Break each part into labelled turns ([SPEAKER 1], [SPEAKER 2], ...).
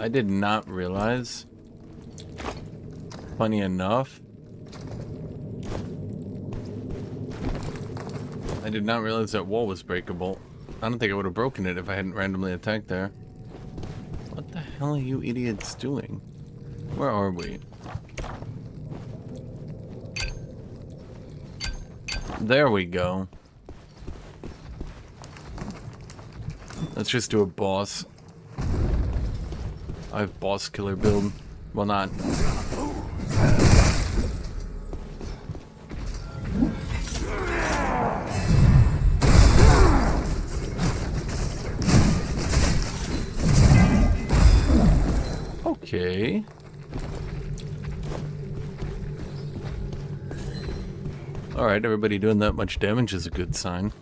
[SPEAKER 1] I did not realize. Funny enough. I did not realize that wall was breakable. I don't think I would have broken it if I hadn't randomly attacked there. What the hell are you idiots doing? Where are we? There we go. Let's just do a boss. I have boss killer build. Well, not. Okay. Alright, everybody doing that much damage is a good sign.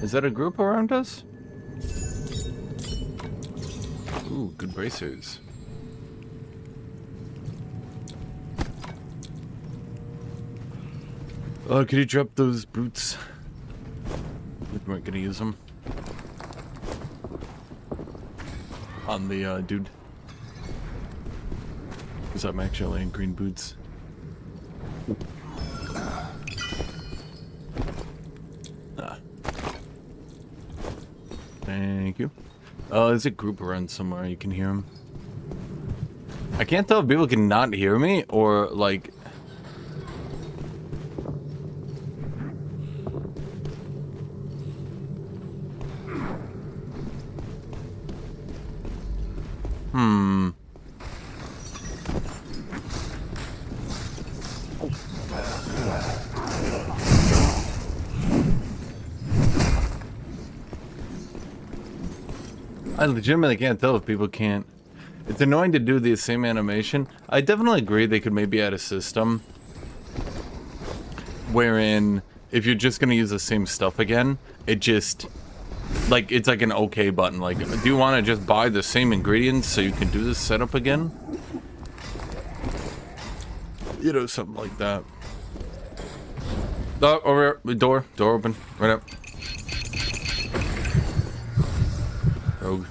[SPEAKER 1] Is that a group around us? Ooh, good bracers. Oh, could you drop those boots? We weren't gonna use them. On the, dude. Because I'm actually in green boots. Thank you. Oh, there's a group around somewhere. You can hear them. I can't tell if people can not hear me or, like... I legitimately can't tell if people can't. It's annoying to do the same animation. I definitely agree they could maybe add a system wherein if you're just gonna use the same stuff again, it just like it's like an okay button. Like, do you want to just buy the same ingredients so you can do this setup again? You know, something like that. Oh, over here. Door open. Right up. Rogue.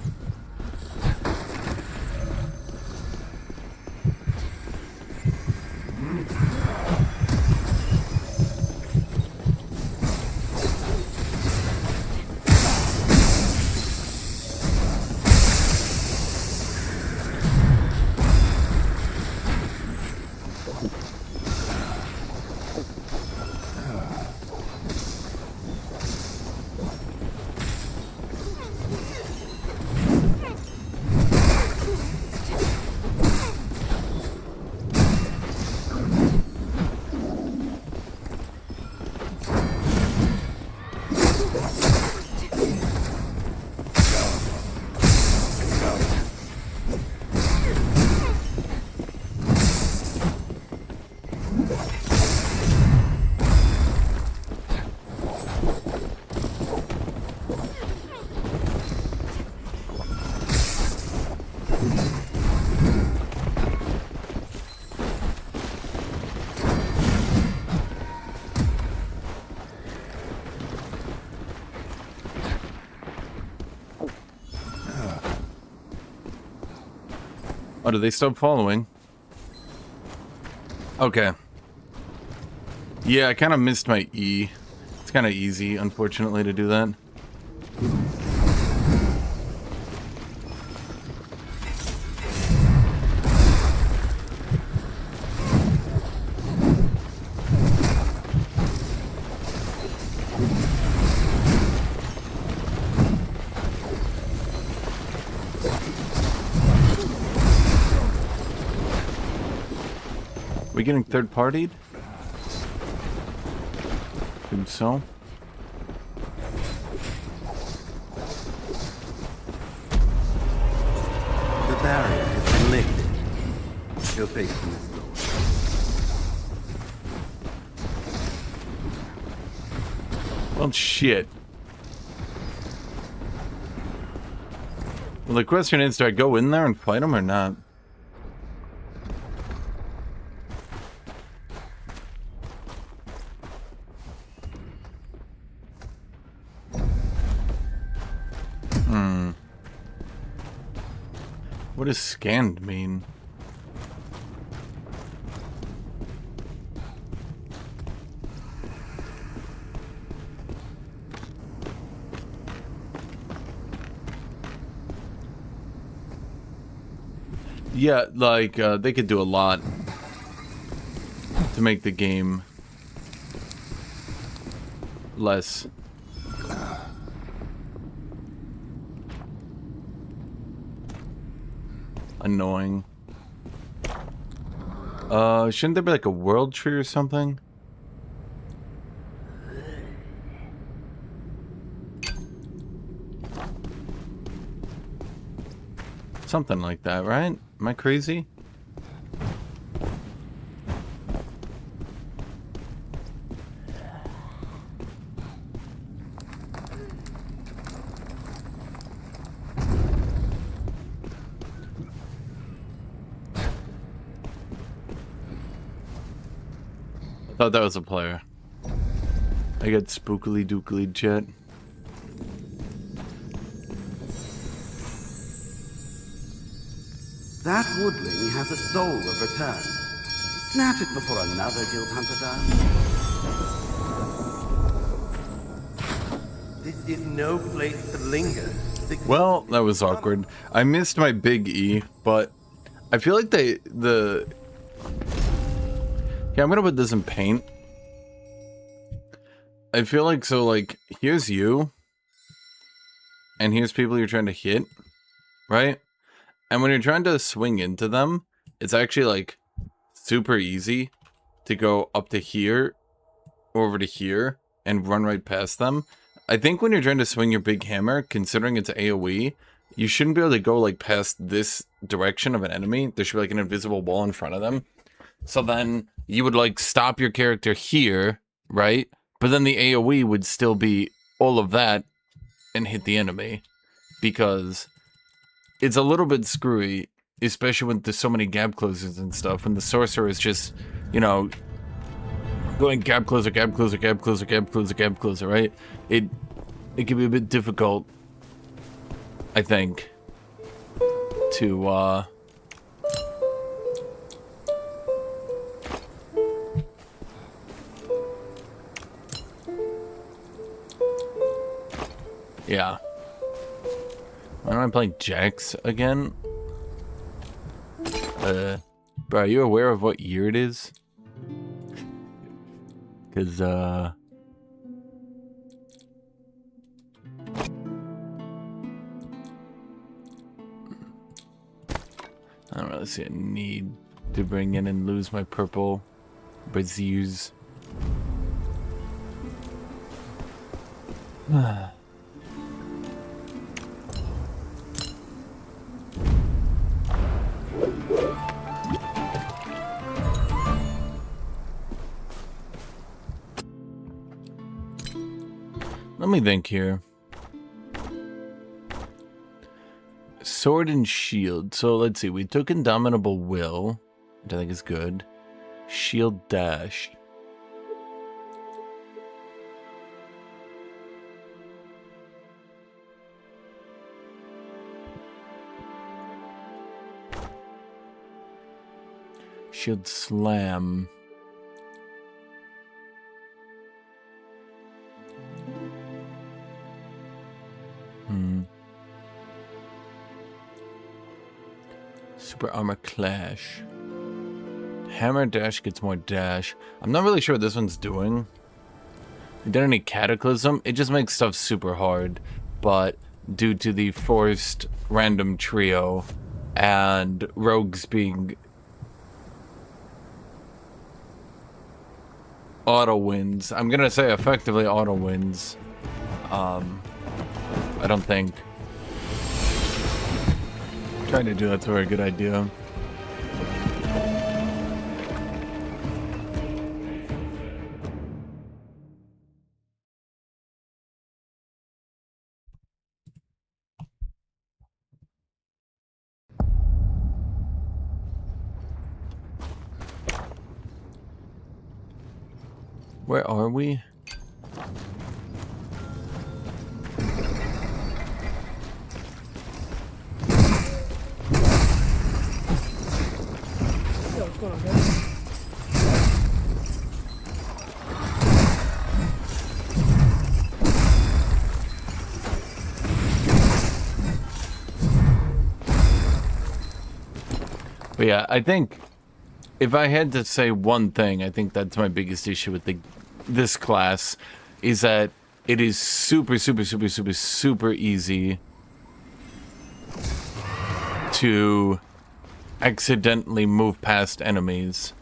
[SPEAKER 1] Oh, did they stop following? Okay. Yeah, I kind of missed my E. It's kind of easy, unfortunately, to do that. We getting third-partied? Think so.
[SPEAKER 2] The barrier has been lifted. Your face in this door.
[SPEAKER 1] Well, shit. Well, the question is, do I go in there and fight him or not? What does scanned mean? Yeah, like, they could do a lot to make the game less annoying. Shouldn't there be like a world tree or something? Something like that, right? Am I crazy? I thought that was a player. I got spookily dookily jet.
[SPEAKER 2] That woodling has a soul of return. Snatch it before another guild hunter does.
[SPEAKER 3] This is no place to linger.
[SPEAKER 1] Well, that was awkward. I missed my big E, but I feel like yeah, I'm gonna put this in paint. I feel like, so like, here's you, and here's people you're trying to hit, right? And when you're trying to swing into them, it's actually like super easy to go up to here, over to here, and run right past them. I think when you're trying to swing your big hammer, considering it's AoE, you shouldn't be able to go like past this direction of an enemy. There should be like an invisible wall in front of them. So then you would like stop your character here, right? But then the AoE would still be all of that and hit the enemy. Because it's a little bit screwy, especially when there's so many gap closers and stuff. When the sorcerer is just, you know, going gap closer, gap closer, gap closer, gap closer, gap closer, right? It can be a bit difficult, I think, to yeah. Why am I playing Jax again? Bro, are you aware of what year it is? Cause I don't really see a need to bring in and lose my purple braziers. Let me think here. Sword and shield. So let's see. We took Indomitable Will, which I think is good. Shield dash. Shield slam. Super armor clash. Hammer dash gets more dash. I'm not really sure what this one's doing. It did any cataclysm. It just makes stuff super hard. But due to the forced random trio and rogues being auto wins. I'm gonna say effectively auto wins. I don't think trying to do that's a very good idea. Where are we?
[SPEAKER 4] What's going on, guys?
[SPEAKER 1] But yeah, I think if I had to say one thing, I think that's my biggest issue with this class is that it is super easy to accidentally move past enemies,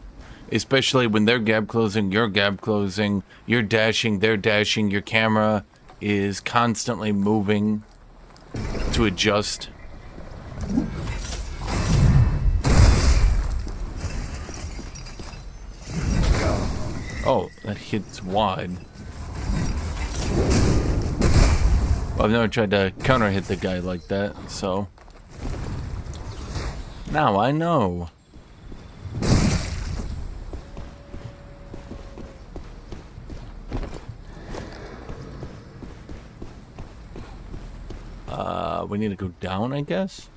[SPEAKER 1] especially when they're gap closing, you're gap closing, you're dashing, they're dashing, your camera is constantly moving to adjust. Oh, that hits wide. Well, I've never tried to counter hit the guy like that, so now I know. We need to go down, I guess.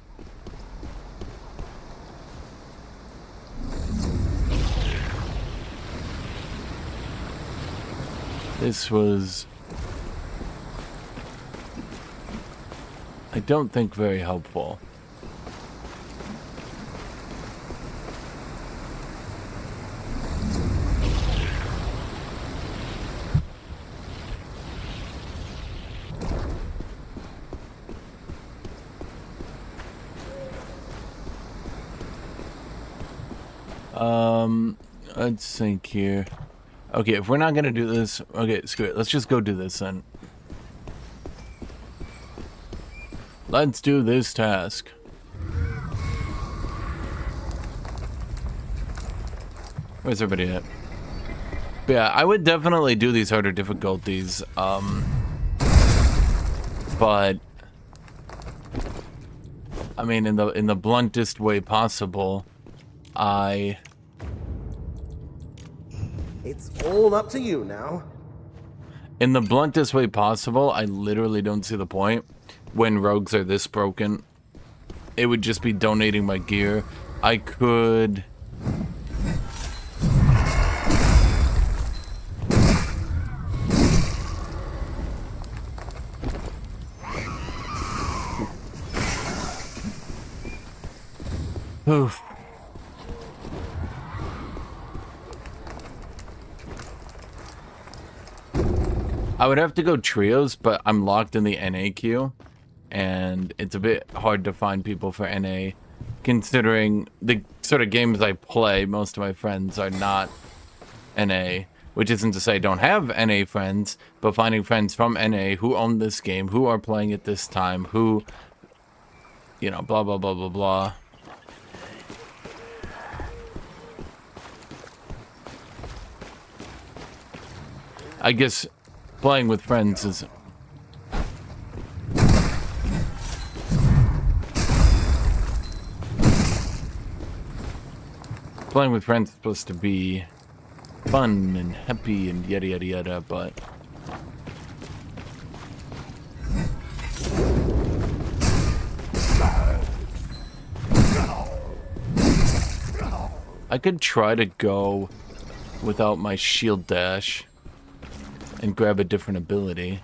[SPEAKER 1] This was, I don't think, very helpful. Let's think here. Okay, if we're not gonna do this, okay, screw it. Let's just go do this then. Let's do this task. Where's everybody at? But yeah, I would definitely do these harder difficulties. But I mean, in the bluntest way possible,
[SPEAKER 3] It's all up to you now.
[SPEAKER 1] in the bluntest way possible, I literally don't see the point when rogues are this broken. It would just be donating my gear. I could... Oof. I would have to go trios, but I'm locked in the NA queue, and it's a bit hard to find people for NA, considering the sort of games I play. Most of my friends are not NA, which isn't to say I don't have NA friends, but finding friends from NA who own this game, who are playing it this time, who, you know, blah, blah, blah, blah, blah. I guess playing with friends is... Playing with friends is supposed to be fun and happy and yada yada yada, but... I could try to go without my shield dash and grab a different ability.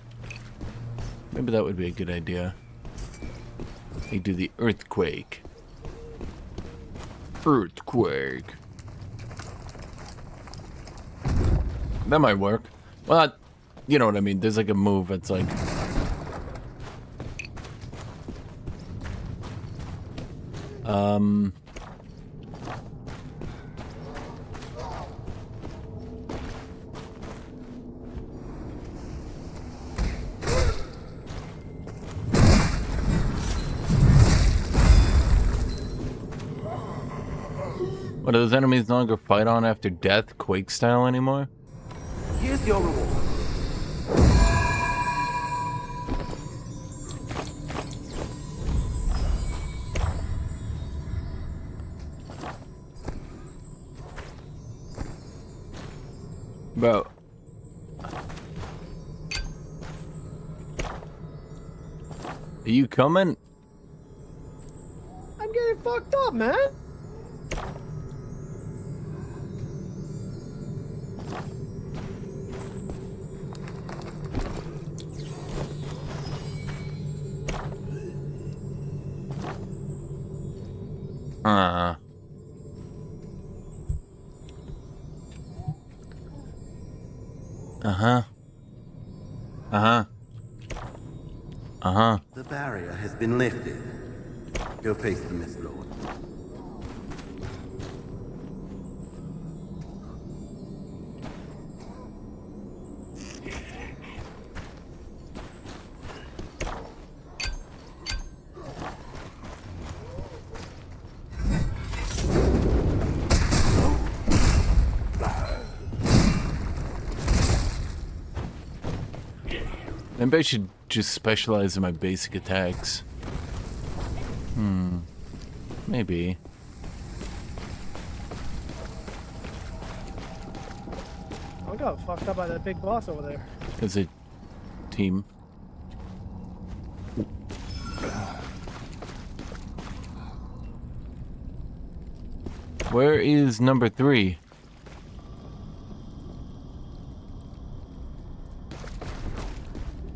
[SPEAKER 1] Maybe that would be a good idea. I do the earthquake. Earthquake. That might work. Well, you know what I mean. There's like a move that's like... What, do those enemies no longer fight on after death, Quake style anymore?
[SPEAKER 2] Here's your reward.
[SPEAKER 1] Bro. Are you coming?
[SPEAKER 3] I'm getting fucked up, man.
[SPEAKER 2] The barrier has been lifted. Go face the Mist Lord.
[SPEAKER 1] Maybe I should just specialize in my basic attacks. Maybe.
[SPEAKER 3] I got fucked up by that big boss over there.
[SPEAKER 1] As a team. Where is number 3?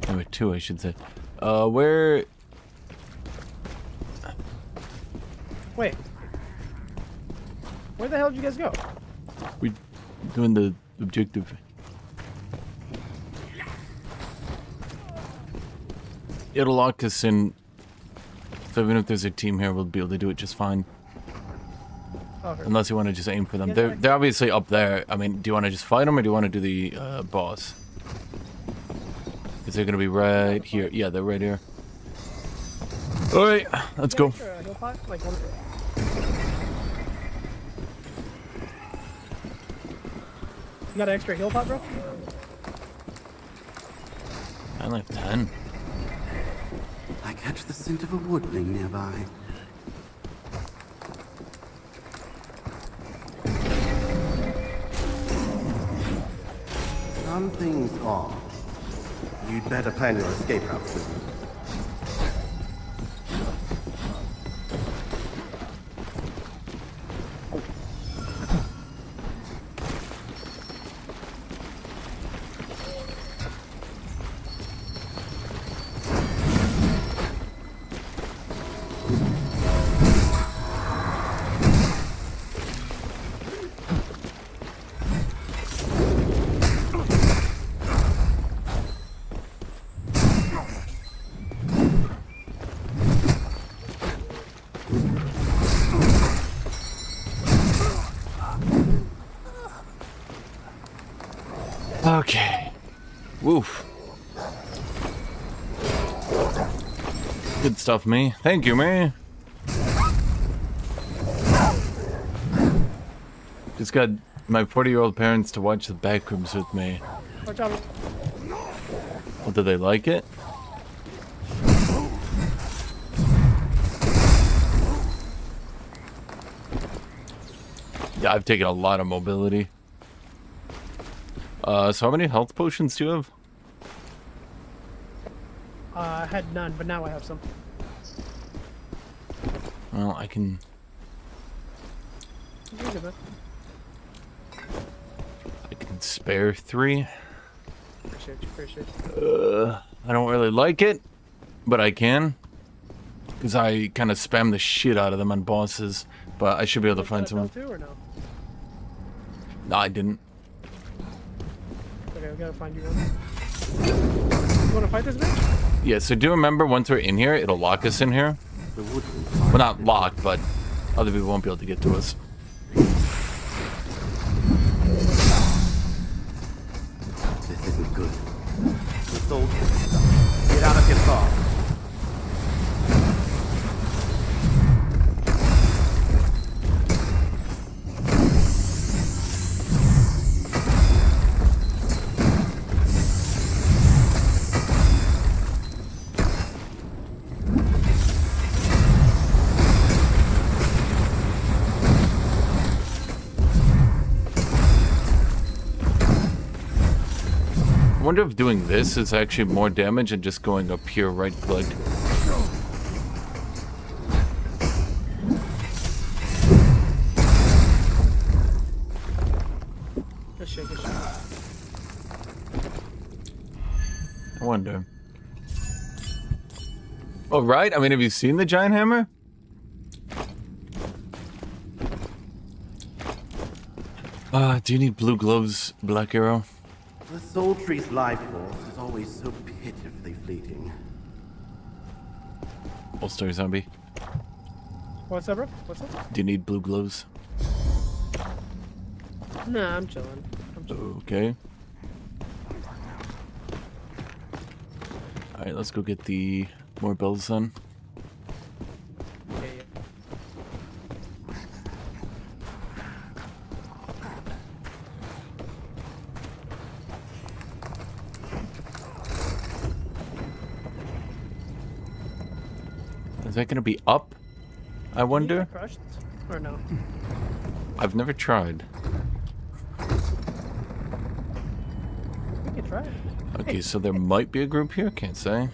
[SPEAKER 1] Number 2, I should say. Where...
[SPEAKER 3] Wait. Where the hell did you guys go?
[SPEAKER 1] We doing the objective. It'll lock us in. So even if there's a team here, we'll be able to do it just fine.
[SPEAKER 3] Okay.
[SPEAKER 1] Unless you want to just aim for them.
[SPEAKER 3] Yeah,
[SPEAKER 1] They're obviously up there. I mean, do you want to just fight them or do you want to do the boss? Is they're gonna be right here? Yeah, they're right here. All right, let's go.
[SPEAKER 3] Heal pot? Like one... You got an extra heal pot, bro?
[SPEAKER 1] I only have 10.
[SPEAKER 2] I catch the scent of a woodling nearby. Something's off. You'd better plan your escape route soon.
[SPEAKER 1] Okay. Woof. Good stuff, me. Thank you, me. Just got my 40-year-old parents to watch the Backrooms with me.
[SPEAKER 3] Watch out.
[SPEAKER 1] Well, do they like it? Yeah, I've taken a lot of mobility. So how many health potions do you have?
[SPEAKER 3] I had none, but now I have some.
[SPEAKER 1] Well, I can...
[SPEAKER 3] You're good, man.
[SPEAKER 1] I can spare 3.
[SPEAKER 3] Appreciate you, appreciate you.
[SPEAKER 1] I don't really like it, but I can. Because I kind of spam the shit out of them on bosses. But I should be able to find someone.
[SPEAKER 3] Too, or no?
[SPEAKER 1] No, I didn't.
[SPEAKER 3] Okay, we gotta find you one. You wanna fight this bitch?
[SPEAKER 1] Yeah, so do remember once we're in here, it'll lock us in here.
[SPEAKER 2] The woodling.
[SPEAKER 1] Well, not lock, but other people won't be able to get to us.
[SPEAKER 2] This isn't good. The soldiers. Get out of your car.
[SPEAKER 1] wonder if doing this is actually more damage than just going a pure right click.
[SPEAKER 3] Good shit, good shit.
[SPEAKER 1] I wonder. Oh, right? I mean, have you seen the giant hammer? Do you need blue gloves, Black Arrow?
[SPEAKER 2] The soul tree's life force is always so pitifully fleeting.
[SPEAKER 1] All-star zombie.
[SPEAKER 3] What's up, bro? What's up?
[SPEAKER 1] Do you need blue gloves?
[SPEAKER 3] Nah, I'm chilling. I'm chilling.
[SPEAKER 1] Okay. Alright, let's go get the more bells then.
[SPEAKER 3] Yeah, yeah.
[SPEAKER 1] Is that gonna be up? I
[SPEAKER 3] Did you
[SPEAKER 1] wonder?
[SPEAKER 3] get crushed? Or no?
[SPEAKER 1] I've never tried.
[SPEAKER 3] We can try it.
[SPEAKER 1] Okay, so there might be a group here, can't say.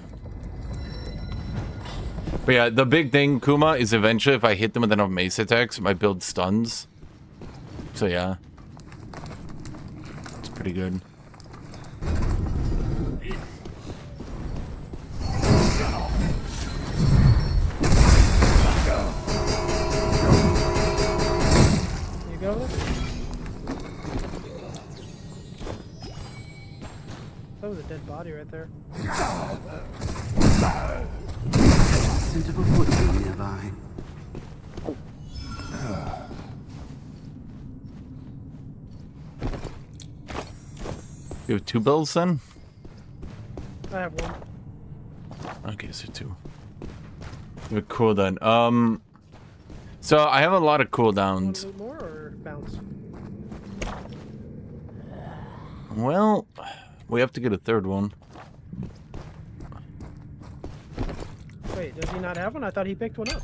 [SPEAKER 1] But yeah, the big thing, Kuma, is eventually if I hit them with enough mace attacks, my build stuns. So yeah. It's pretty good.
[SPEAKER 3] You go with it? That was a dead body right there.
[SPEAKER 2] Scent of a woodman nearby.
[SPEAKER 1] You have 2 bells then?
[SPEAKER 3] I have one.
[SPEAKER 1] Okay, so 2. You're cool then. So I have a lot of
[SPEAKER 3] Want
[SPEAKER 1] cooldowns.
[SPEAKER 3] to loot more or bounce?
[SPEAKER 1] Well, we have to get a 3rd one.
[SPEAKER 3] Wait, does he not have one? I thought he picked one up.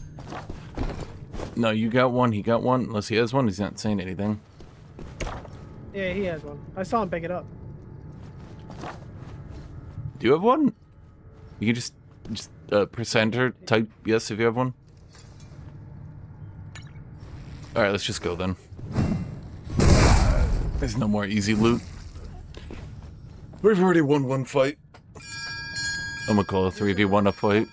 [SPEAKER 1] No, you got one, he got one. Unless he has one, he's not saying anything.
[SPEAKER 3] Yeah, he has one. I saw him pick it up.
[SPEAKER 1] Do you have one? You can just press enter, type yes if you have one. Alright, let's just go then. There's no more easy loot. We've already won one fight. I'm gonna call a 3v1 a fight.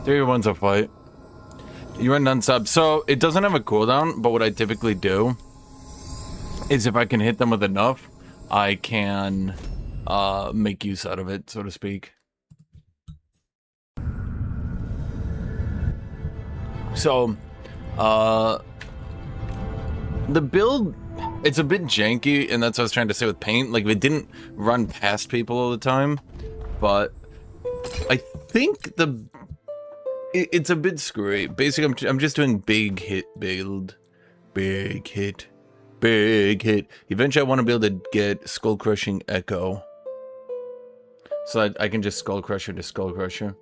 [SPEAKER 1] Three one's a fight. You run non-sub. So it doesn't have a cooldown, but what I typically do is if I can hit them with enough, I can make use out of it, so to speak. So the build, it's a bit janky, and that's what I was trying to say with paint. Like, it didn't run past people all the time, but I think it's a bit screwy. Basically, I'm just doing big hit build. Big hit. Big hit. Eventually, I want to be able to get Skull Crushing Echo. So I can just Skull Crusher to Skull Crusher.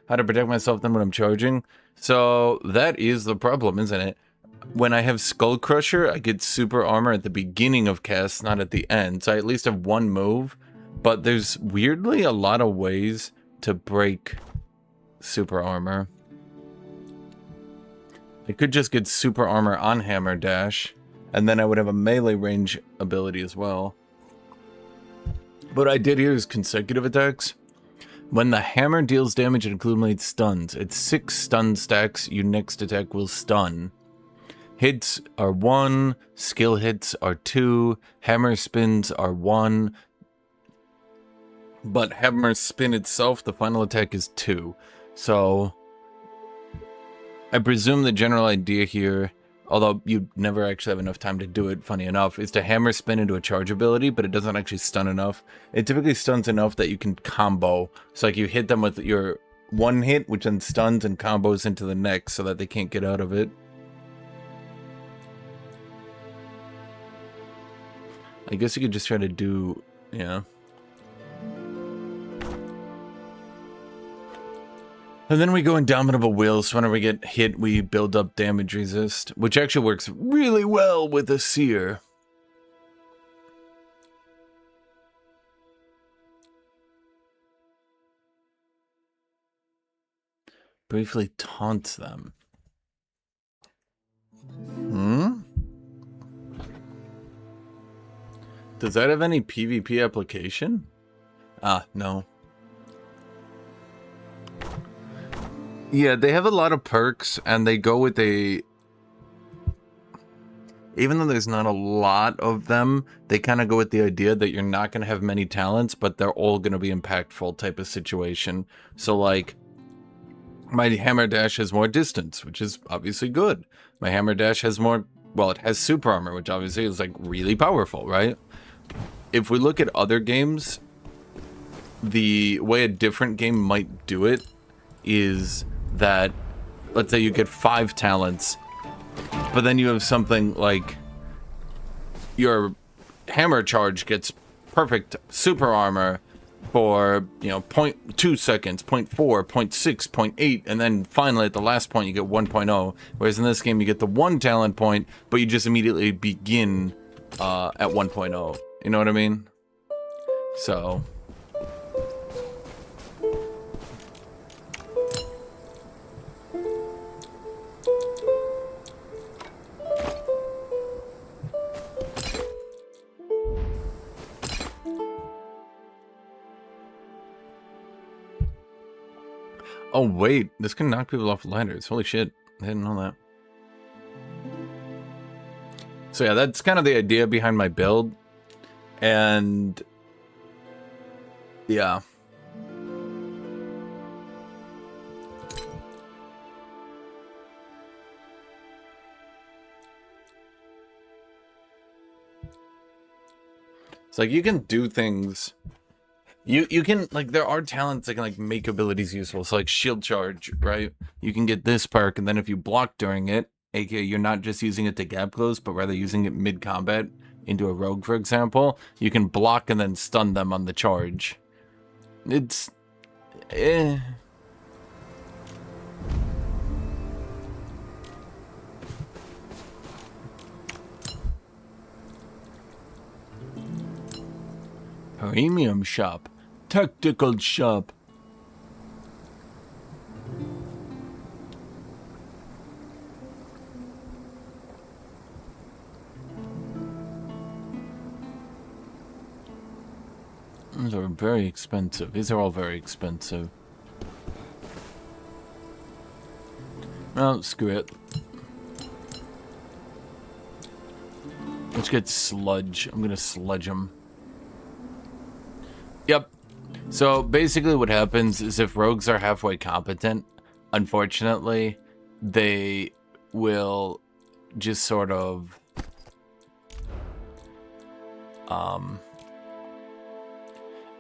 [SPEAKER 1] How to protect myself then when I'm charging. So that is the problem, isn't it? When I have Skull Crusher, I get super armor at the beginning of cast, not at the end. So I at least have one move. But there's weirdly a lot of ways to break super armor. I could just get super armor on Hammer Dash, and then I would have a melee range ability as well. What I did here is consecutive attacks. When the hammer deals damage and accumulates stuns, it's 6 stun stacks, your next attack will stun. Hits are 1, skill hits are 2, hammer spins are 1, but hammer spin itself, the final attack is 2. So I presume the general idea here, although you never actually have enough time to do it, funny enough, is to hammer spin into a charge ability, but it doesn't actually stun enough. It typically stuns enough that you can combo. So like you hit them with your one hit, which then stuns and combos into the next so that they can't get out of it. I guess you could just try to do, yeah. And then we go Indomitable Will, so whenever we get hit, we build up damage resist, which actually works really well with a Seer. Briefly taunts them. Does that have any PvP application? Ah, no. Yeah, they have a lot of perks, and they go with a... Even though there's not a lot of them, they kind of go with the idea that you're not going to have many talents, but they're all going to be impactful type of situation. So, like, my Hammer Dash has more distance, which is obviously good. My Hammer Dash has more... Well, it has Super Armor, which obviously is, like, really powerful, right? If we look at other games, the way a different game might do it is that, let's say you get 5 talents, but then you have something like your hammer charge gets perfect super armor for, you know, 0.2 seconds, 0.4, 0.6, 0.8, and then finally at the last point you get 1.0, whereas in this game you get the 1 talent point, but you just immediately begin at 1.0. You know what I mean? So... Oh wait, this can knock people off ladders. Holy shit, I didn't know that. So yeah, that's kind of the idea behind my build. And... yeah. It's like you can do things... You can, like, there are talents that can, like, make abilities useful. So, like, shield charge, right? You can get this perk, and then if you block during it, aka you're not just using it to gap close, but rather using it mid-combat into a rogue, for example, you can block and then stun them on the charge. It's... Premium shop. Tactical shop. These are very expensive. These are all very expensive. Well, screw it. Let's get sludge. I'm gonna sludge them. Yep. So basically what happens is if rogues are halfway competent, unfortunately, they will just sort of...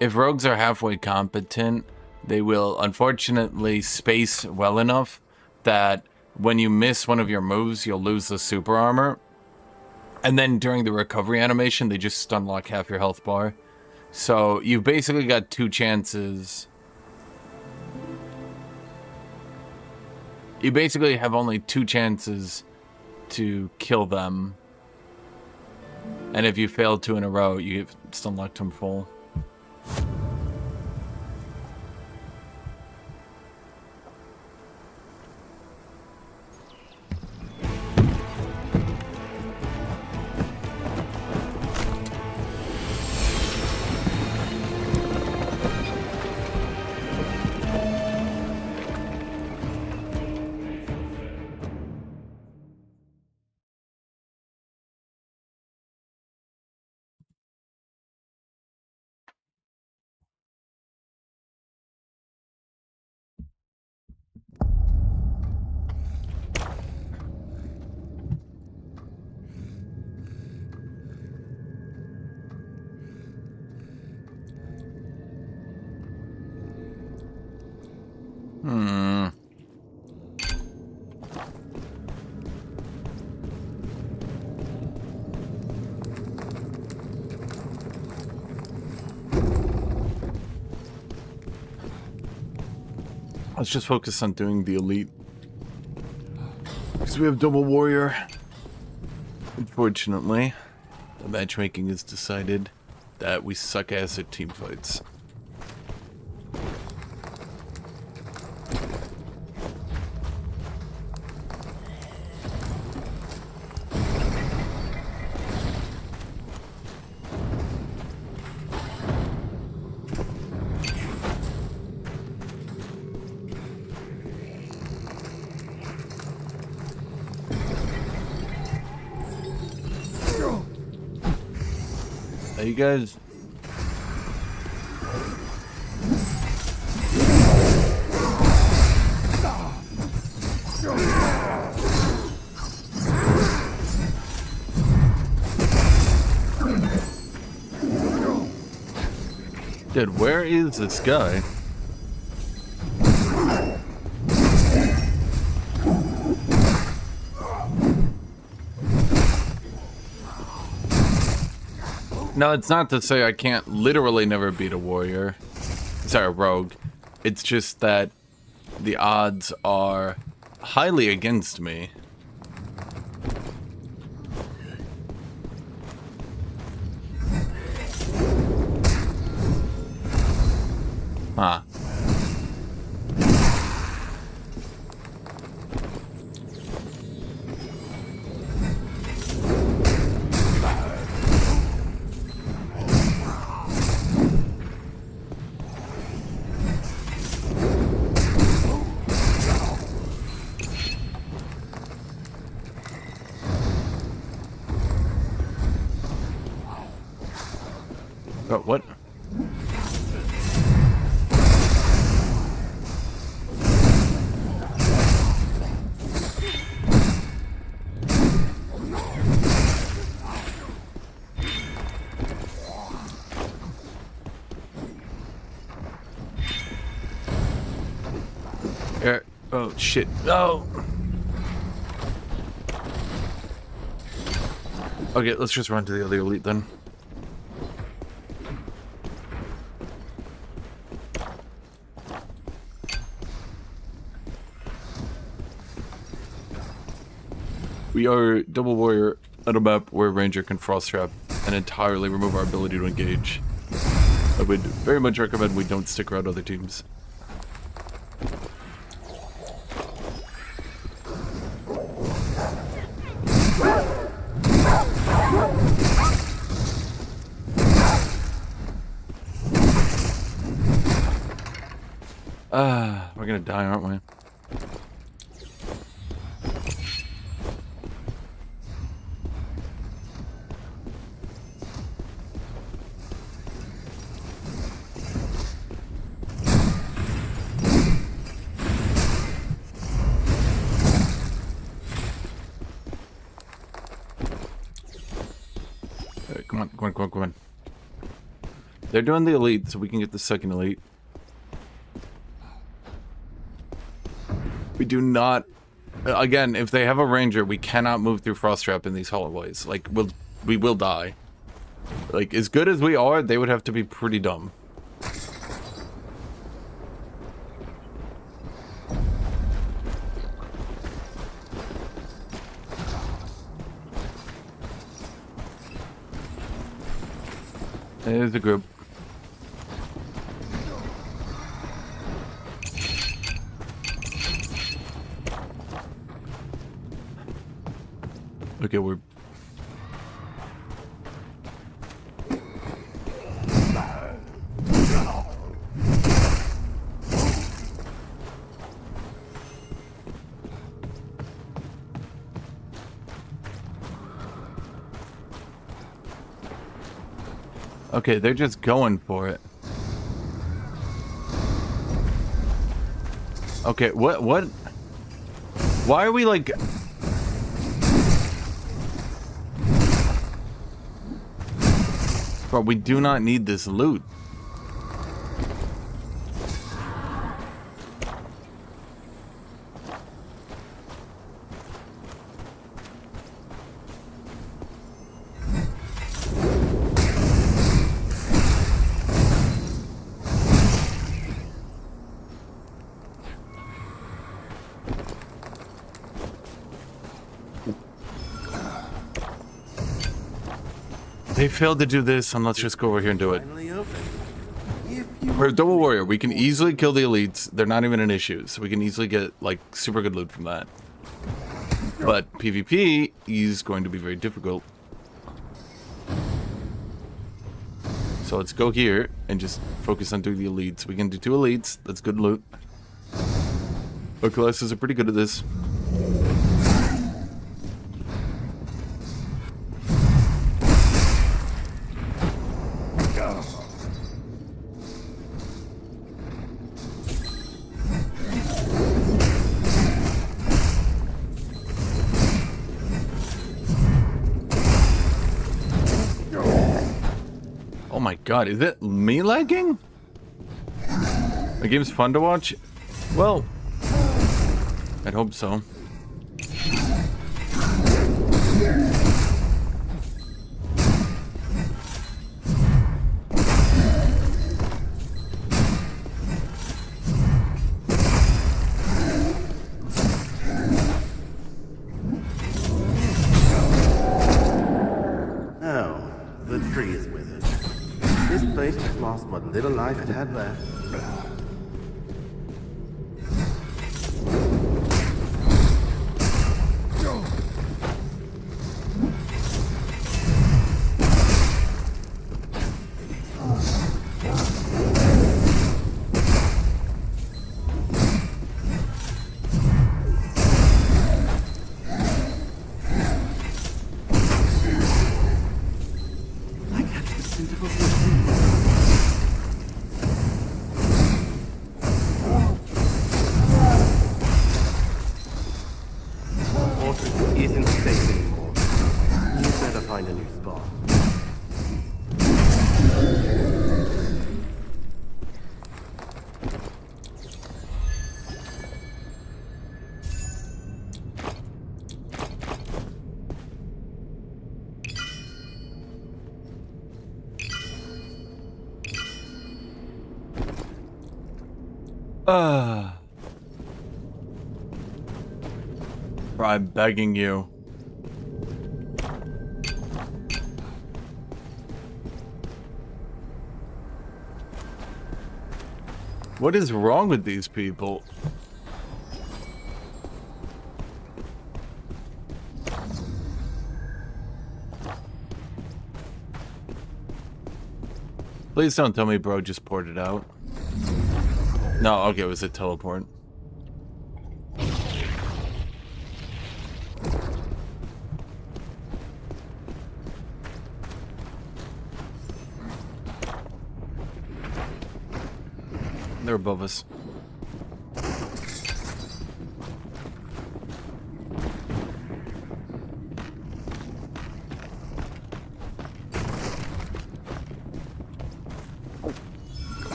[SPEAKER 1] if rogues are halfway competent, they will unfortunately space well enough that when you miss one of your moves, you'll lose the super armor. And then during the recovery animation, they just stun lock half your health bar. So you've basically got 2 chances. You basically have only 2 chances to kill them. And if you fail 2 in a row, you get stun locked them full. Let's just focus on doing the elite. Because we have double warrior. Unfortunately, the matchmaking has decided that we suck ass at team fights. You guys. Dude, where is this guy? No, it's not to say I can't literally never beat a warrior. Sorry, a rogue. It's just that the odds are highly against me. Huh. Oh, what? Oh, shit. Oh! Okay, let's just run to the other elite then. We are double warrior at a map where Ranger can frost trap and entirely remove our ability to engage. I would very much recommend we don't stick around other teams. We're gonna die, aren't we? Come on, come on, come on, come on. They're doing the elite, so we can get the second elite. We do not... Again, if they have a ranger, we cannot move through frost trap in these hallways. Like, we will die. Like, as good as we are, they would have to be pretty dumb. There's a group. Okay, we're... Okay, they're just going for it. Okay, what? Why are we like... Bro, we do not need this loot. They failed to do this, and let's just go over here and do it.
[SPEAKER 2] Finally open. If you
[SPEAKER 1] We're a double warrior. We can easily kill the elites. They're not even an issue, so we can easily get like super good loot from that. But PvP is going to be very difficult. So let's go here and just focus on doing the elites. We can do 2 elites. That's good loot. Our classes are pretty good at this. Oh my god, is it me lagging? The game's fun to watch? Well, I'd hope so.
[SPEAKER 2] Oh, the tree is withered. This place has lost what little life it had left. I catch the scent of a wood. Fortress isn't safe anymore. You better find a new spot.
[SPEAKER 1] I'm begging you. What is wrong with these people? Please don't tell me bro just ported out. No, okay, it was a teleport. They're above us.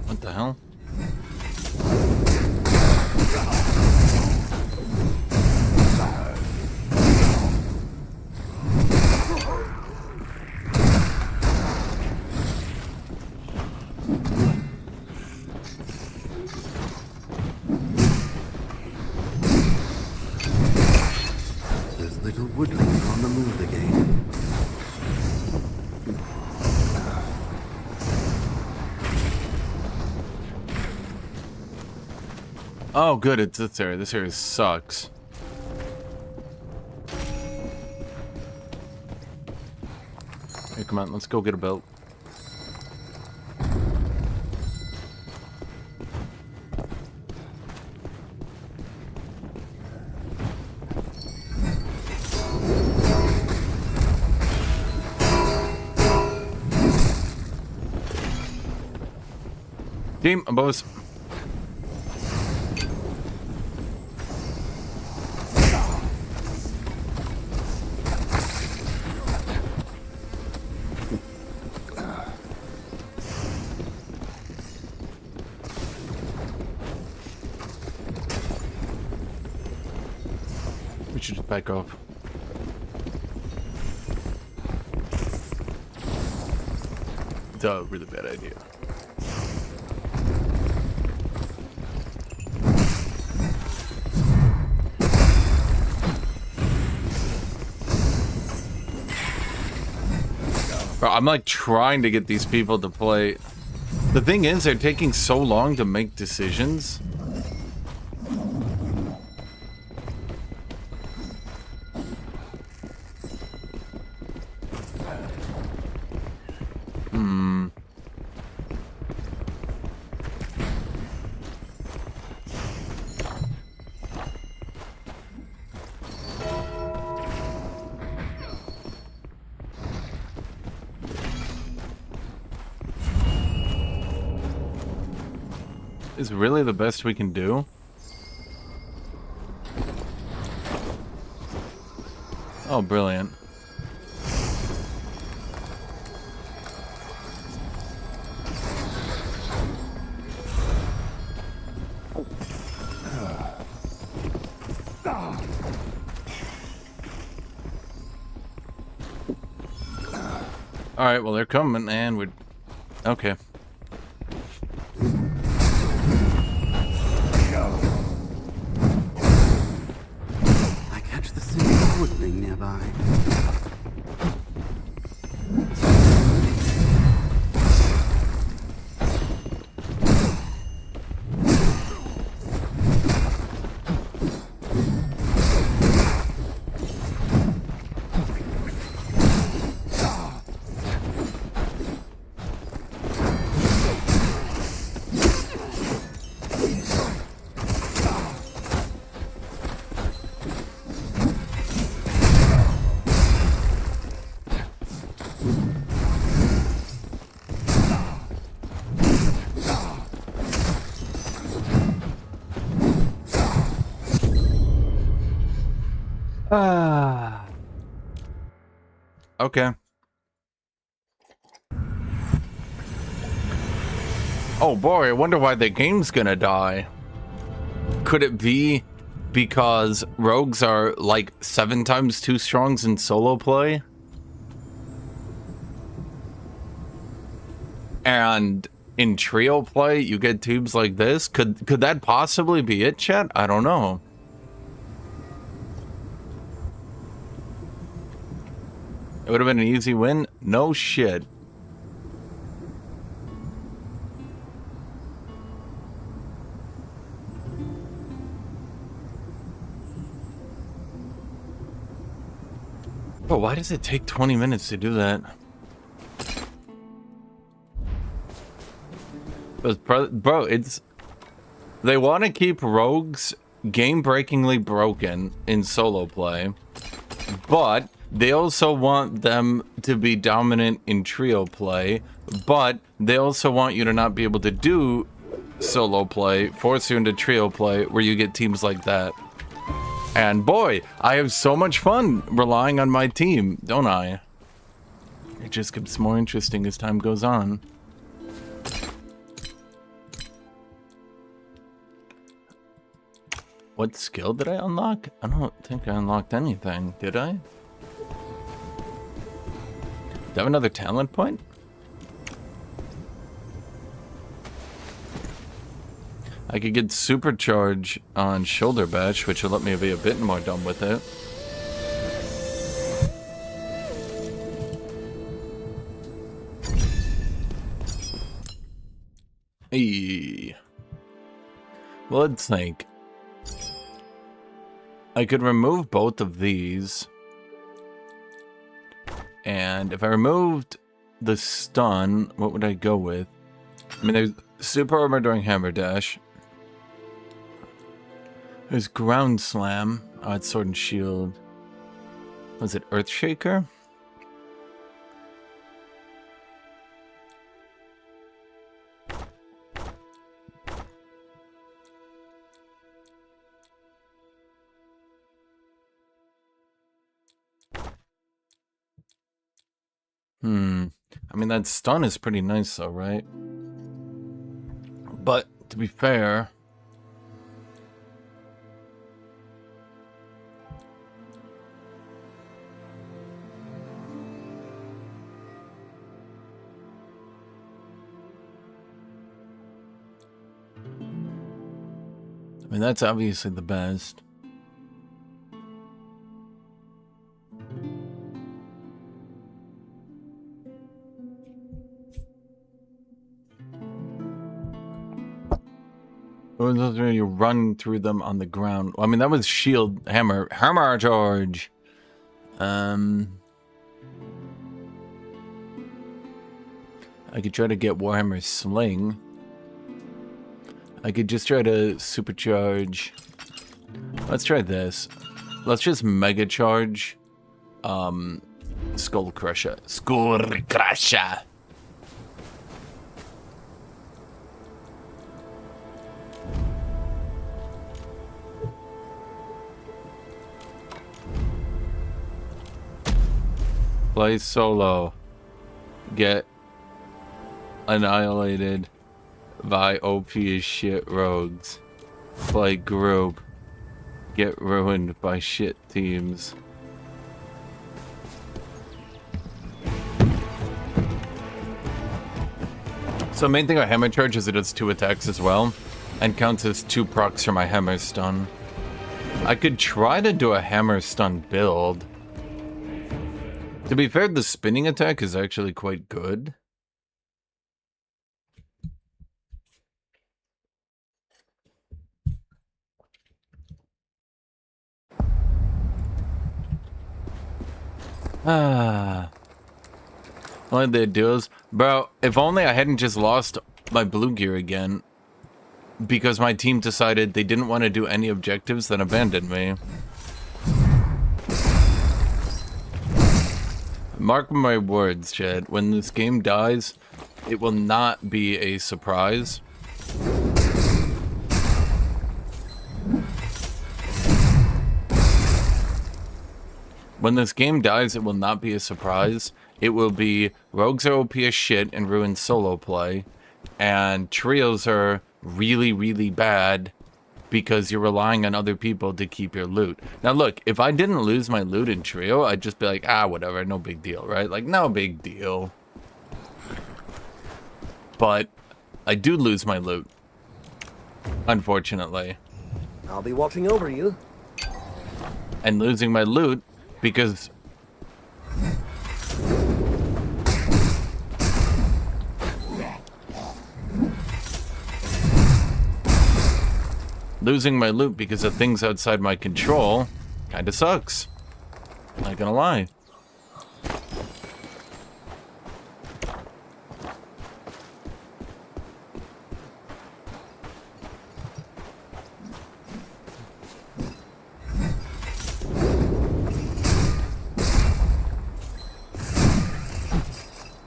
[SPEAKER 1] What the hell?
[SPEAKER 2] There's little woodlings on the move again.
[SPEAKER 1] Oh, good, it's this area. This area sucks. Hey, come on, let's go get a belt. Team, above us. We should just back off. It's a really bad idea. Bro, I'm like trying to get these people to play. The thing is, they're taking so long to make decisions. Is really the best we can do? Oh, brilliant. Alright, well, they're coming, and we're... Okay.
[SPEAKER 2] I catch the scent of woodling nearby.
[SPEAKER 1] Okay. Oh boy, I wonder why the game's gonna die. Could it be because rogues are like 7 times too strong in solo play? And in trio play, you get tubes like this? Could that possibly be it, chat? I don't know. It would have been an easy win? No shit. But why does it take 20 minutes to do that? Bro, it's... They want to keep rogues game-breakingly broken in solo play, but they also want them to be dominant in trio play, but they also want you to not be able to do solo play, force you into trio play, where you get teams like that. And boy, I have so much fun relying on my team, don't I? It just gets more interesting as time goes on. What skill did I unlock? I don't think I unlocked anything, did I? Do I have another talent point? I could get supercharge on shoulder bash, which will let me be a bit more dumb with it. Hey. Well, let's think. I could remove both of these. And if I removed the stun, what would I go with? I mean, there's super armor during hammer dash. There's ground slam. Oh, it's sword and shield. Was it earth shaker? I mean, that stun is pretty nice though, right? But, to be fair... I mean, that's obviously the best. You run through them on the ground. Well, I mean, that was shield hammer charge. I could try to get Warhammer Sling. I could just try to supercharge. Let's try this. Let's just mega charge. Skull Crusher. Skull Crusher. Play solo. Get annihilated by OP as shit rogues. Play group. Get ruined by shit teams. So main thing about Hammer Charge is it does 2 attacks as well, and counts as 2 procs for my Hammer Stun. I could try to do a Hammer Stun build. To be fair, the spinning attack is actually quite good. Only they do is, bro, if only I hadn't just lost my blue gear again. Because my team decided they didn't want to do any objectives, then abandoned me. Mark my words, Chad. When this game dies, it will not be a surprise. When this game dies, it will not be a surprise. It will be rogues are OP as shit and ruin solo play, and trios are really, really bad because you're relying on other people to keep your loot. Now look, if I didn't lose my loot in trio, I'd just be like, ah, whatever, no big deal, right? Like, no big deal. But I do lose my loot, unfortunately.
[SPEAKER 4] I'll be watching over you.
[SPEAKER 1] And losing my loot because losing my loot because of things outside my control kinda sucks. Not gonna lie.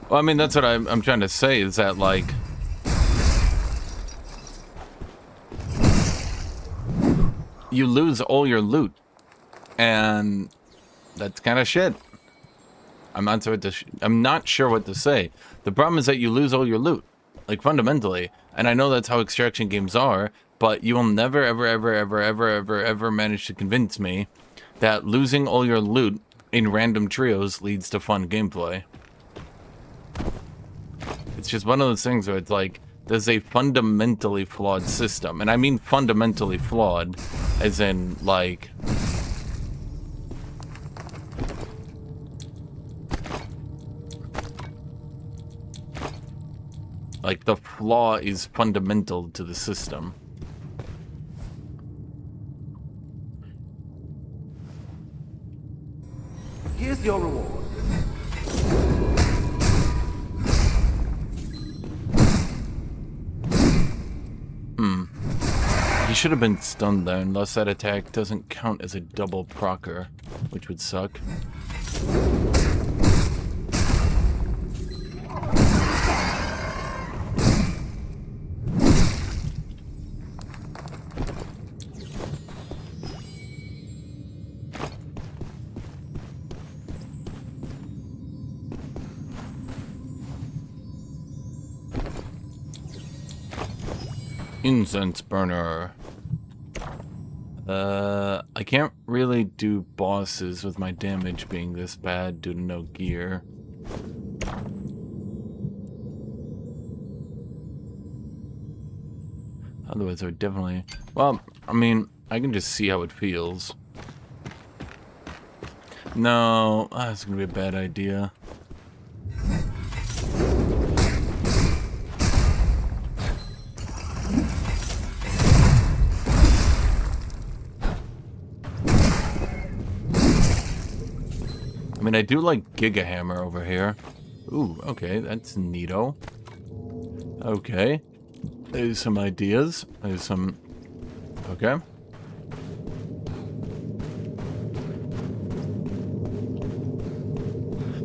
[SPEAKER 1] Well, I mean, that's what I'm trying to say, is that, like, you lose all your loot, and that's kind of shit. I'm not sure what to say. The problem is that you lose all your loot, like, fundamentally. And I know that's how extraction games are, but you will never, ever manage to convince me that losing all your loot in random trios leads to fun gameplay. It's just one of those things where it's like, there's a fundamentally flawed system. And I mean fundamentally flawed, as in, like, the flaw is fundamental to the system.
[SPEAKER 2] Here's your reward.
[SPEAKER 1] He should have been stunned there, unless that attack doesn't count as a double procer, which would suck. Incense burner. I can't really do bosses with my damage being this bad due to no gear. Otherwise I would definitely... Well, I mean, I can just see how it feels. No, that's gonna be a bad idea. mean, I do like Giga Hammer over here. Ooh, okay, that's neato. Okay. There's some ideas. There's some... Okay.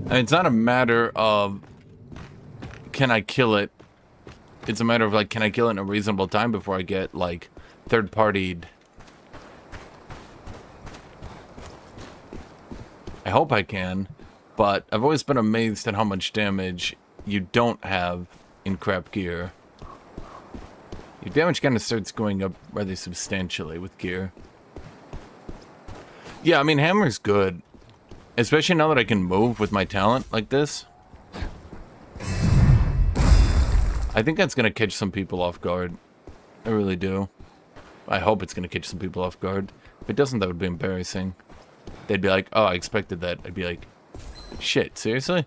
[SPEAKER 1] And it's not a matter of... Can I kill it? It's a matter of, like, can I kill it in a reasonable time before I get, like, third-partied... I hope I can, but I've always been amazed at how much damage you don't have in crap gear. Your damage kind of starts going up rather substantially with gear. Yeah, I mean, hammer's good. Especially now that I can move with my talent like this. I think that's going to catch some people off guard. I really do. I hope it's going to catch some people off guard. If it doesn't, that would be embarrassing. They'd be like, oh, I expected that. I'd be like, shit, seriously?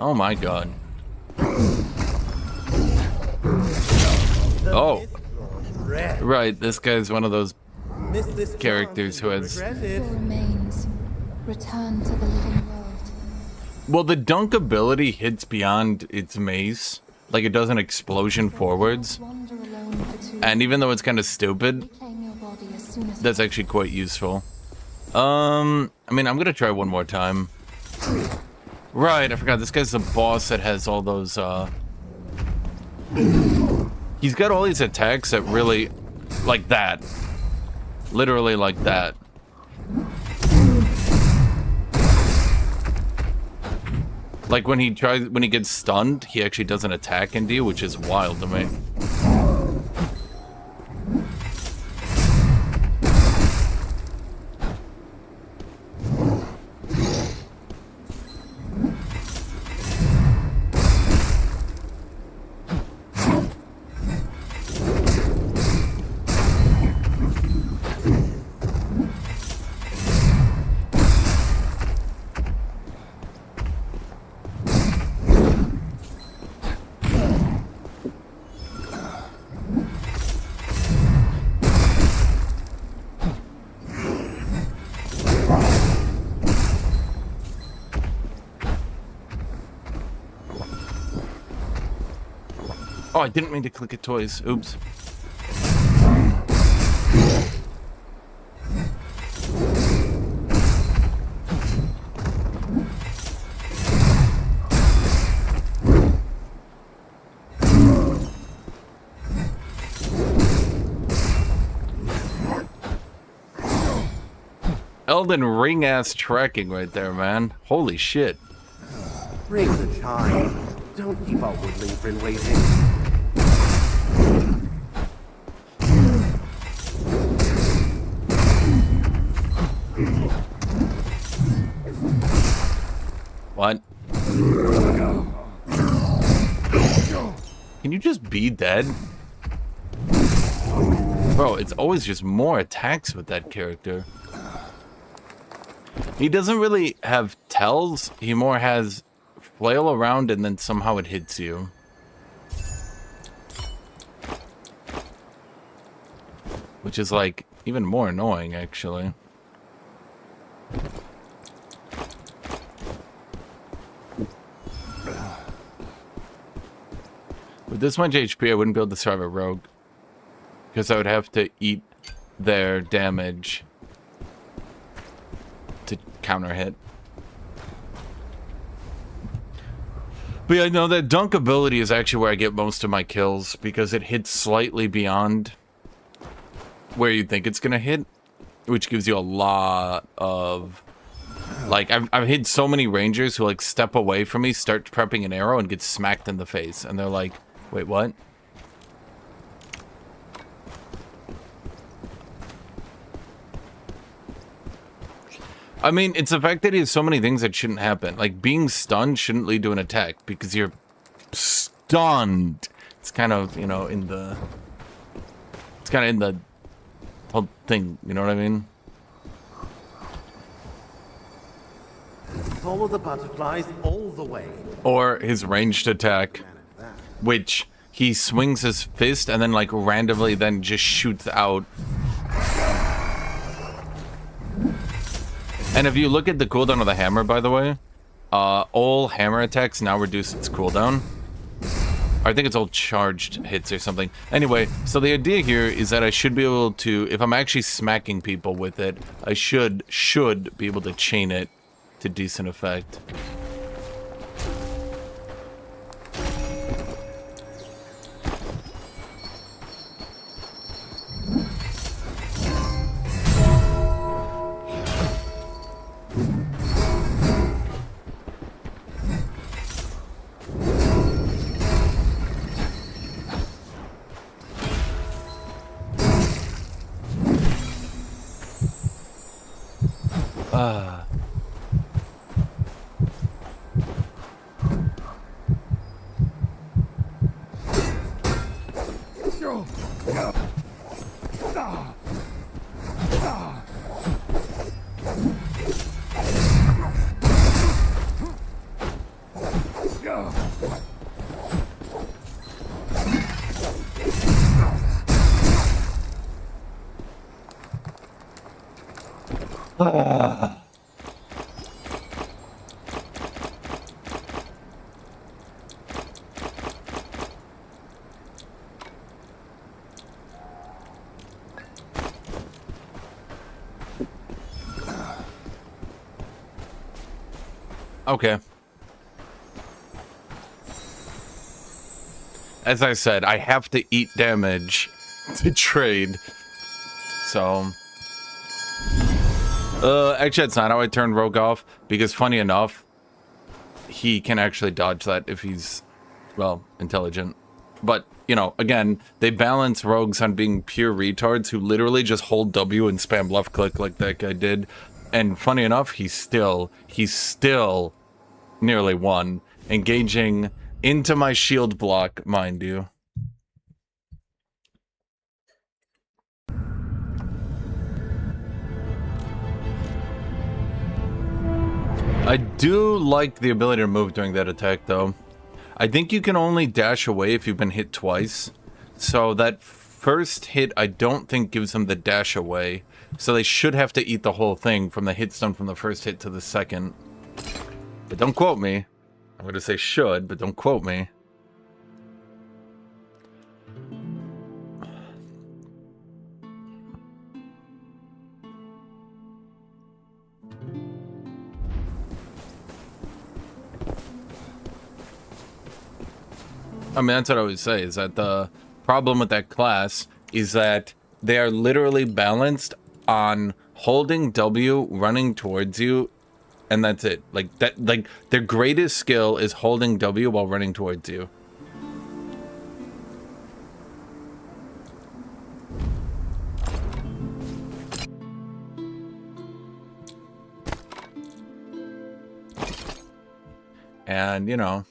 [SPEAKER 1] Oh my god. Oh. Right, this guy's one of those characters who has...
[SPEAKER 5] Your remains return to the living world.
[SPEAKER 1] Well, the dunk ability hits beyond its mace. Like, it does an explosion forwards.
[SPEAKER 5] Wander alone for 2
[SPEAKER 1] And even though it's kind of stupid,
[SPEAKER 5] reclaim your body as soon as
[SPEAKER 1] that's actually quite useful. I mean, I'm gonna try one more time. Right, I forgot. This guy's the boss that has all those, He's got all these attacks that really... Like that. Literally like that. Like when he gets stunned, he actually does an attack into you, which is wild to me. Oh, I didn't mean to click at toys. Oops. Elden Ring ass tracking right there, man. Holy shit.
[SPEAKER 2] Ring the chime. Don't keep our woodling friend waiting.
[SPEAKER 1] What? Can you just be dead? Bro, it's always just more attacks with that character. He doesn't really have tells, he more has flail around and then somehow it hits you. Which is like even more annoying actually. With this much HP I wouldn't be able to survive a rogue. Because I would have to eat their damage to counter hit. But yeah, no, that dunk ability is actually where I get most of my kills because it hits slightly beyond where you think it's gonna hit, which gives you a lot of... Like, I've hit so many rangers who, like, step away from me, start prepping an arrow, and get smacked in the face. And they're like, wait, what? I mean, it's the fact that he has so many things that shouldn't happen. Like, being stunned shouldn't lead to an attack because you're stunned. It's kind of, you know, in the... It's kind of in the whole thing, you know what I mean?
[SPEAKER 2] Follow the butterflies all the way.
[SPEAKER 1] Or his ranged attack, which he swings his fist and then, like, randomly then just shoots out. And if you look at the cooldown of the hammer, by the way, all hammer attacks now reduce its cooldown. I think it's all charged hits or something. Anyway, so the idea here is that I should be able to, if I'm actually smacking people with it, I should be able to chain it to decent effect. Okay. As I said, I have to eat damage to trade. So... actually, that's not how I turned Rogue off, because funny enough, he can actually dodge that if he's, well, intelligent. But, you know, again, they balance rogues on being pure retards who literally just hold W and spam left click like that guy did. And funny enough, he's still nearly won, engaging into my shield block, mind you. I do like the ability to move during that attack, though. I think you can only dash away if you've been hit twice. So that first hit, I don't think gives them the dash away. So they should have to eat the whole thing from the hit stun from the first hit to the second. But don't quote me. I'm going to say should, but don't quote me. I mean, that's what I would say, is that the problem with that class is that they are literally balanced on holding W, running towards you, and that's it. Like, their greatest skill is holding W while running towards you. And, you know...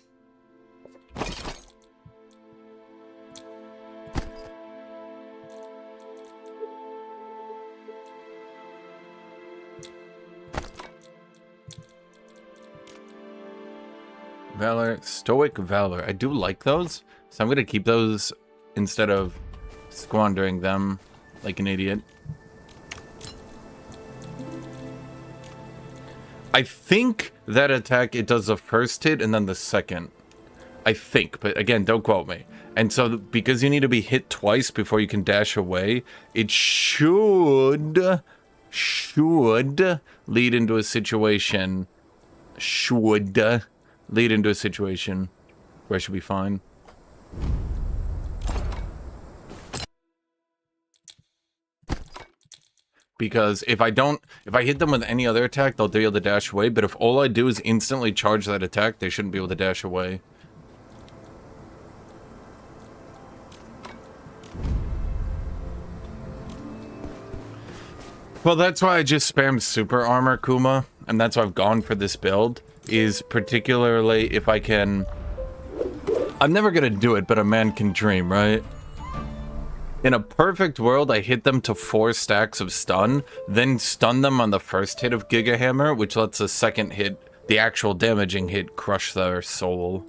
[SPEAKER 1] Valor, Stoic Valor. I do like those, so I'm going to keep those instead of squandering them like an idiot. I think that attack, it does the first hit and then the second. I think, but again, don't quote me. And so, because you need to be hit twice before you can dash away, it should lead into a situation... lead into a situation where I should be fine. Because if I hit them with any other attack, they'll be able to dash away. But if all I do is instantly charge that attack, they shouldn't be able to dash away. Well, that's why I just spammed super armor, Kuma, and that's why I've gone for this build, is particularly if I can... I'm never gonna do it, but a man can dream, right? In a perfect world, I hit them to 4 stacks of stun, then stun them on the first hit of Giga Hammer, which lets the second hit, the actual damaging hit, crush their soul.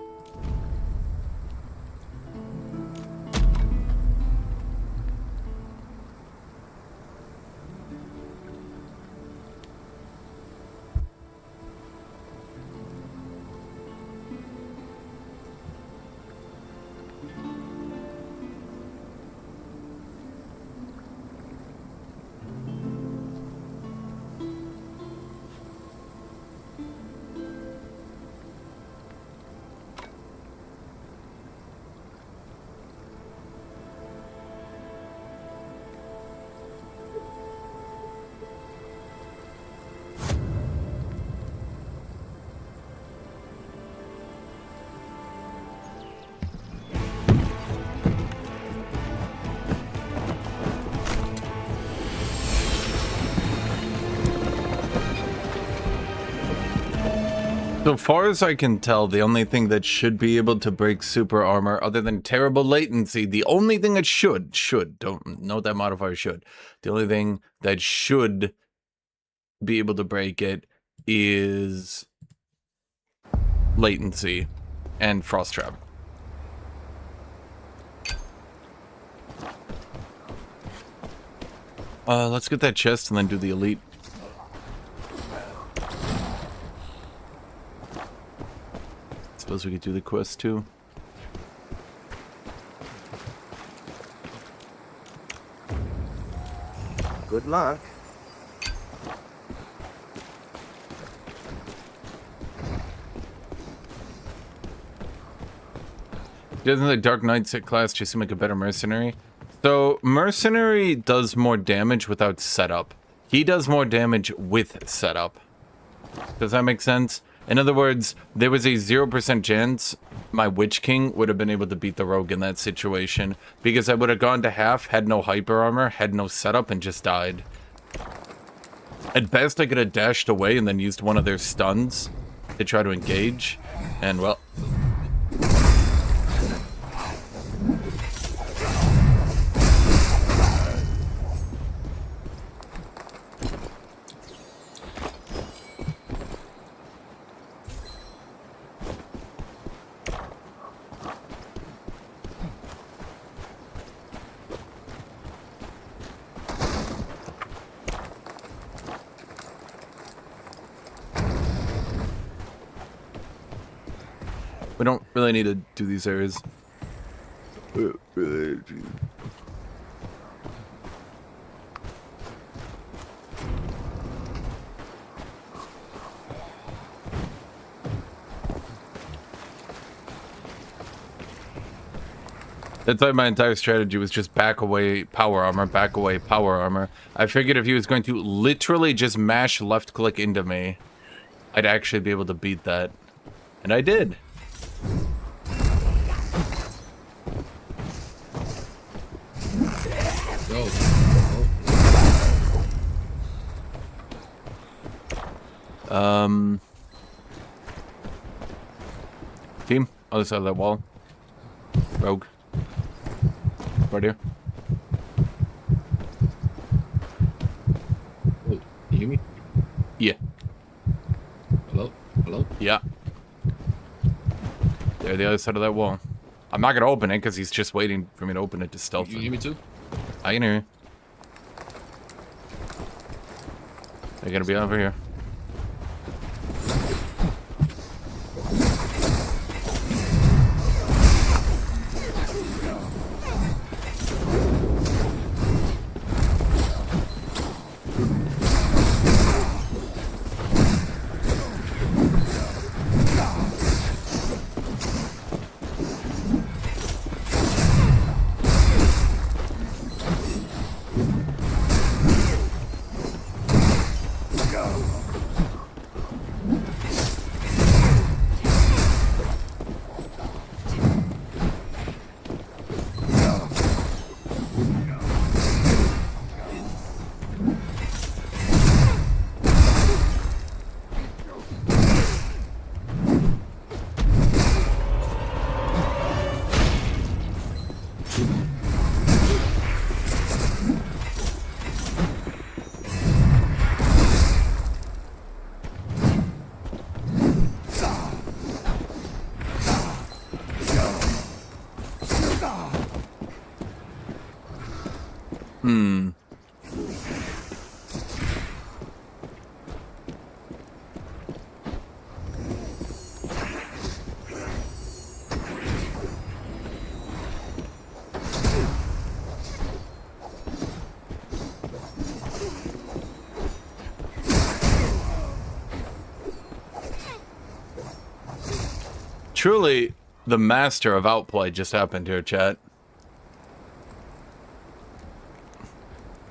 [SPEAKER 1] So far as I can tell, the only thing that should be able to break super armor, other than terrible latency, the only thing that should, don't note that modifier should, the only thing that should be able to break it is latency and frost trap. Let's get that chest and then do the elite. Suppose we could do the quest too.
[SPEAKER 4] Good luck.
[SPEAKER 1] Doesn't the Dark Knight set class just make a better mercenary? So mercenary does more damage without setup. He does more damage with setup. Does that make sense? In other words, there was a 0% chance my Witch King would have been able to beat the Rogue in that situation, because I would have gone to half, had no hyper armor, had no setup, and just died. At best, I could have dashed away and then used one of their stuns to try to engage, and well... We don't really need to do these areas. That's why my entire strategy was just back away, power armor, back away, power armor. I figured if he was going to literally just mash left click into me, I'd actually be able to beat that. And I did. Team, other side of that wall. Rogue. Right here.
[SPEAKER 6] Oh, you hear me?
[SPEAKER 1] Yeah.
[SPEAKER 6] Hello? Hello?
[SPEAKER 1] Yeah. They're the other side of that wall. I'm not gonna open it because he's just waiting for me to open it to stealth.
[SPEAKER 6] You hear me too?
[SPEAKER 1] I can hear you. They're gonna be over here. Truly, the master of outplay just happened here, chat.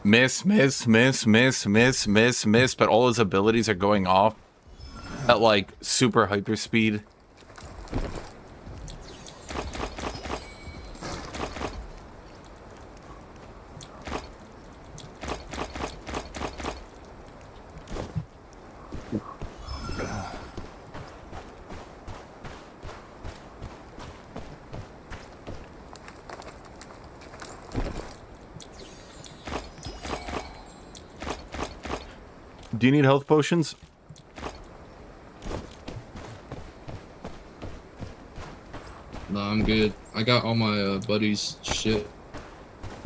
[SPEAKER 1] Miss, but all his abilities are going off at like super hyper speed. Do you need health potions?
[SPEAKER 6] No, I'm good. I got all my buddies' shit.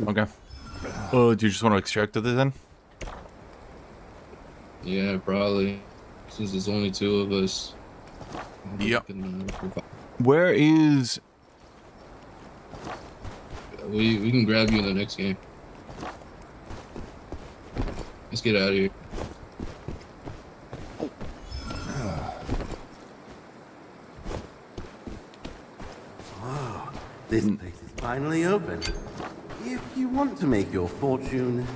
[SPEAKER 1] Okay. Oh, do you just want to extract it then?
[SPEAKER 6] Yeah, probably. Since there's only two of us.
[SPEAKER 1] Yep.
[SPEAKER 6] Can,
[SPEAKER 1] Where is...
[SPEAKER 6] we can grab you in the next game. Let's get out of here.
[SPEAKER 2] This place is finally open. If you want to make your fortune...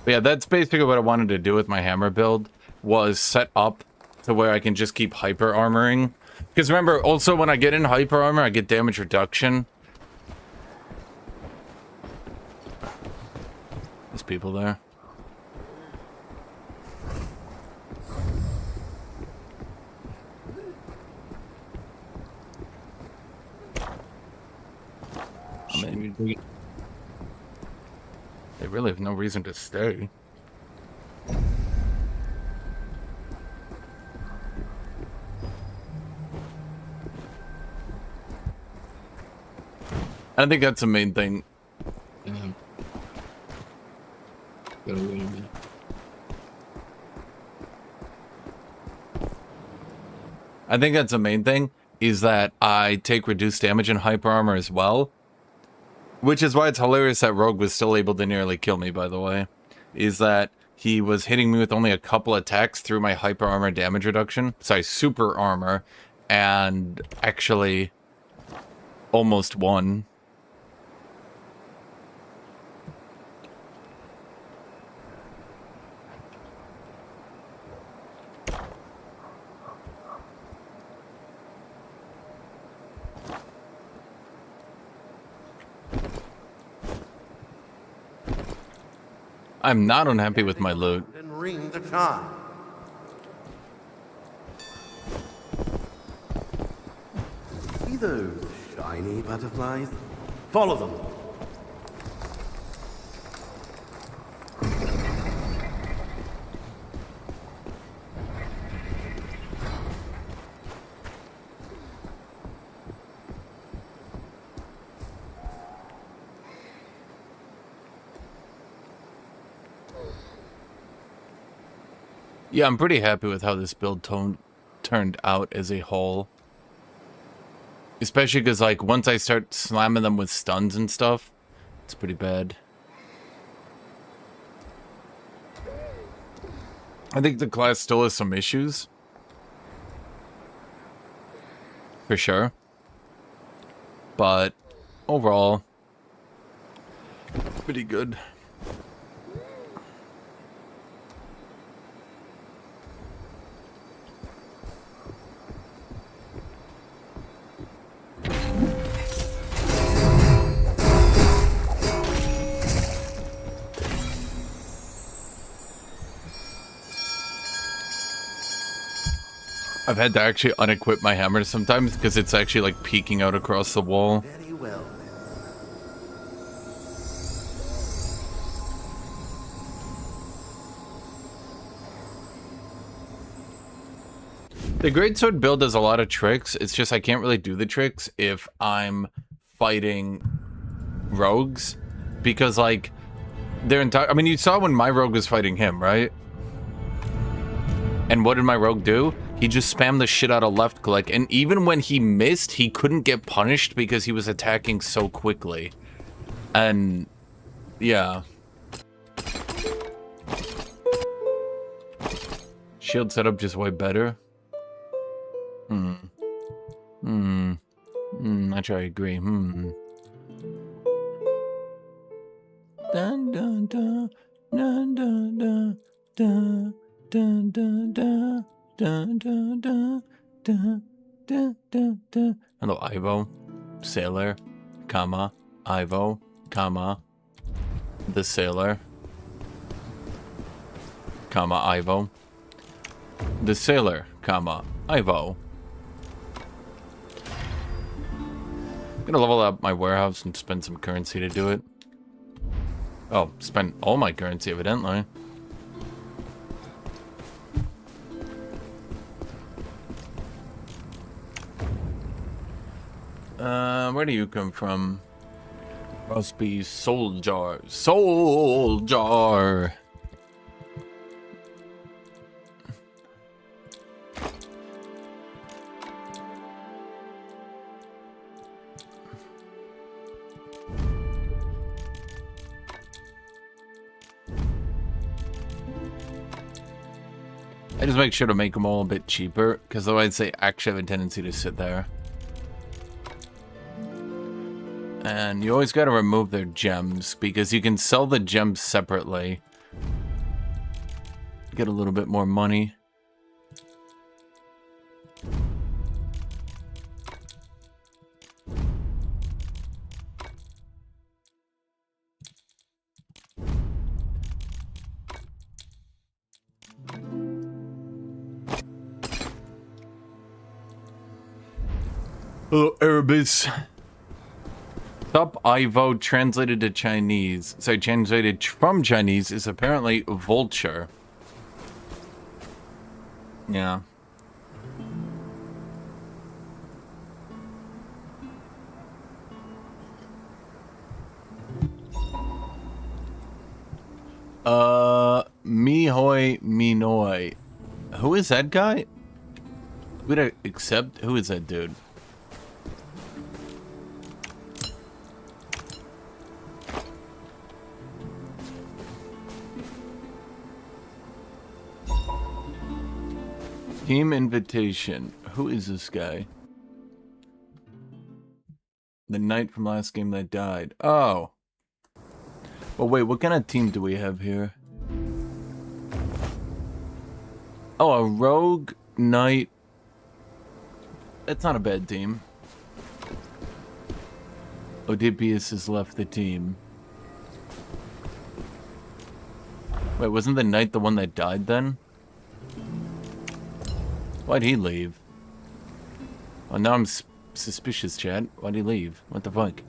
[SPEAKER 1] But yeah, that's basically what I wanted to do with my hammer build, was set up to where I can just keep hyper armoring. Because remember, also when I get in hyper armor, I get damage reduction. There's people there. I mean, they really have no reason to stay. I think that's the main thing.
[SPEAKER 6] Damn. Gotta wait a minute.
[SPEAKER 1] I think that's the main thing, is that I take reduced damage in hyper armor as well. Which is why it's hilarious that Rogue was still able to nearly kill me, by the way. Is that he was hitting me with only a couple attacks through my hyper armor damage reduction. Sorry, super armor. And actually almost won. I'm not unhappy with my loot.
[SPEAKER 2] And ring the charm. See those shiny butterflies? Follow them.
[SPEAKER 1] Yeah, I'm pretty happy with how this build turned out as a whole. Especially because, like, once I start slamming them with stuns and stuff, it's pretty bad. I think the class still has some issues. For sure. But, overall, pretty good. I've had to actually unequip my hammer sometimes because it's actually like peeking out across the wall.
[SPEAKER 2] Very well then.
[SPEAKER 1] The greatsword build does a lot of tricks. It's just I can't really do the tricks if I'm fighting rogues, because like their entire. I mean, you saw when my rogue was fighting him, right? And what did my rogue do? He just spammed the shit out of left click, and even when he missed, he couldn't get punished because he was attacking so quickly. And yeah. Shield setup just way better. I try to agree. Dun dun dun dun dun dun dun dun dun dun dun dun dun dun dun dun dun. Hello, Ivo, sailor, comma, Ivo, comma, the sailor, comma, Ivo, the sailor, comma, Ivo. I'm gonna level up my warehouse and spend some currency to do it. Oh, spend all my currency, evidently. Where do you come from? Must be Soul Jar. Soul Jar! I just make sure to make them all a bit cheaper, because otherwise they actually have a tendency to sit there. And you always got to remove their gems, because you can sell the gems separately. Get a little bit more money. Hello, Erebus. Top Ivo translated to Chinese. Sorry, translated from Chinese is apparently vulture. Yeah. Mihoi Minoi. Who is that guy? Would I accept? Who is that dude? Team invitation. Who is this guy? The knight from last game that died. Oh. Well, wait, what kind of team do we have here? Oh, a rogue knight. That's not a bad team. Oedipus has left the team. Wait, wasn't the knight the one that died then? Why'd he leave? Oh, now I'm suspicious, Chad. Why'd he leave? What the fuck?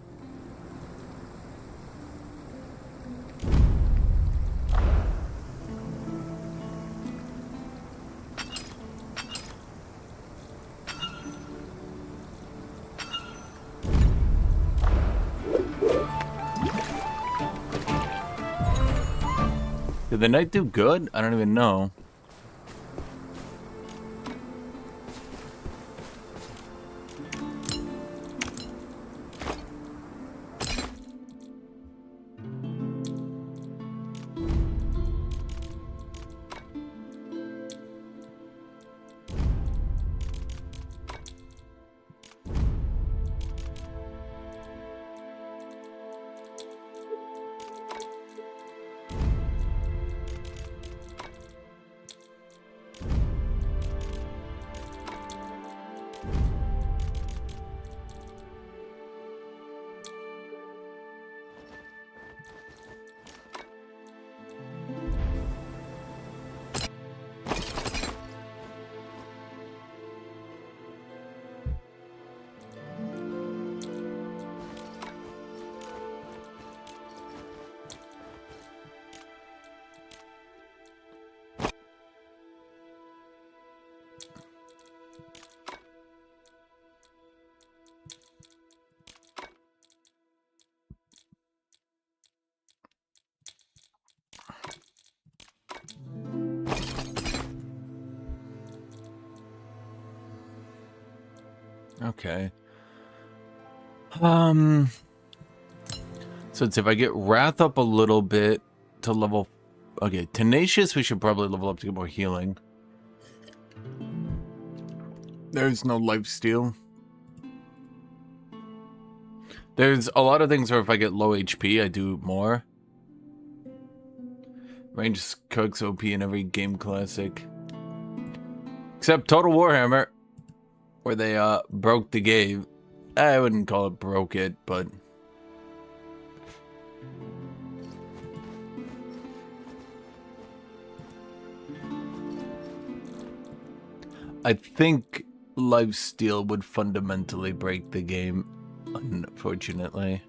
[SPEAKER 1] Did the knight do good? I don't even know. Okay. So it's if I get Wrath up a little bit to level... Okay, Tenacious we should probably level up to get more healing. There's no lifesteal. There's a lot of things where if I get low HP, I do more. Range Cooks OP in every game classic. Except Total Warhammer, where they broke the game. I wouldn't call it broke it, but... I think lifesteal would fundamentally break the game, unfortunately.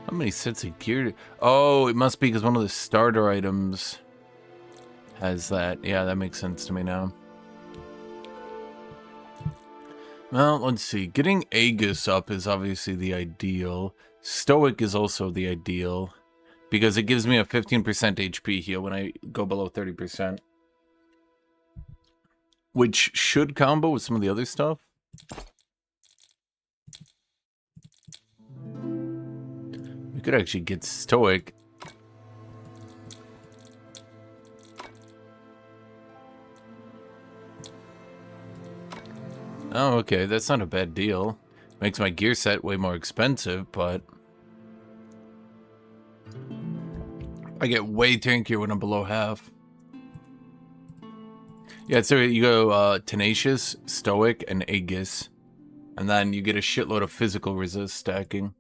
[SPEAKER 1] How many sets of gear? Oh, it must be because one of the starter items has that. Yeah, that makes sense to me now. Well, let's see. Getting Aegis up is obviously the ideal. Stoic is also the ideal because it gives me a 15% HP heal when I go below 30%. Which should combo with some of the other stuff. We could actually get Stoic. Oh, okay, that's not a bad deal. Makes my gear set way more expensive, but... I get way tankier when I'm below half. Yeah, so you go Tenacious, Stoic, and Aegis. And then you get a shitload of physical resist stacking.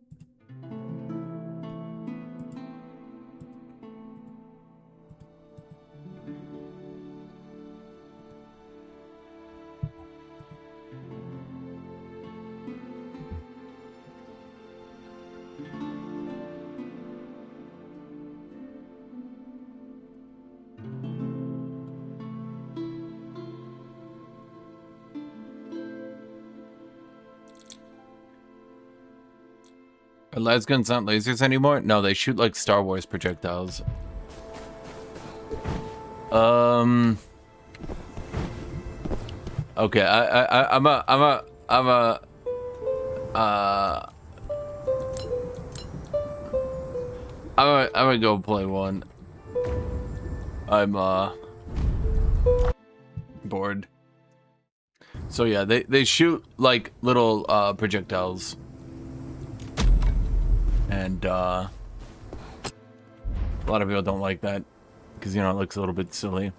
[SPEAKER 1] Are las guns not lasers anymore? No, they shoot like Star Wars projectiles. Okay, I'm gonna go play one. I'm bored. So yeah, they shoot like little projectiles. And a lot of people don't like that because, you know, it looks a little bit silly.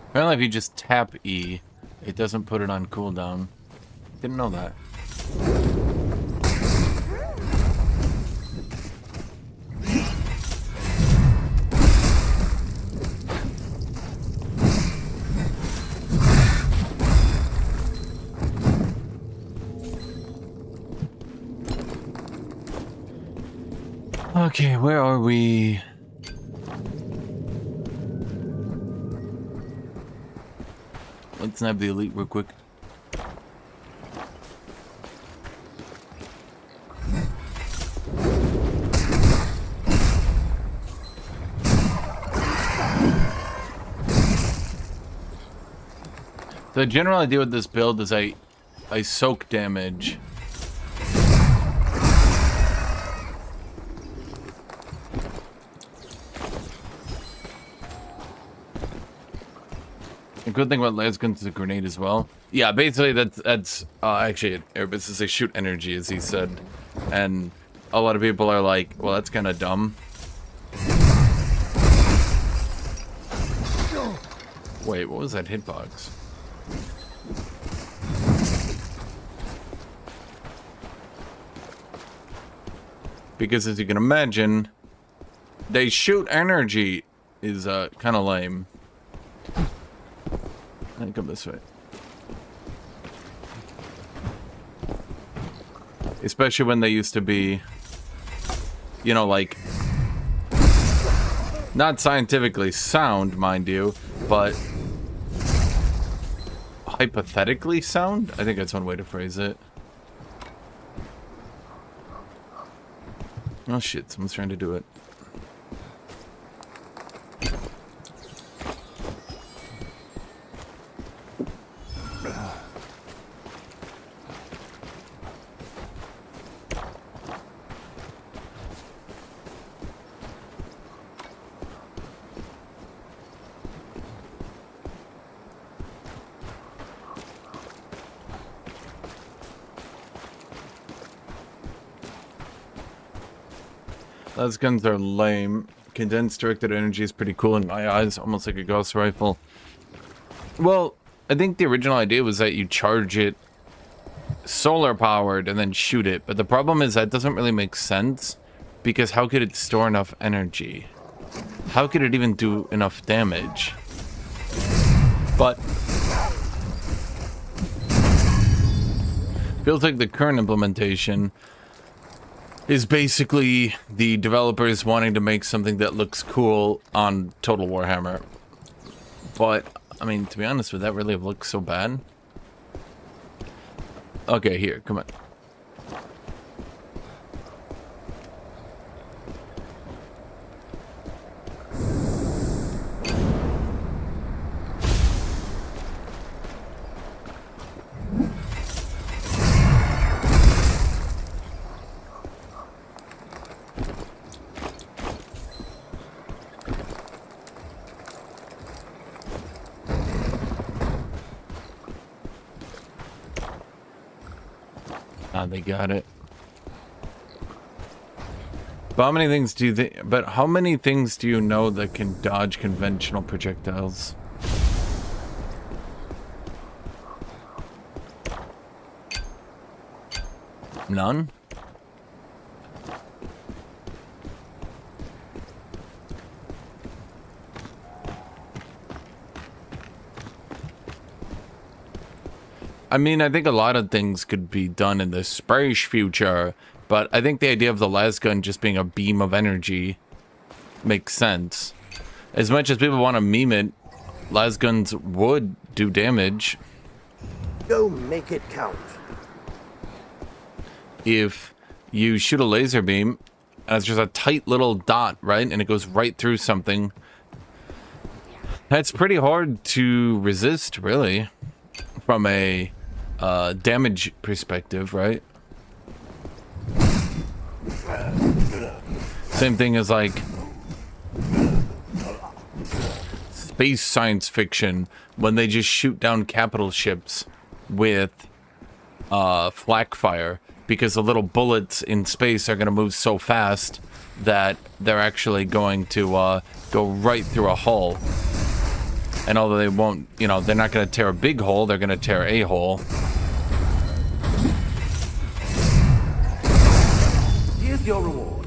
[SPEAKER 1] Apparently if you just tap E, it doesn't put it on cooldown. Didn't know that. Okay, where are we? Let's nab the elite real quick. The general idea with this build is I soak damage. The good thing about lasguns is a grenade as well. Yeah, basically that's actually Airbus is they shoot energy, as he said, and a lot of people are like, well, that's kind of dumb. Wait, what was that hitbox? Because as you can imagine, they shoot energy is kind of lame. Let me come this way. Especially when they used to be, you know, like, not scientifically sound, mind you, but hypothetically sound? I think that's one way to phrase it. Oh shit, someone's trying to do it. Those guns are lame. Condensed directed energy is pretty cool in my eyes, almost like a ghost rifle. Well, I think the original idea was that you charge it solar powered and then shoot it, but the problem is that doesn't really make sense, because how could it store enough energy? How could it even do enough damage? But feels like the current implementation is basically the developers wanting to make something that looks cool on Total Warhammer. But, I mean, to be honest, would that really look so bad? Okay, here, come on. They got it. But how many things do you think? But how many things do you know that can dodge conventional projectiles? None? I mean, I think a lot of things could be done in the space future, but I think the idea of the lasgun just being a beam of energy makes sense. As much as people want to meme it, lasguns would do damage.
[SPEAKER 4] Go make it count.
[SPEAKER 1] If you shoot a laser beam, and it's just a tight little dot, right? And it goes right through something. That's pretty hard to resist, really, from a damage perspective, right? Same thing as like space science fiction, when they just shoot down capital ships with flak fire, because the little bullets in space are going to move so fast that they're actually going to go right through a hull. And although they won't, you know, they're not going to tear a big hole, they're going to tear a hole.
[SPEAKER 2] Here's your reward.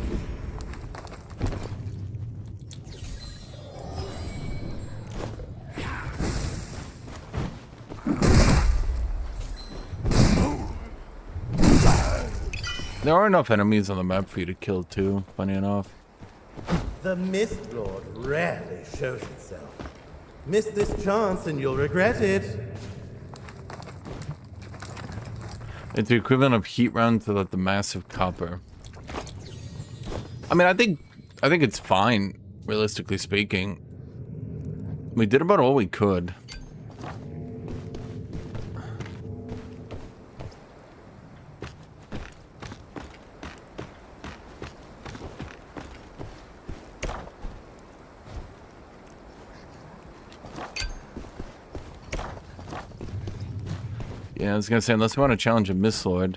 [SPEAKER 1] There are enough enemies on the map for you to kill too, funny enough.
[SPEAKER 7] The Mist Lord rarely shows itself. Miss this chance and you'll regret it.
[SPEAKER 1] It's the equivalent of heat rounds without the massive copper. I mean, I think it's fine, realistically speaking. We did about all we could. Yeah, I was gonna say, unless we want to challenge a Mistlord.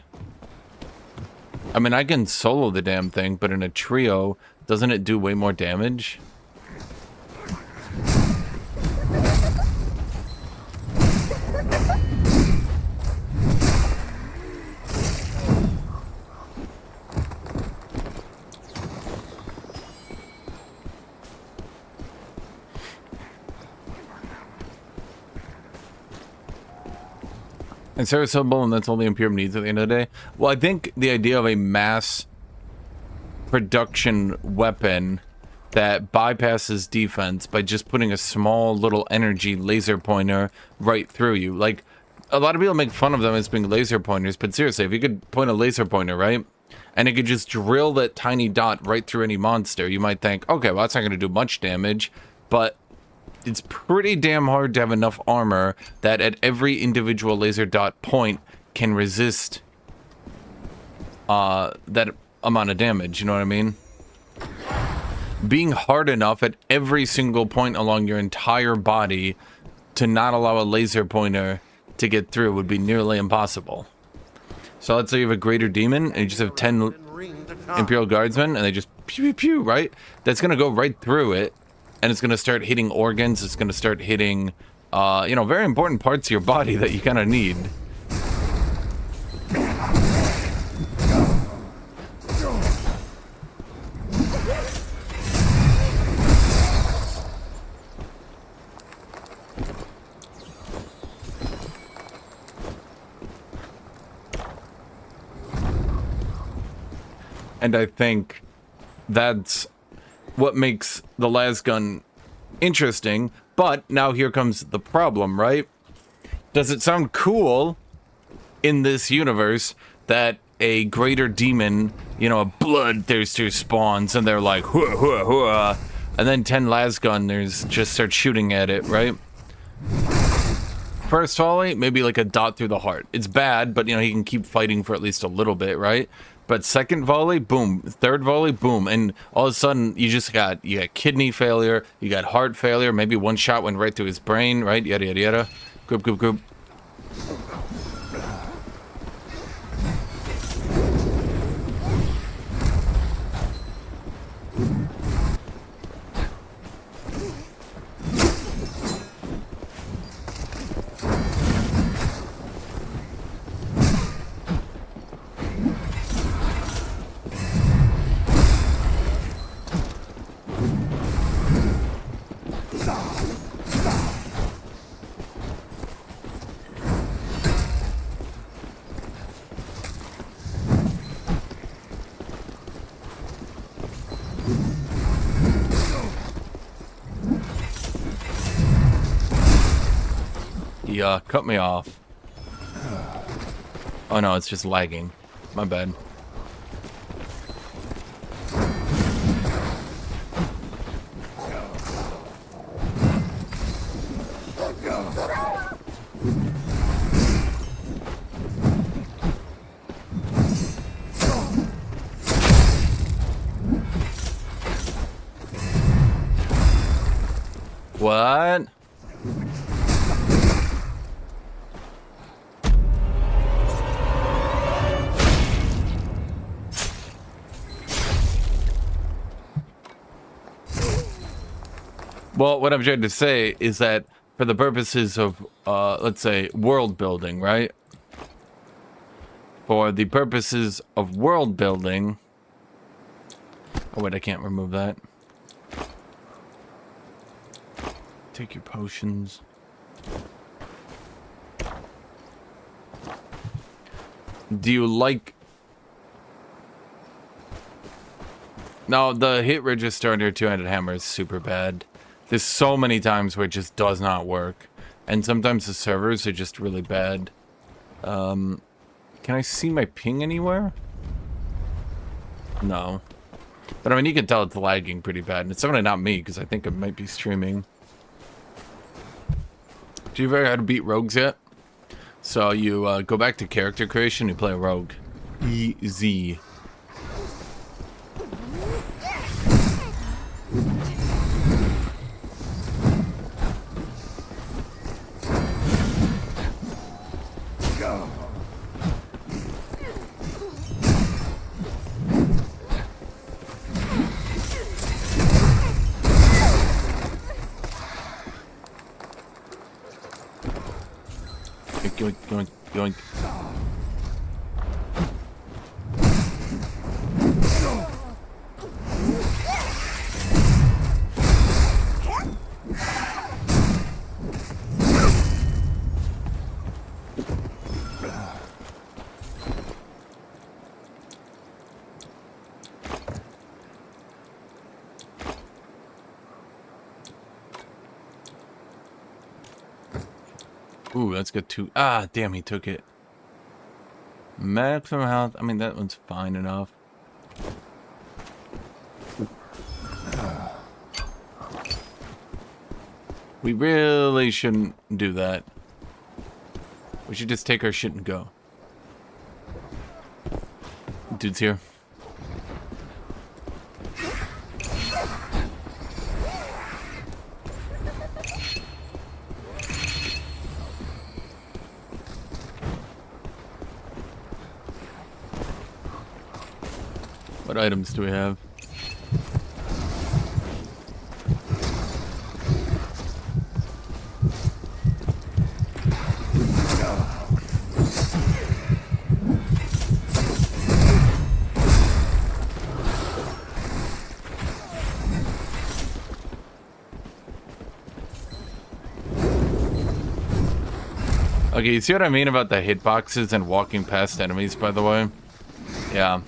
[SPEAKER 1] I mean, I can solo the damn thing, but in a trio, doesn't it do way more damage? And serviceable, and that's only Imperium needs at the end of the day. Well, I think the idea of a mass production weapon that bypasses defense by just putting a small little energy laser pointer right through you. Like, a lot of people make fun of them as being laser pointers, but seriously, if you could point a laser pointer, right? And it could just drill that tiny dot right through any monster, you might think, okay, well, that's not going to do much damage, but it's pretty damn hard to have enough armor that at every individual laser dot point can resist that amount of damage, you know what I mean? Being hard enough at every single point along your entire body to not allow a laser pointer to get through would be nearly impossible. So let's say you have a greater demon and you just have 10 Imperial Guardsmen and they just pew pew pew, right? That's gonna go right through it. And it's going to start hitting organs. It's going to start hitting, you know, very important parts of your body that you kind of need. And I think that's what makes the lasgun interesting, but now here comes the problem, right? Does it sound cool in this universe that a greater demon, you know, a bloodthirster spawns and they're like, hua, hua, hua, and then 10 lasgunners just start shooting at it, right? First volley, maybe like a dot through the heart. It's bad, but you know, he can keep fighting for at least a little bit, right? But second volley, boom. Third volley, boom. And all of a sudden, you got kidney failure, you got heart failure, maybe one shot went right through his brain, right? Yada, yada, yada. Group, group, group. Yeah, cut me off. Oh no, it's just lagging. My bad. What? Well, what I'm trying to say is that for the purposes of, let's say, world building, right? For the purposes of world building... Oh, wait, I can't remove that. Take your potions. Do you like... No, the hit register on your two-handed hammer is super bad. There's so many times where it just does not work. And sometimes the servers are just really bad. Can I see my ping anywhere? No. But I mean, you can tell it's lagging pretty bad. And it's certainly not me, because I think I might be streaming. Do you ever how to beat rogues yet? So you go back to character creation, you play a rogue. Easy. yoink, yoink, yoink. Ooh, that's good too. Ah, damn, he took it. Maximum health. I mean, that one's fine enough. We really shouldn't do that. We should just take our shit and go. Dude's here. What items do we have? Okay, you see what I mean about the hitboxes and walking past enemies, by the way? Yeah.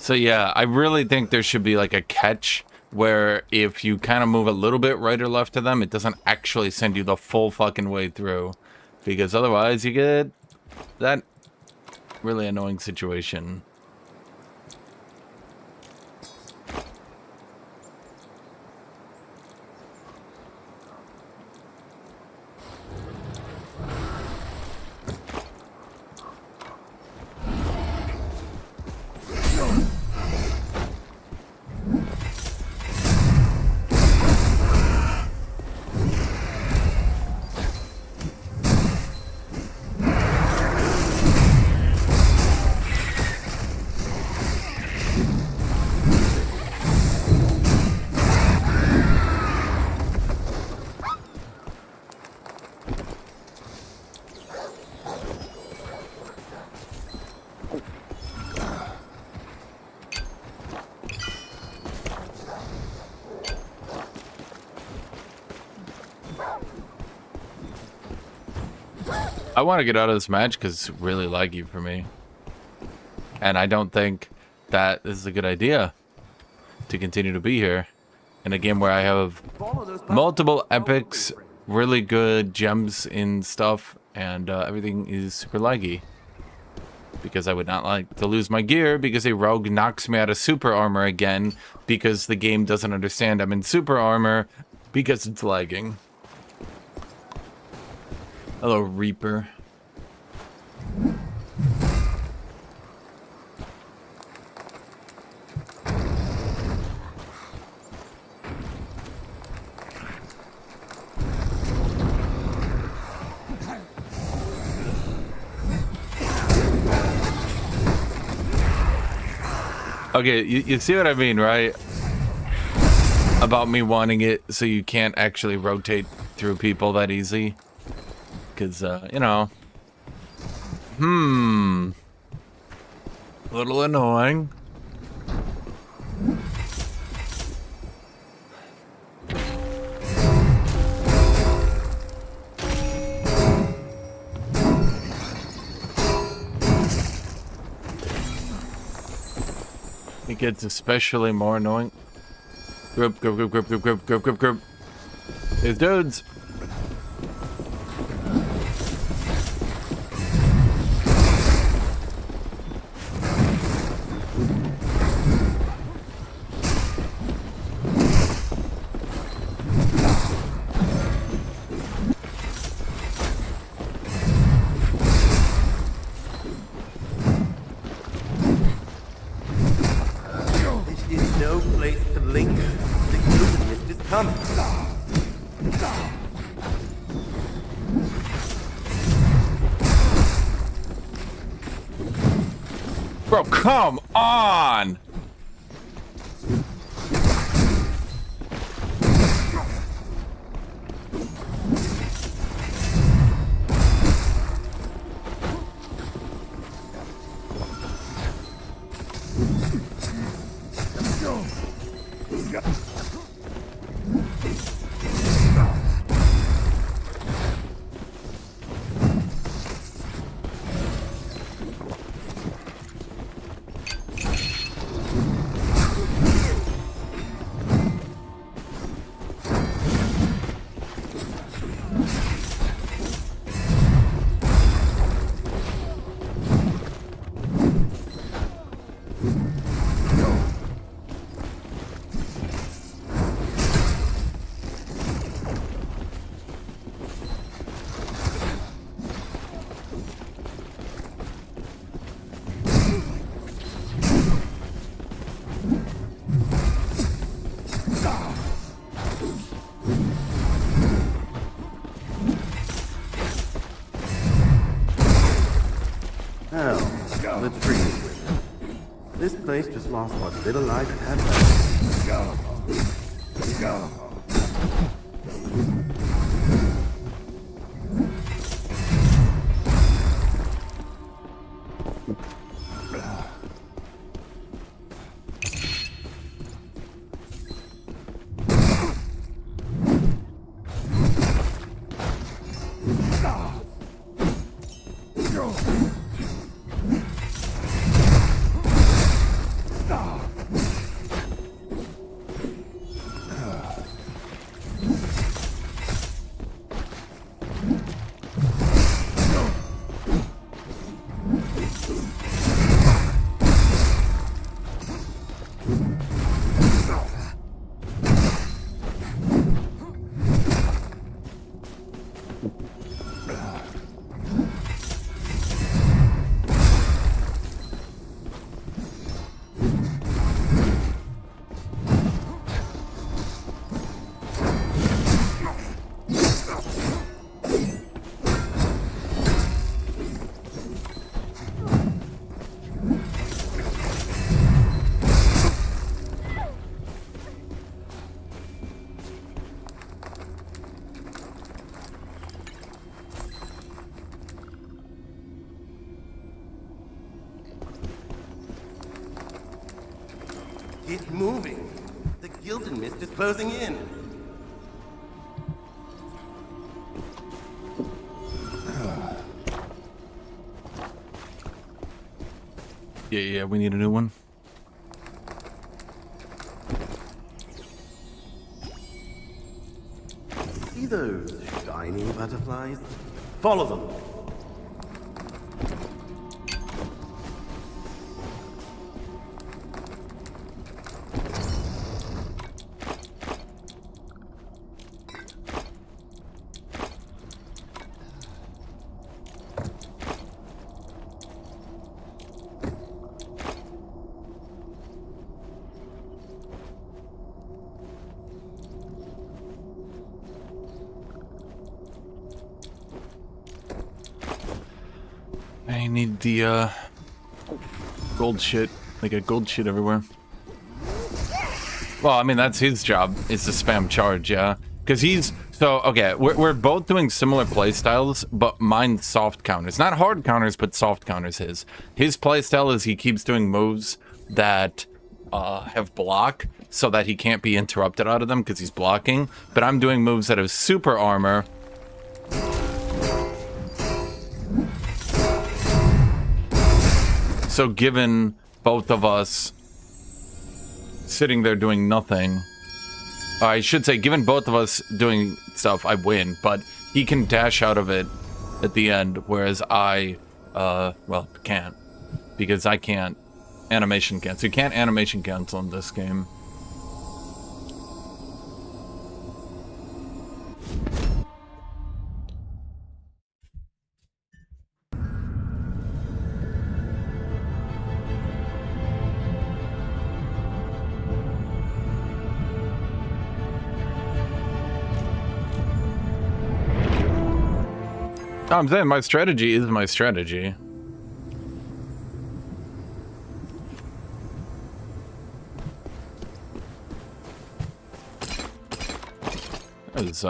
[SPEAKER 1] So yeah, I really think there should be like a catch where if you kind of move a little bit right or left to them, it doesn't actually send you the full fucking way through. Because otherwise you get that really annoying situation. I want to get out of this match because it's really laggy for me. And I don't think that this is a good idea to continue to be here in a game where I have multiple epics, really good gems in stuff, and everything is super laggy. Because I would not like to lose my gear because a rogue knocks me out of super armor again because the game doesn't understand I'm in super armor because it's lagging. Hello, Reaper. Okay, you see what I mean, right? About me wanting it so you can't actually rotate through people that easy. Because, you know. A little annoying. It gets especially more annoying. Group. There's dudes.
[SPEAKER 7] blink, the Gilded Mist is coming.
[SPEAKER 1] Bro, come on!
[SPEAKER 2] Well, let's bring it with it. This place just lost what little life it had left.
[SPEAKER 7] Get moving. The Gilded Mist is closing in.
[SPEAKER 1] Yeah, we need a new one.
[SPEAKER 2] See those shining butterflies? Follow them.
[SPEAKER 1] I need the gold shit. They got gold shit everywhere. Well, I mean, that's his job, is to spam charge, yeah. Because he's... So, okay, we're both doing similar playstyles, but mine's soft counters. Not hard counters, but soft counters his. His playstyle is he keeps doing moves that have block, so that he can't be interrupted out of them because he's blocking. But I'm doing moves that have super armor. So given both of us sitting there doing nothing, I should say given both of us doing stuff, I win, but he can dash out of it at the end, whereas I, well, can't, because I can't animation cancel. You can't animation cancel in this game. No, I'm saying my strategy is my strategy. That was,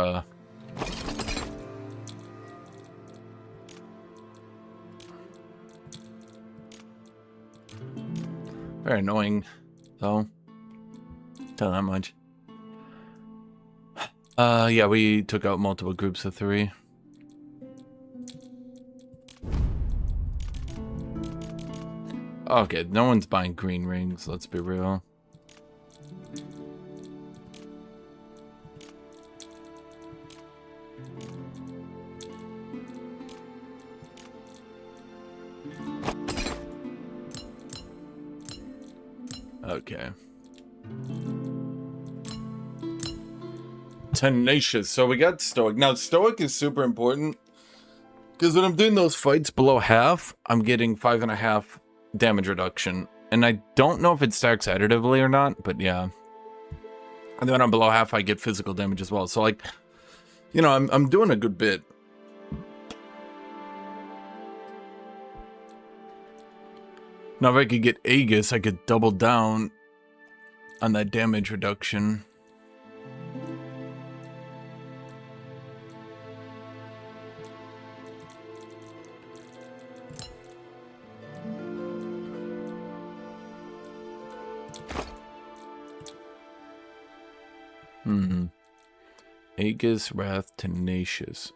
[SPEAKER 1] very annoying, though. Tell that much. Yeah, we took out multiple groups of 3. Okay, no one's buying green rings, let's be real. Okay. Tenacious. So we got Stoic. Now, Stoic is super important because when I'm doing those fights below half, I'm getting 5.5 damage reduction. And I don't know if it stacks additively or not, but yeah. And then when I'm below half, I get physical damage as well. So, like, you know, I'm doing a good bit. Now, if I could get Aegis, I could double down on that damage reduction. Aegis, Wrath, Tenacious.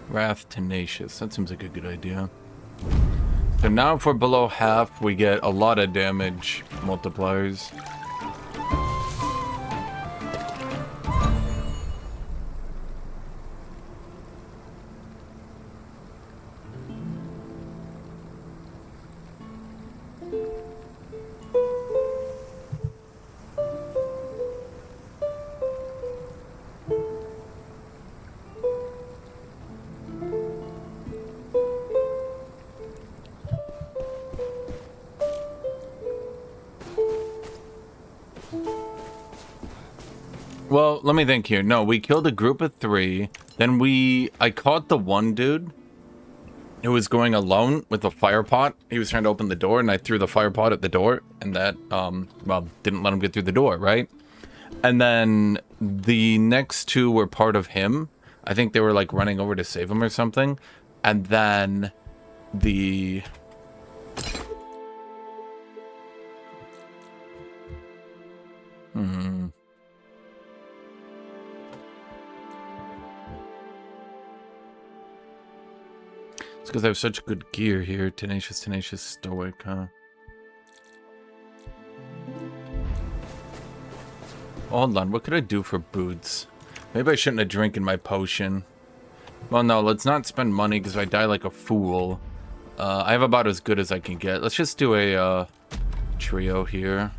[SPEAKER 1] Wrath, Tenacious. That seems like a good idea. So now if we're below half, we get a lot of damage multipliers. Well, let me think here. No, we killed a group of 3. Then I caught the one dude who was going alone with a fire pot. He was trying to open the door, and I threw the fire pot at the door, and that, well, didn't let him get through the door, right? And then the next 2 were part of him. I think they were, like, running over to save him or something. And then the... It's because I have such good gear here. Tenacious, Tenacious, Stoic, huh? Hold on, what could I do for boots? Maybe I shouldn't have drinking my potion. Well, no, let's not spend money because I die like a fool. I have about as good as I can get. Let's just do a trio here.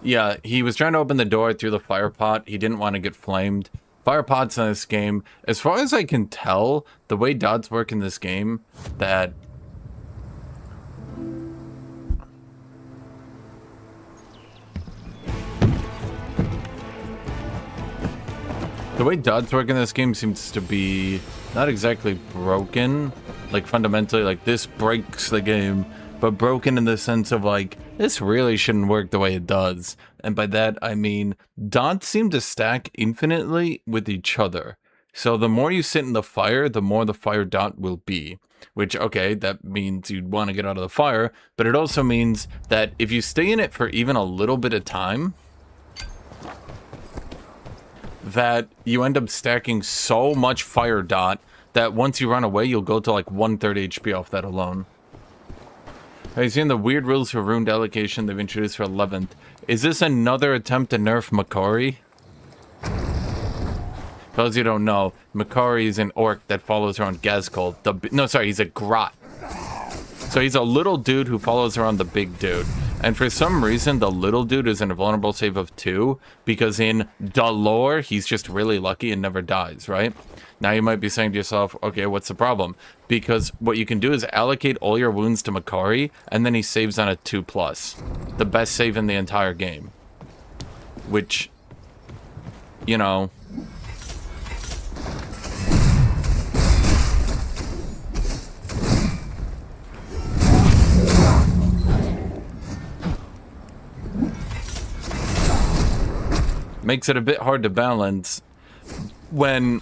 [SPEAKER 1] Yeah, he was trying to open the door through the fire pot. He didn't want to get flamed. Fire pots in this game, as far as I can tell, the way dots work in this game, that... The way dots work in this game seems to be not exactly broken, like fundamentally, like this breaks the game, but broken in the sense of like, this really shouldn't work the way it does. And by that, I mean, dots seem to stack infinitely with each other. So the more you sit in the fire, the more the fire dot will be. Which, okay, that means you'd want to get out of the fire, but it also means that if you stay in it for even a little bit of time, that you end up stacking so much fire dot that once you run away, you'll go to like 1/3 HP off that alone. Have you seen the weird rules for Ruined Allocation they've introduced for 11th? Is this another attempt to nerf Makari? For those you don't know, Makari is an orc that follows around Gazkul. No, sorry, he's a grot. So he's a little dude who follows around the big dude. And for some reason, the little dude is in a vulnerable save of 2, because in the lore, he's just really lucky and never dies, right? Now you might be saying to yourself, okay, what's the problem? Because what you can do is allocate all your wounds to Makari, and then he saves on a 2+. The best save in the entire game. Which, you know... makes it a bit hard to balance when,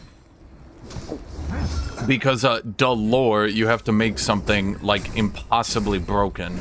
[SPEAKER 1] because the lore, you have to make something like impossibly broken.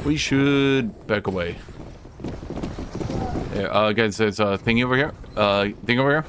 [SPEAKER 1] We should back away. Yeah, guys, there's a thingy over here. Thing over here.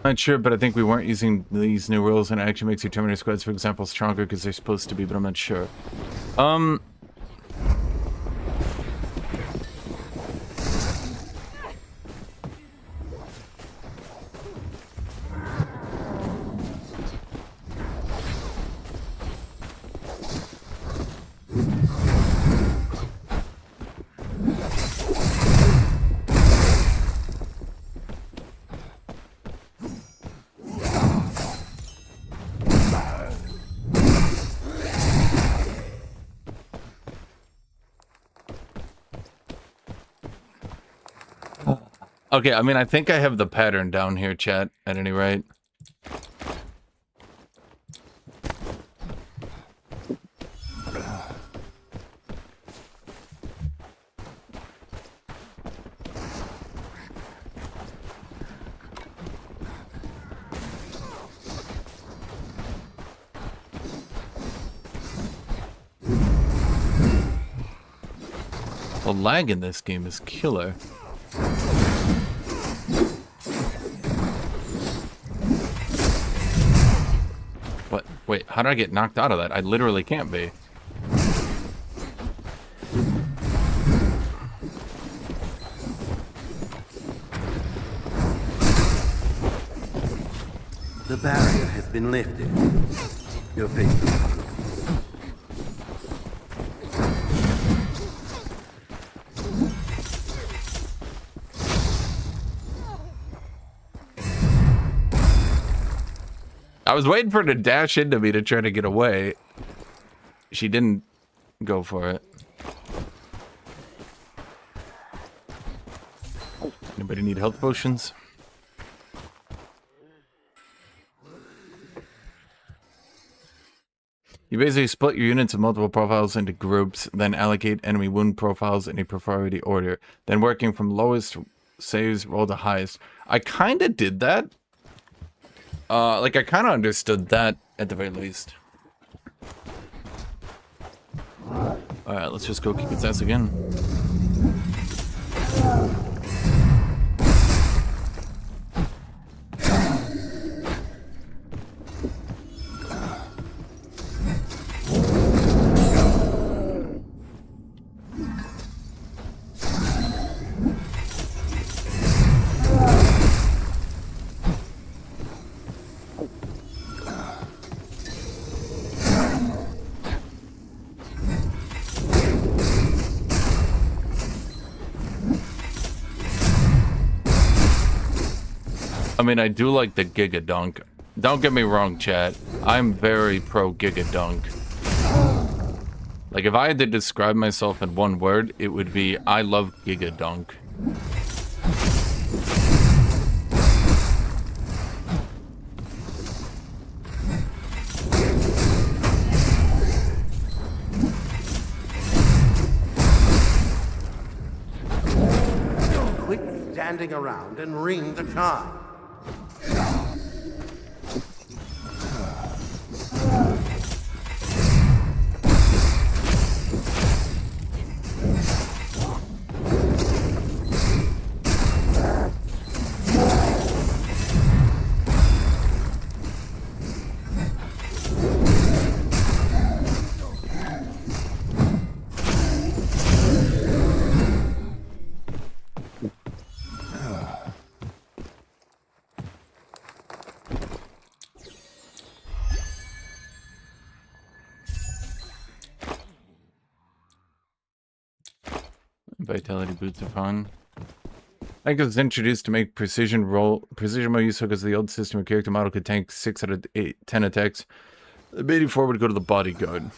[SPEAKER 1] Not sure, but I think we weren't using these new rules, and it actually makes your Terminator squads, for example, stronger because they're supposed to be, but I'm not sure. Okay, I mean, I think I have the pattern down here, chat, at any rate. The lag in this game is killer. What? Wait, how did I get knocked out of that? I literally can't be.
[SPEAKER 2] been lifted. Your face.
[SPEAKER 1] I was waiting for her to dash into me to try to get away. She didn't go for it. Anybody need health potions? You basically split your units of multiple profiles into groups, then allocate enemy wound profiles in a priority order. Then working from lowest saves, roll the highest. I kind of did that. Like, I kind of understood that, at the very least. Alright, let's just go kick its ass again. I mean, I do like the Giga Dunk. Don't get me wrong, chat. I'm very pro Giga Dunk. Like, if I had to describe myself in one word, it would be, I love Giga Dunk.
[SPEAKER 2] Quit standing around and ring the chime.
[SPEAKER 1] Vitality boots are fun. I think it was introduced to make precision more useful because the old system of character model could tank 6 out of 10 attacks. The 84 would go to the bodyguard.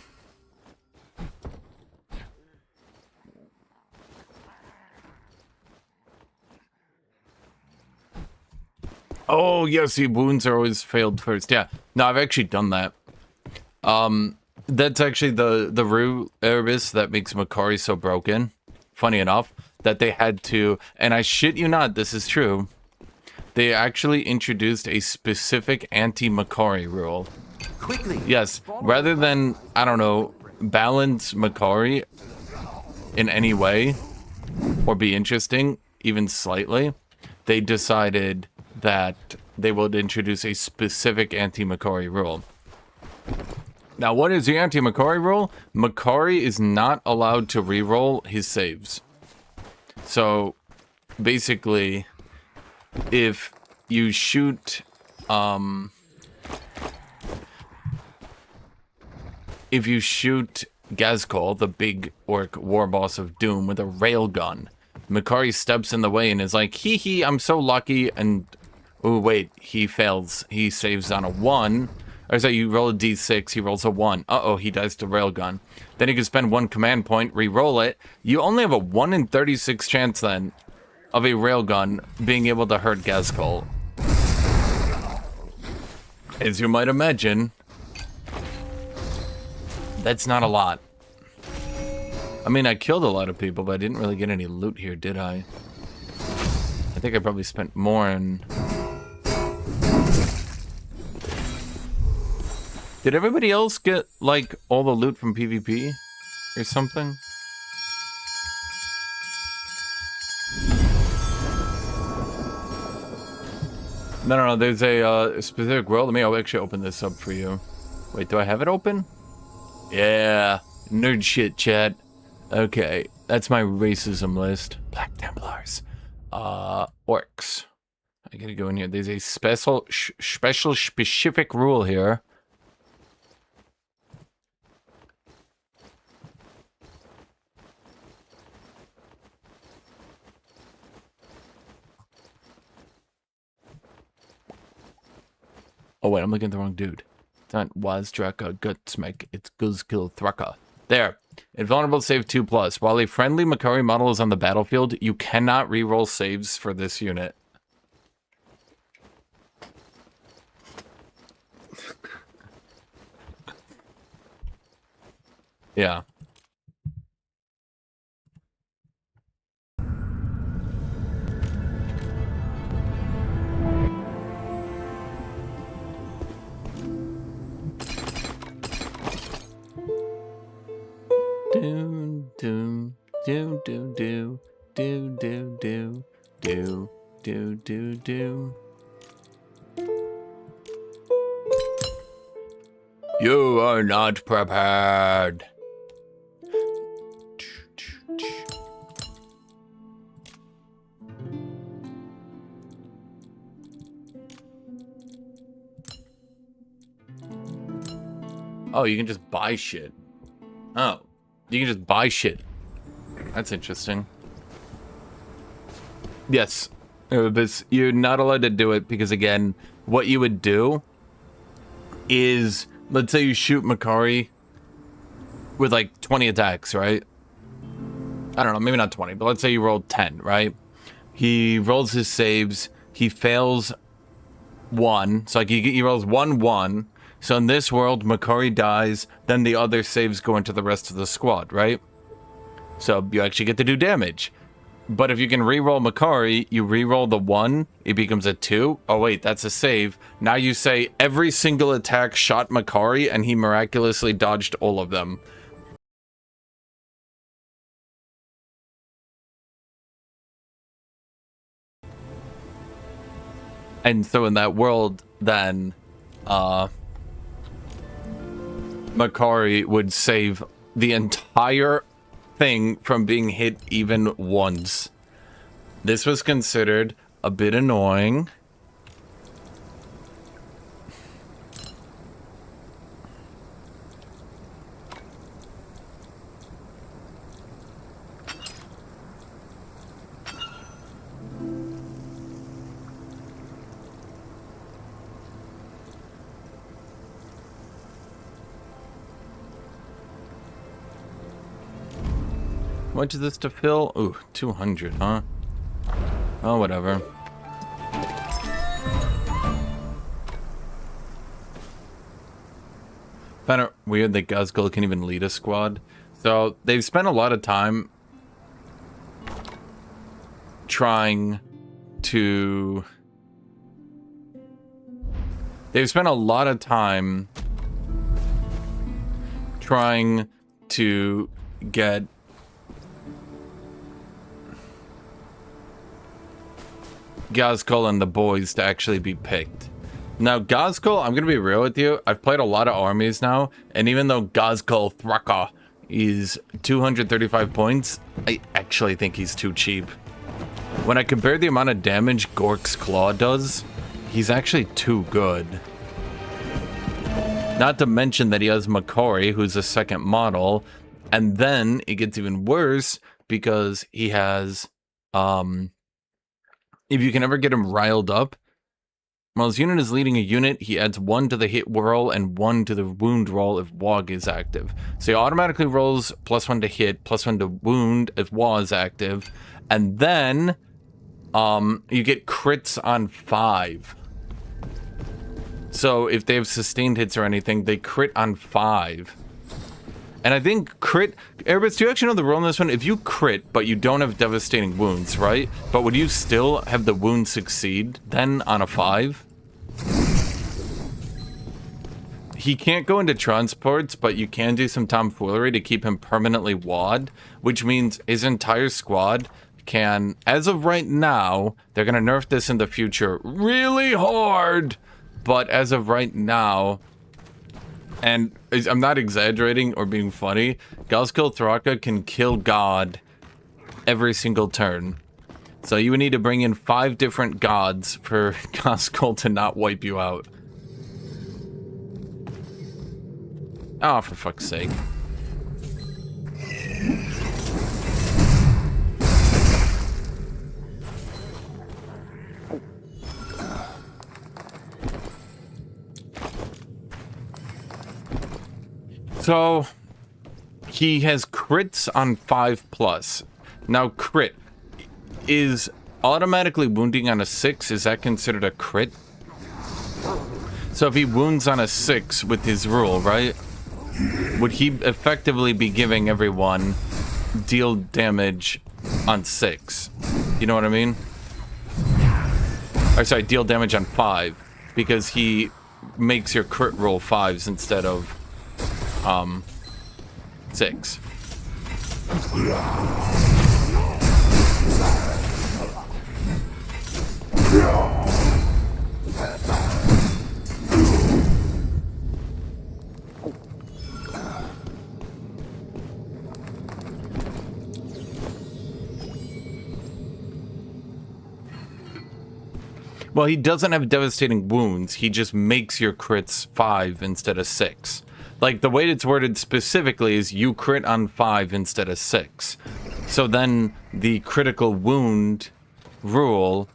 [SPEAKER 1] Oh, yes, the wounds are always failed first. Yeah, no, I've actually done that. That's actually the Rue Erebus that makes Makari so broken. Funny enough, that they had to, and I shit you not, this is true, they actually introduced a specific anti-Makari rule.
[SPEAKER 2] Quickly.
[SPEAKER 1] Yes, rather than, I don't know, balance Makari in any way, or be interesting, even slightly, they decided that they would introduce a specific anti-Makari rule. Now, what is the anti-Makari rule? Makari is not allowed to reroll his saves. So, basically, if you shoot, Gazkol, the big orc war boss of Doom, with a railgun, Makari steps in the way and is like, hee hee, I'm so lucky, and, oh wait, he fails. He saves on a 1. Or so you roll a d6, he rolls a 1. Uh-oh, he dies to railgun. Then you can spend 1 command point, re-roll it. You only have a 1 in 36 chance then of a railgun being able to hurt Gazkol. As you might imagine, that's not a lot. I mean, I killed a lot of people, but I didn't really get any loot here, did I? I think I probably spent more in... Did everybody else get, like, all the loot from PvP? Or something? No, there's a specific world. I'll actually open this up for you. Wait, do I have it open? Yeah. Nerd shit, chat. Okay, that's my racism list. Black Templars. Orcs. I gotta go in here. There's a special specific rule here. Oh wait, I'm looking at the wrong dude. It's not Wazdraka Gutsmek, it's Guzkill Thraka. There. Invulnerable save 2+. While a friendly Makari model is on the battlefield, you cannot reroll saves for this unit. Yeah. Do do do do do do do do do do do do. You are not prepared. Oh, you can just buy shit. Oh. You can just buy shit. That's interesting. Yes. But you're not allowed to do it because, again, what you would do is, let's say you shoot Makari with like 20 attacks, right? I don't know, maybe not 20, but let's say you rolled 10, right? He rolls his saves. He fails 1. So like he rolls 1-1. So in this world, Makari dies, then the other saves go into the rest of the squad, right? So you actually get to do damage. But if you can reroll Makari, you reroll the 1, it becomes a 2. Oh wait, that's a save. Now you say every single attack shot Makari and he miraculously dodged all of them. And so in that world, then, Makari would save the entire thing from being hit even once. This was considered a bit annoying. How much is this to fill? Ooh, 200, huh? Oh, whatever. Kind of weird that Guzgul can even lead a squad. So, they've spent a lot of time trying to... They've spent a lot of time trying to get Gazkul and the boys to actually be picked. Now, Gazkul, I'm going to be real with you. I've played a lot of armies now, and even though Gazkul Thraka is 235 points, I actually think he's too cheap. When I compare the amount of damage Gork's Claw does, he's actually too good. Not to mention that he has Makari, who's a second model, and then it gets even worse because he has, if you can ever get him riled up, while his unit is leading a unit, he adds 1 to the hit roll and 1 to the wound roll if WOG is active. So he automatically rolls +1 to hit, +1 to wound if WOG is active, and then you get crits on 5. So if they have sustained hits or anything, they crit on 5. And I think crit... Airbits, do you actually know the rule on this one? If you crit, but you don't have devastating wounds, right? But would you still have the wound succeed then on a 5? He can't go into transports, but you can do some tomfoolery to keep him permanently WOD, which means his entire squad can... As of right now, they're going to nerf this in the future really hard, but as of right now... And I'm not exaggerating or being funny. Gazkul Thraka can kill God every single turn. So you would need to bring in 5 different gods for Goskol to not wipe you out. Oh, for fuck's sake. So, he has crits on 5+. Now, crit is automatically wounding on a 6. Is that considered a crit? So if he wounds on a 6 with his rule, right? Would he effectively be giving everyone deal damage on 6? You know what I mean? Or sorry, deal damage on 5. Because he makes your crit roll 5s instead of 6. Well, he doesn't have devastating wounds. He just makes your crits 5 instead of 6. Like, the way it's worded specifically is you crit on 5 instead of 6. So then the critical wound rule,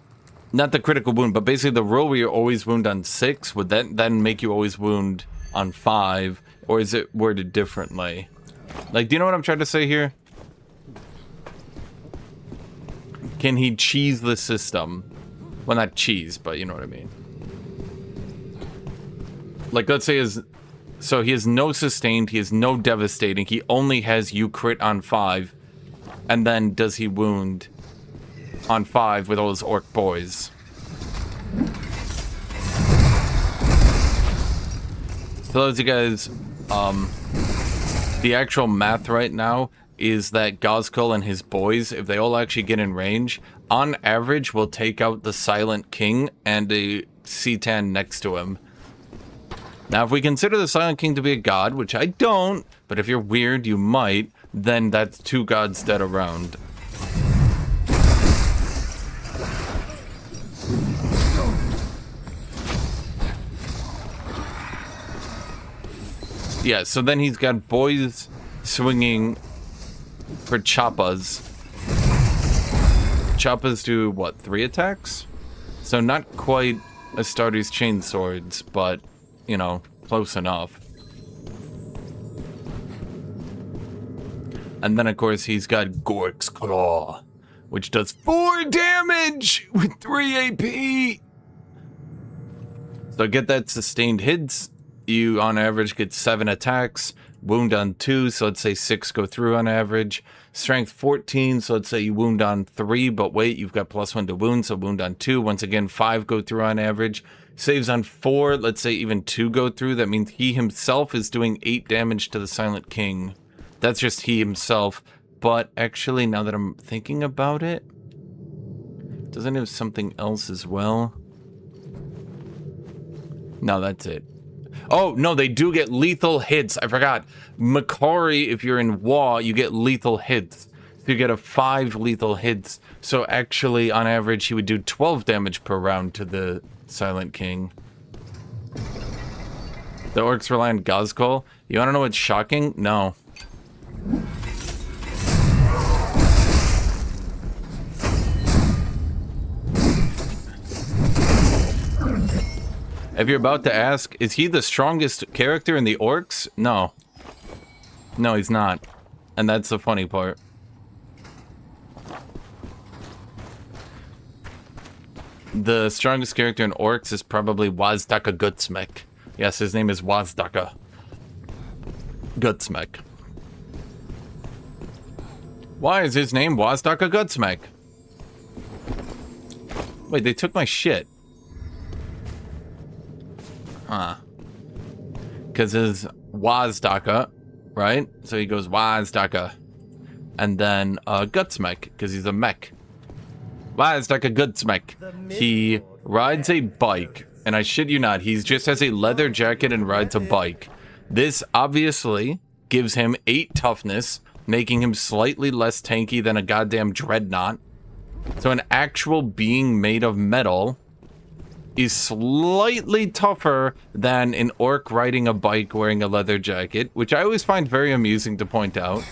[SPEAKER 1] not the critical wound, but basically the rule where you always wound on 6, would that then make you always wound on 5? Or is it worded differently? Like, do you know what I'm trying to say here? Can he cheese the system? Well, not cheese, but you know what I mean. Like, let's say so he has no sustained, he has no devastating, he only has you crit on 5, and then does he wound on 5 with all his orc boys? For those of you guys, the actual math right now is that Goskol and his boys, if they all actually get in range, on average will take out the Silent King and a C10 next to him. Now, if we consider the Silent King to be a god, which I don't, but if you're weird, you might, then that's 2 gods dead around. Yeah, so then he's got boys swinging for Choppas. Choppas do, what, 3 attacks? So not quite Astartes chainswords, but, you know, close enough. And then, of course, he's got Gork's Claw, which does 4 damage with 3 AP! So get that sustained hits. You, on average, get 7 attacks. Wound on 2, so let's say 6 go through on average. Strength 14, so let's say you wound on 3, but wait, you've got +1 to wound, so wound on 2. Once again, 5 go through on average. Saves on 4, let's say even 2 go through. That means he himself is doing 8 damage to the Silent King. That's just he himself. But actually, now that I'm thinking about it, doesn't it have something else as well? No, that's it. Oh, no, they do get lethal hits. I forgot. Makari, if you're in Wa, you get lethal hits. So you get a 5 lethal hits. So actually, on average, he would do 12 damage per round to the Silent King. The orcs rely on Goskol. You want to know what's shocking? No. If you're about to ask, is he the strongest character in the orcs? No. No, he's not. And that's the funny part. The strongest character in orcs is probably Wazdaka Gutsmek. Yes, his name is Wazdaka Gutsmek. Why is his name Wazdaka Gutsmek? Wait, they took my shit. Huh. Because his Wazdaka, right? So he goes Wazdaka. And then Gutsmek, because he's a mech. Wazdaka Gutsmek. He rides a bike. And I shit you not, he just has a leather jacket and rides a bike. This obviously gives him 8 toughness, making him slightly less tanky than a goddamn dreadnought. So an actual being made of metal is slightly tougher than an orc riding a bike wearing a leather jacket, which I always find very amusing to point out.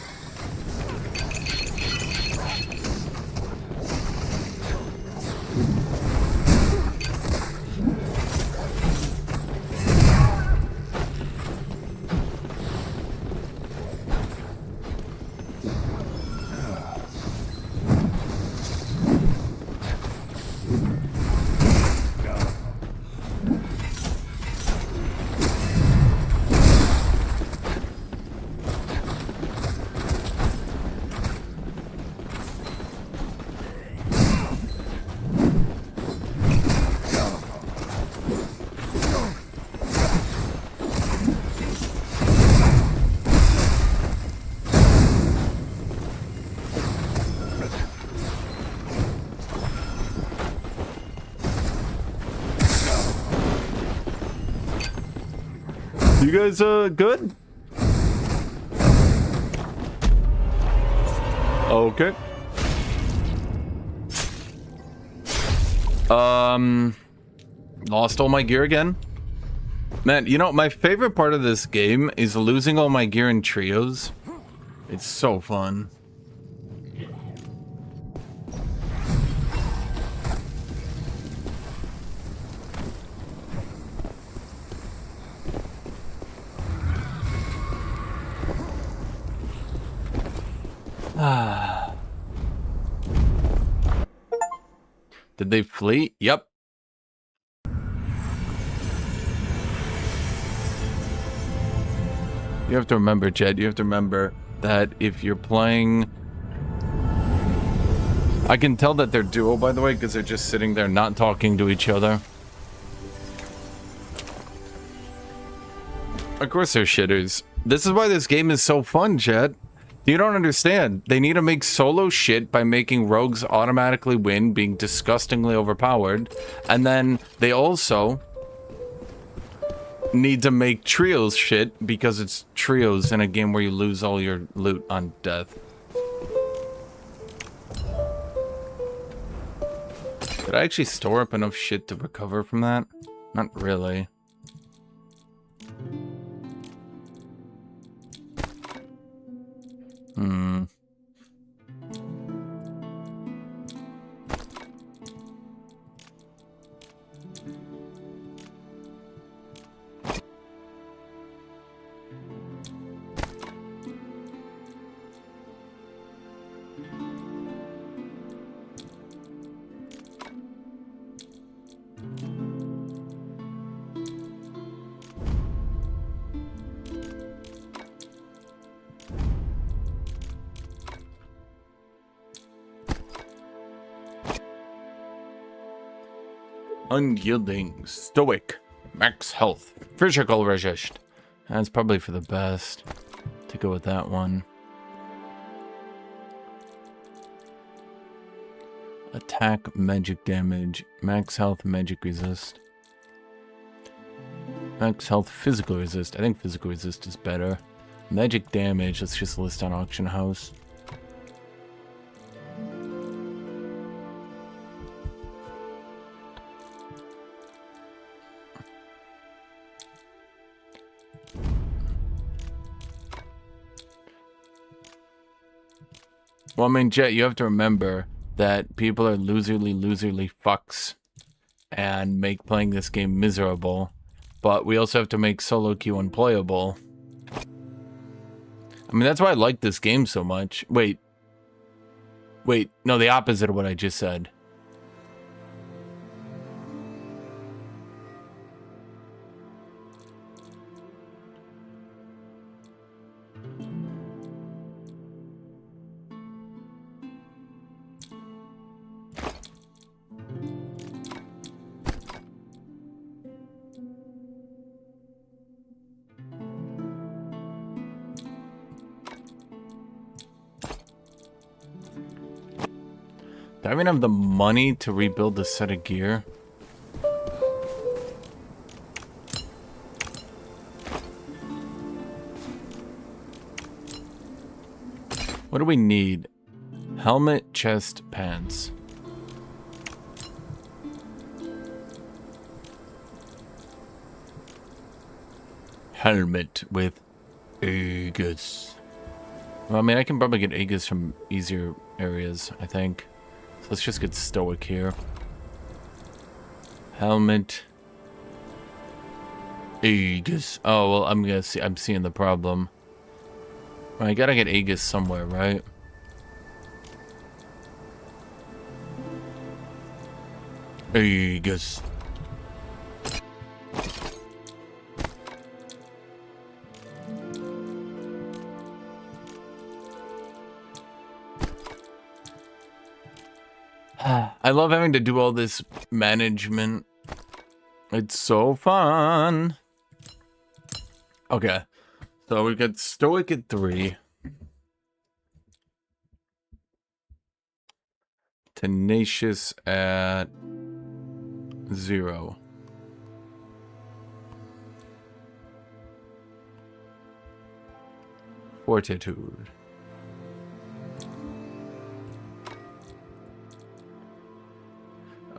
[SPEAKER 1] You guys, good? Okay. Lost all my gear again. Man, you know, my favorite part of this game is losing all my gear in trios. It's so fun. Did they flee? Yep. You have to remember, Jed, you have to remember that if you're playing... I can tell that they're duo, by the way, because they're just sitting there not talking to each other. Of course they're shitters. This is why this game is so fun, Jed. You don't understand. They need to make solo shit by making rogues automatically win, being disgustingly overpowered. And then they also need to make trios shit because it's trios in a game where you lose all your loot on death. Did I actually store up enough shit to recover from that? Not really. Unyielding, stoic, max health, physical resist. That's probably for the best to go with that one. Attack, magic damage, max health, magic resist. Max health, physical resist. I think physical resist is better. Magic damage, let's just list on auction house. Well, I mean, Jet, you have to remember that people are loserly fucks and make playing this game miserable. But we also have to make solo queue unplayable. I mean, that's why I like this game so much. Wait, no, the opposite of what I just said. Do I even have the money to rebuild a set of gear? What do we need? Helmet, chest, pants. helmet with Aegis. Well, I mean, I can probably get Aegis from easier areas, I think. So let's just get stoic here. Helmet. Aegis. Oh, well, I'm seeing the problem. Well, I gotta get Aegis somewhere, right? Aegis. I love having to do all this management. It's so fun. Okay. So we got Stoic at 3. Tenacious at 0. Fortitude.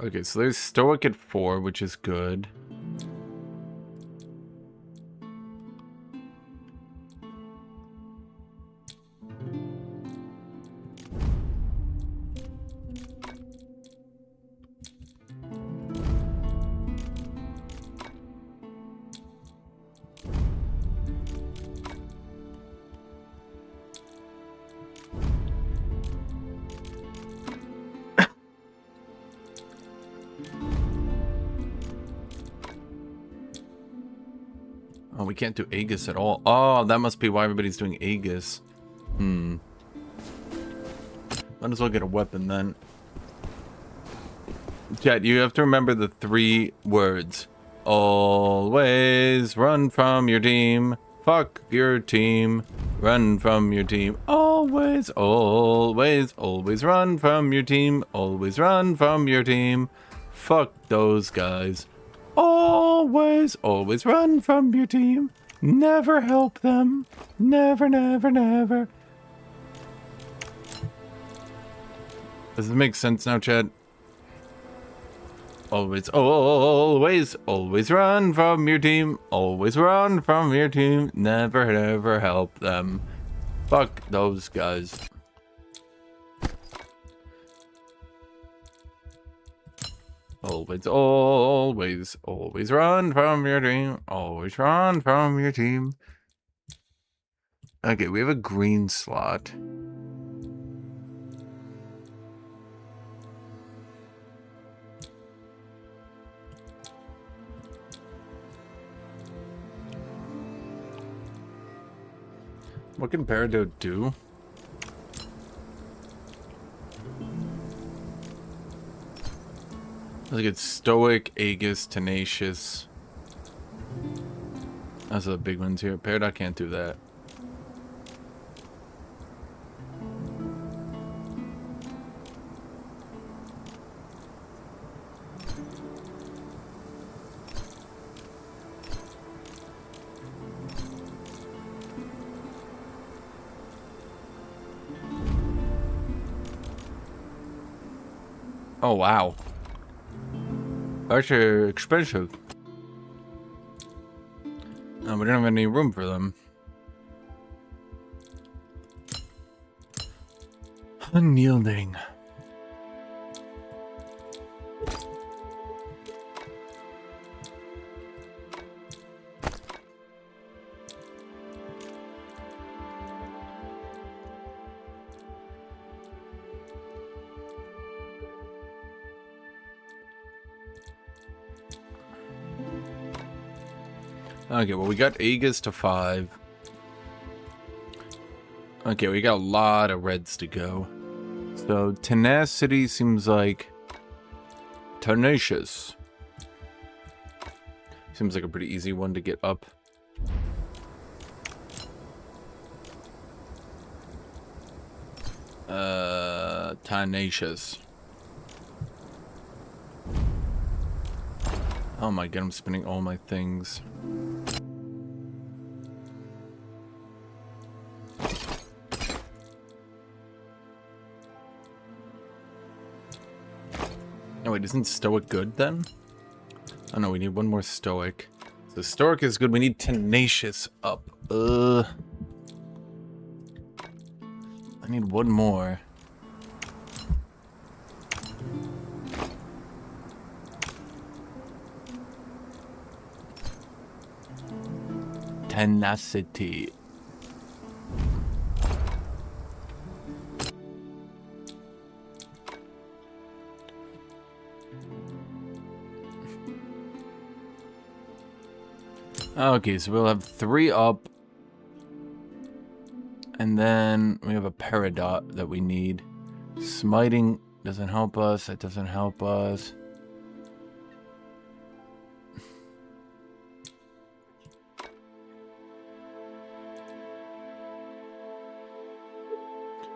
[SPEAKER 1] Okay, so there's Stoic at 4, which is good. Oh, we can't do Aegis at all. Oh, that must be why everybody's doing Aegis. Might as well get a weapon then. Chat, you have to remember the 3 words. Always run from your team. Fuck your team. Run from your team. Always, always, always run from your team. Always run from your team. Fuck those guys. Always, always run from your team. Never help them. Never, never, never. Does it make sense now, Chad? Always, always, always run from your team. Always run from your team. Never, never help them. Fuck those guys. Always, always, always run from your team. Always run from your team. Okay, we have a green slot. What can Peridot do? Like it's Stoic, Aegis, Tenacious. Those are the big ones here. Peridot can't do that. Oh, wow. Actually expensive. No, we don't have any room for them. Unyielding. Okay, well, we got Aegis to 5. Okay, we got a lot of reds to go. So, Tenacity seems like... Tenacious. Seems like a pretty easy one to get up. Tenacious. Oh my god, I'm spinning all my things. Oh wait, isn't Stoic good then? Oh no, we need one more Stoic. Historic is good. We need tenacious up. I need one more. Tenacity. Okay, so we'll have 3 up. And then we have a Peridot that we need. Smiting doesn't help us. That doesn't help us.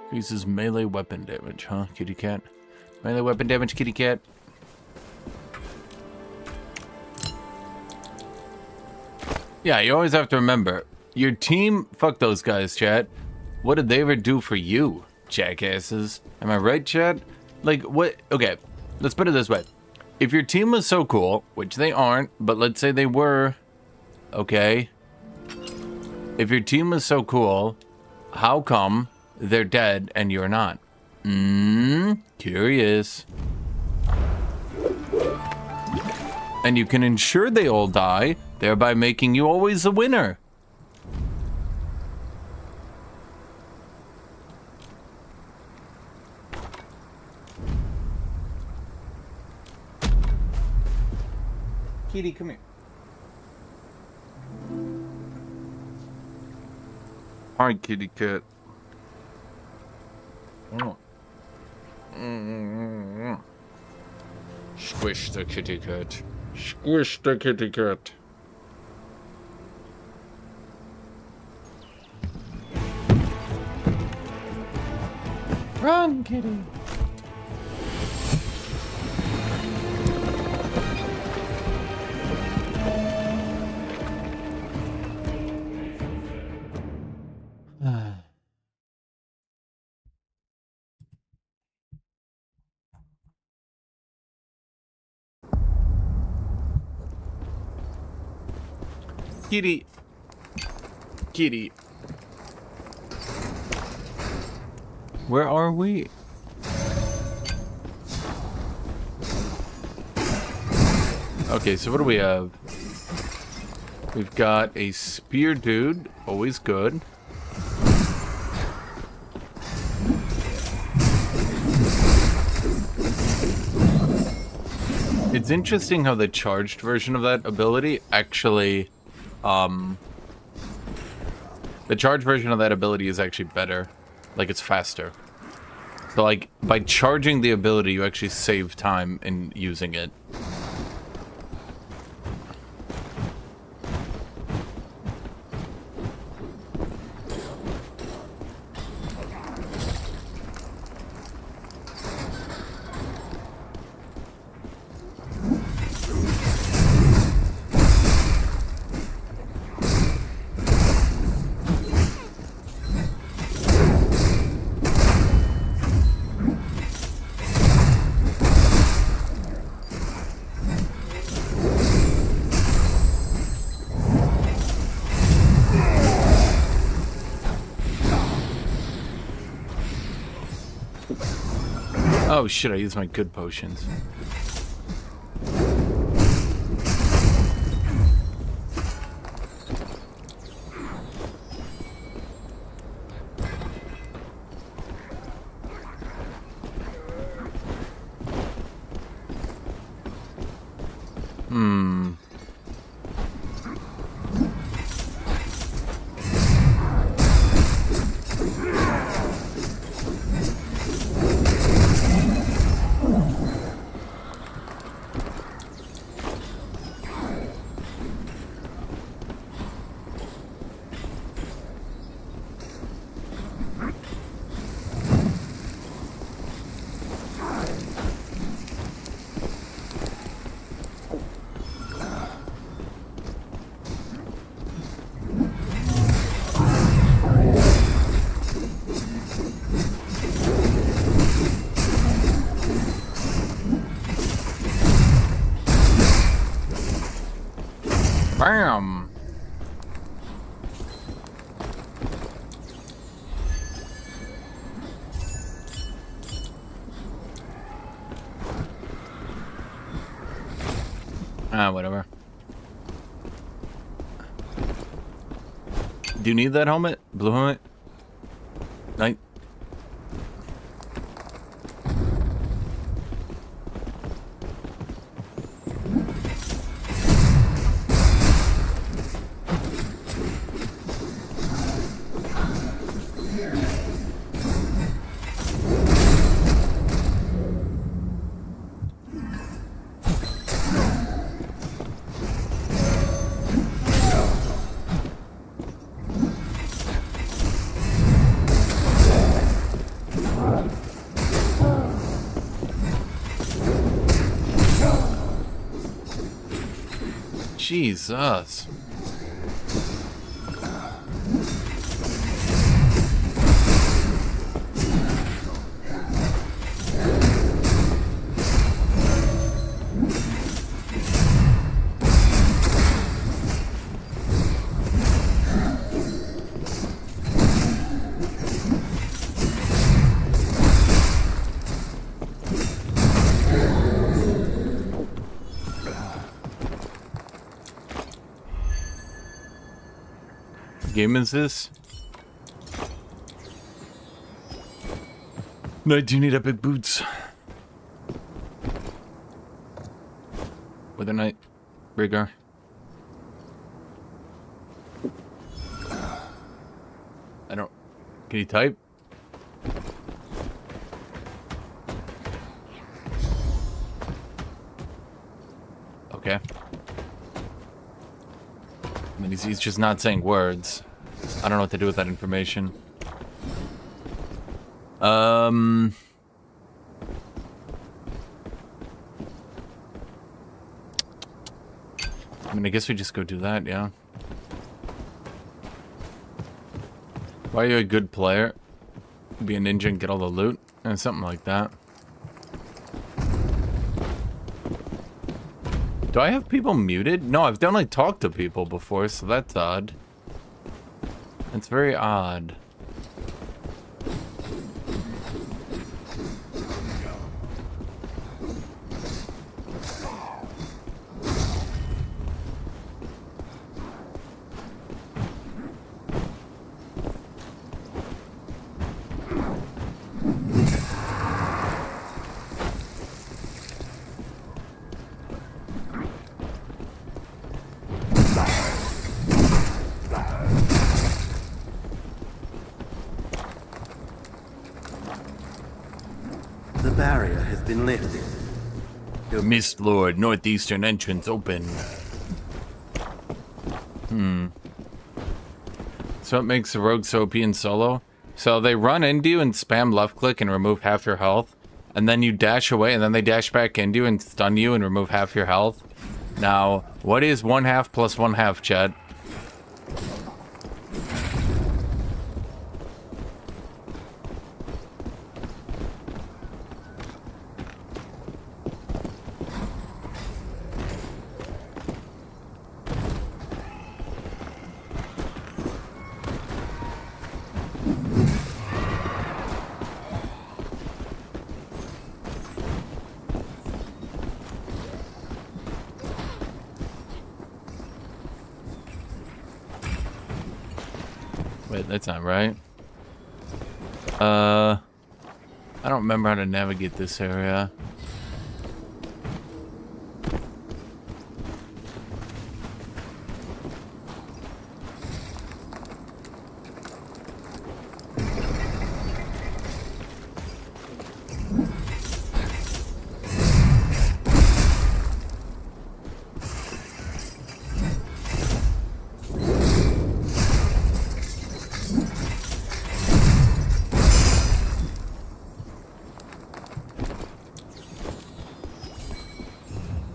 [SPEAKER 1] Increases melee weapon damage, huh, kitty cat? Melee weapon damage, kitty cat. Yeah, you always have to remember, your team, fuck those guys, chat. What did they ever do for you, jackasses? Am I right, chat? Like, what? Okay, let's put it this way. If your team was so cool, which they aren't, but let's say they were, okay? If your team was so cool, how come they're dead and you're not? Curious. And you can ensure they all die, thereby making you always the winner. Kitty, come here. Hi, kitty cat. Squish the kitty cat. Squish the kitty cat. Run, kitty. Kitty. Kitty. Where are we? Okay, so what do we have? We've got a spear dude, always good. It's interesting how the charged version of that ability actually, the charged version of that ability is actually better. Like, it's faster. So, like, by charging the ability, you actually save time in using it. Oh shit, I used my good potions. Ah, whatever. Do you need that helmet? Blue helmet? Night. Jesus. Game is this? No, I do need epic boots. Wither Knight, Rigor. I don't. Can you type? Okay. I mean, he's just not saying words. I don't know what to do with that information. I mean, I guess we just go do that, yeah. Why are you a good player? Be a ninja and get all the loot? Something like that. Do I have people muted? No, I've definitely talked to people before, so that's odd. It's very odd.
[SPEAKER 2] The barrier has been lifted.
[SPEAKER 1] Mist Lord, northeastern entrance open. So it makes the rogue so OP in solo? So they run into you and spam left click and remove half your health. And then you dash away and then they dash back into you and stun you and remove half your health. Now, what is 1/2 plus 1/2, Chad? Wait, that's not right. I don't remember how to navigate this area.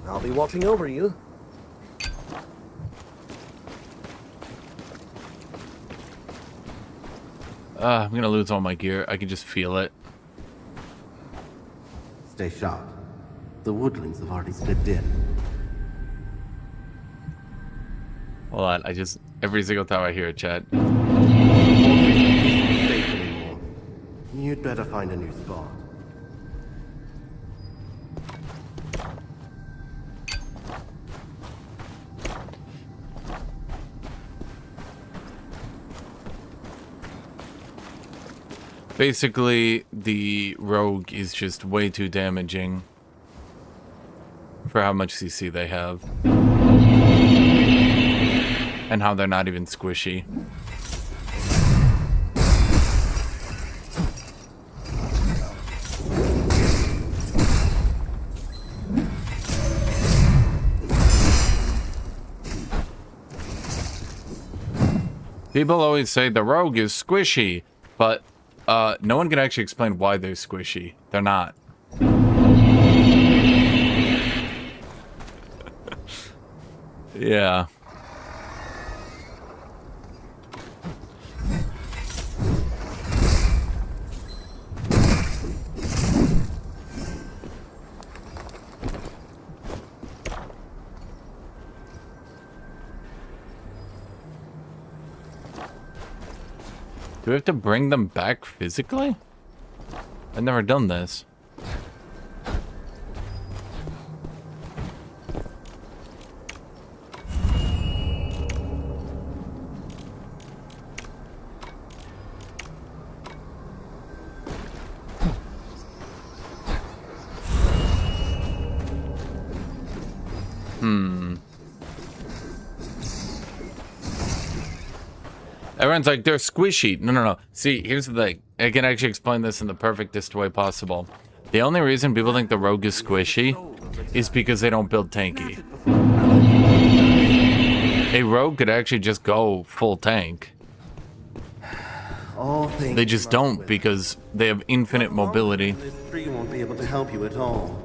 [SPEAKER 4] I'll be watching over you.
[SPEAKER 1] I'm gonna lose all my gear. I can just feel it.
[SPEAKER 2] Stay sharp. The woodlings have already slipped in.
[SPEAKER 1] Hold on, every single time I hear a chat.
[SPEAKER 2] Safe anymore. You'd better find a new spot.
[SPEAKER 1] Basically, the rogue is just way too damaging for how much CC they have. And how they're not even squishy. People always say the rogue is squishy, but no one can actually explain why they're squishy. They're not. Yeah. Do we have to bring them back physically? I've never done this. Everyone's like, they're squishy. No, no, no. See, here's the thing. I can actually explain this in the perfectest way possible. The only reason people think the rogue is squishy is because they don't build tanky. A rogue could actually just go full tank.
[SPEAKER 2] All things
[SPEAKER 1] They just don't because they have infinite mobility.
[SPEAKER 2] This tree won't be able to help you at all.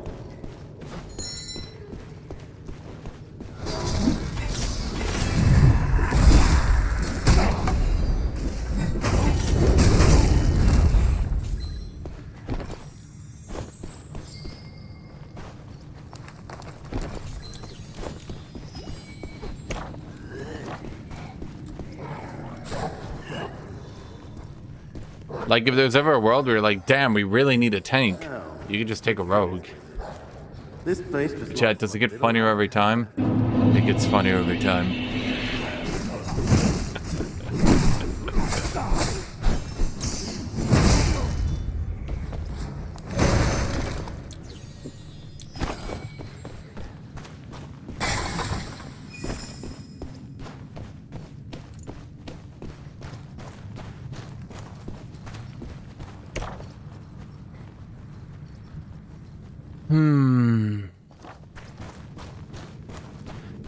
[SPEAKER 1] Like, if there's ever a world where you're like, damn, we really need a tank, you could just take a rogue.
[SPEAKER 2] This place just
[SPEAKER 1] Chat, does it get funnier every time? It gets funnier every time.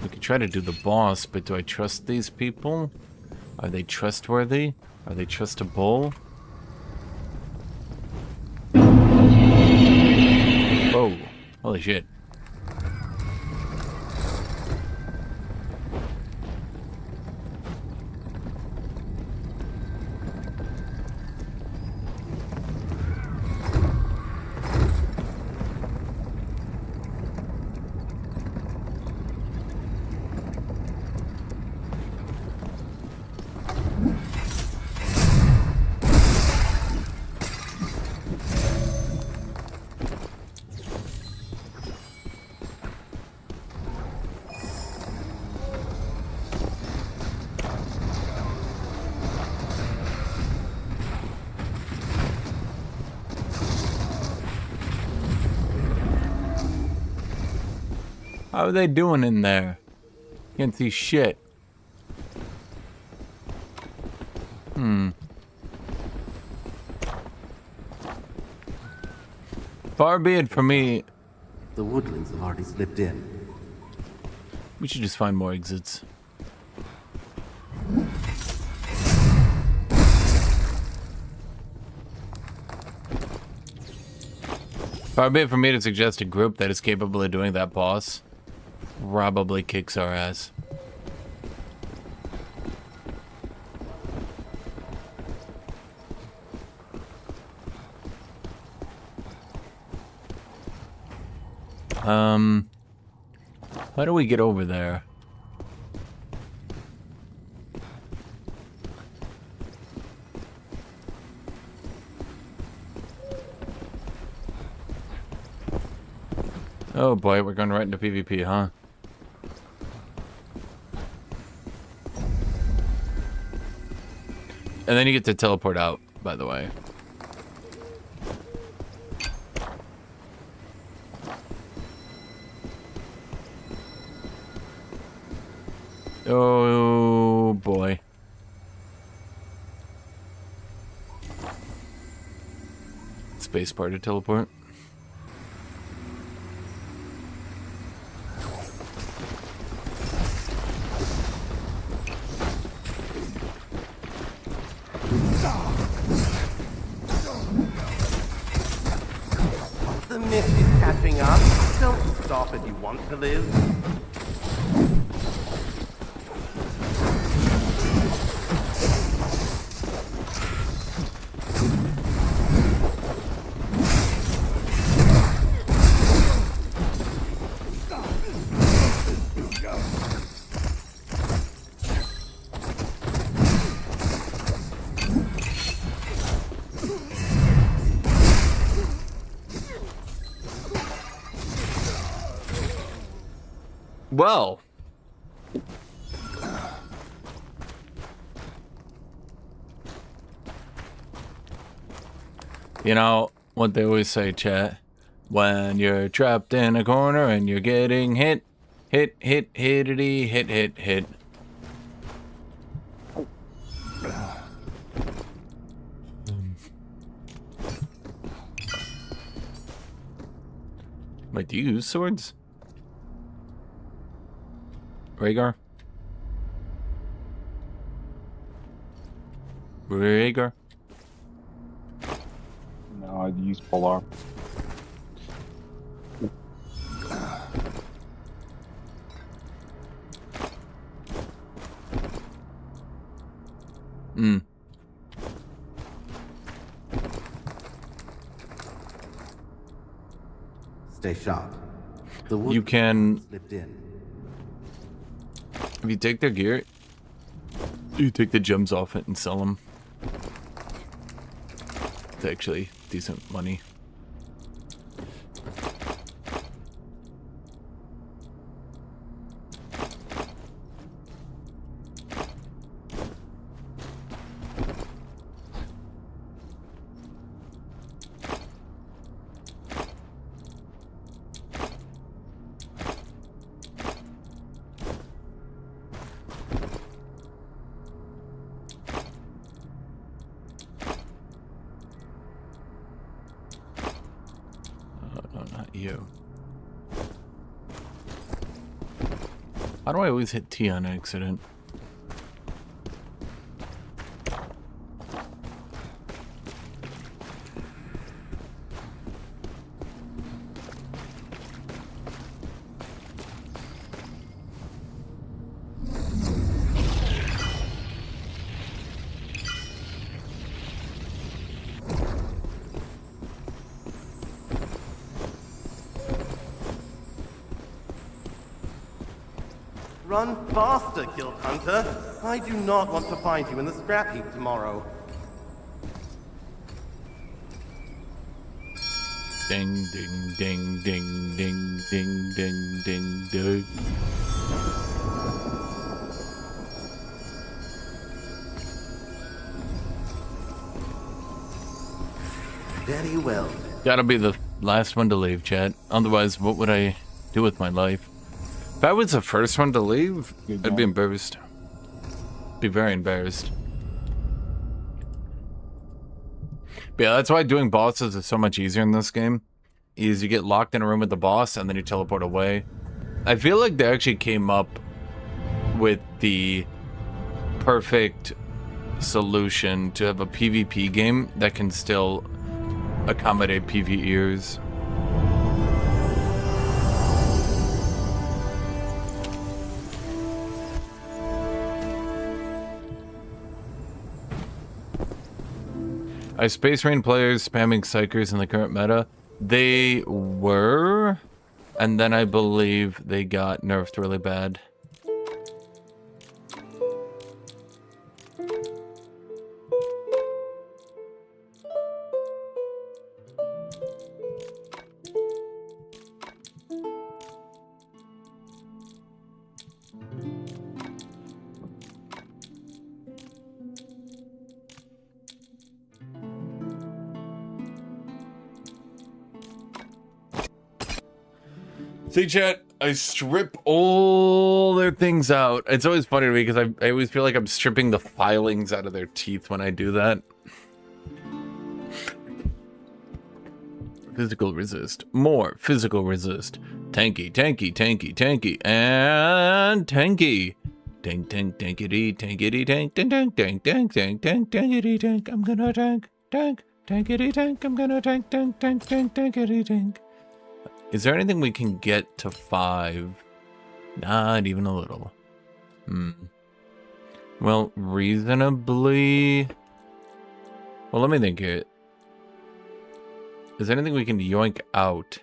[SPEAKER 1] We could try to do the boss, but do I trust these people? Are they trustworthy? Are they trustable? Whoa. Holy shit. How are they doing in there? Can't see shit. Far be it from me.
[SPEAKER 2] The woodlands have already slipped in.
[SPEAKER 1] We should just find more exits. Far be it from me to suggest a group that is capable of doing that boss probably kicks our ass. How do we get over there? Oh boy, we're going right into PvP, huh? And then you get to teleport out, by the way. Oh boy. Space bar to teleport.
[SPEAKER 7] The mist is catching up. Don't stop if you want to live.
[SPEAKER 1] Well. You know what they always say, chat? When you're trapped in a corner and you're getting hit, hittity, hit. Wait, do you use swords? Rhaegar? Rhaegar?
[SPEAKER 8] No, I'd use polar.
[SPEAKER 2] Stay sharp. The wood
[SPEAKER 1] You can,
[SPEAKER 2] slipped in.
[SPEAKER 1] if you take their gear, you take the gems off it and sell them. It's actually decent money. No, not you. How do I always hit T on accident?
[SPEAKER 7] Run faster, Guild Hunter. I do not want to find you in the scrap heap tomorrow.
[SPEAKER 1] Ding, ding, ding, ding, ding, ding, ding, ding, ding.
[SPEAKER 2] Very well.
[SPEAKER 1] Gotta be the last one to leave, chat. Otherwise, what would I do with my life? If I was the first one to leave, I'd be embarrassed. Be very embarrassed. But yeah, that's why doing bosses is so much easier in this game. Is you get locked in a room with the boss and then you teleport away. I feel like they actually came up with the perfect solution to have a PvP game that can still accommodate PvEers. Are Space Marine players spamming Psychers in the current meta? They were, and then I believe they got nerfed really bad. See, chat, I strip all their things out. It's always funny to me because I always feel like I'm stripping the filings out of their teeth when I do that. Physical resist. More physical resist. Tanky, tanky, tanky, tanky, and tanky. Tank, tank, tankity, tankity, tank, tank, tank, tank, tank, tank, tank, tankity, tank. I'm gonna tank, tank, tankity, tank. I'm gonna tank, tank, tank, tank, tankity, tank. Is there anything we can get to 5? Not even a little. Well, reasonably. Well, let me think here. Is there anything we can yoink out?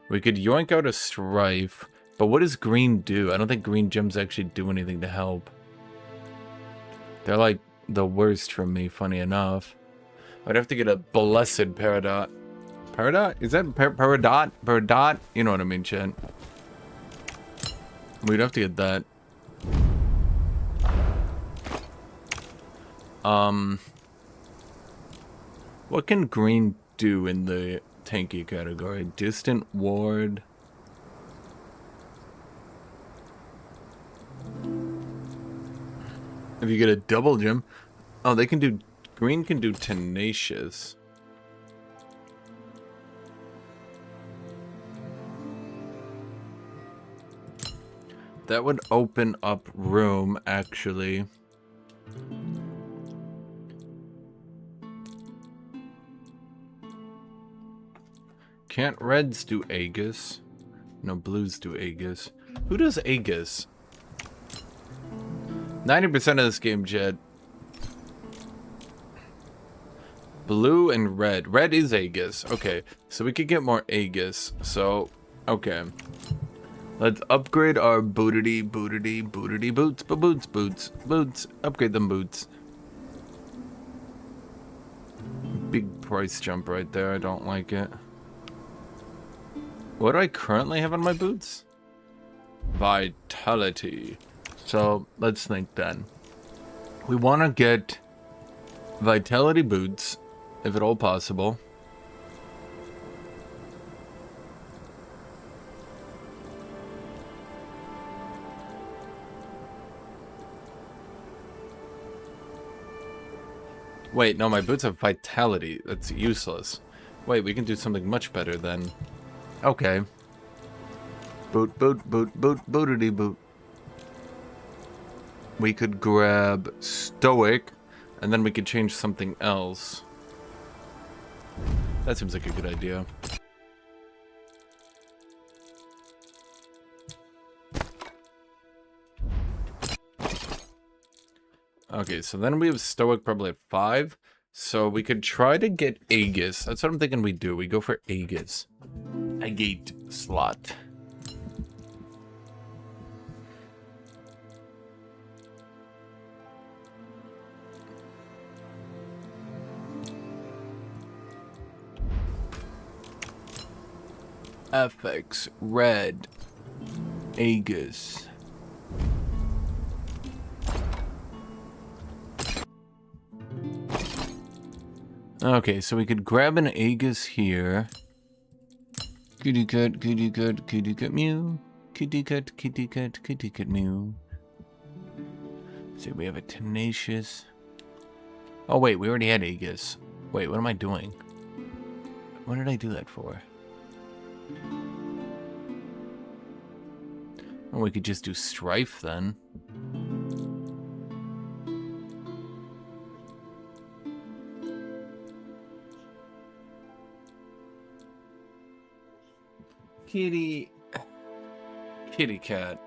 [SPEAKER 1] We could yoink out a strife, but what does green do? I don't think green gems actually do anything to help. They're like the worst for me, funny enough. I'd have to get a blessed Peridot. Peridot? Is that Peridot? Peridot? You know what I mean, Chen. We'd have to get that. What can green do in the tanky category? Distant ward. If you get a double gem. Oh, they can do... Green can do tenacious. That would open up room, actually. Can't reds do Aegis? No, blues do Aegis. Who does Aegis? 90% of this game, Jed. Blue and red. Red is Aegis. Okay, so we could get more Aegis. So, okay. Let's upgrade our bootity boots. Boots. Upgrade them boots. Big price jump right there. I don't like it. What do I currently have on my boots? Vitality. So, let's think then. We want to get Vitality boots, if at all possible. Wait, no, my boots have Vitality. That's useless. Wait, we can do something much better then. Okay. Bootity boot. We could grab Stoic, and then we could change something else. That seems like a good idea. Okay, so then we have Stoic probably at 5. So we could try to get Aegis. That's what I'm thinking we do. We go for Aegis. Agate slot. FX red Aegis. Okay, so we could grab an Aegis here. Kitty cat, mew. Kitty cat, mew. See, we have a tenacious. Oh wait, we already had Aegis. Wait, what am I doing? What did I do that for? Oh, we could just do Strife then. Kitty cat.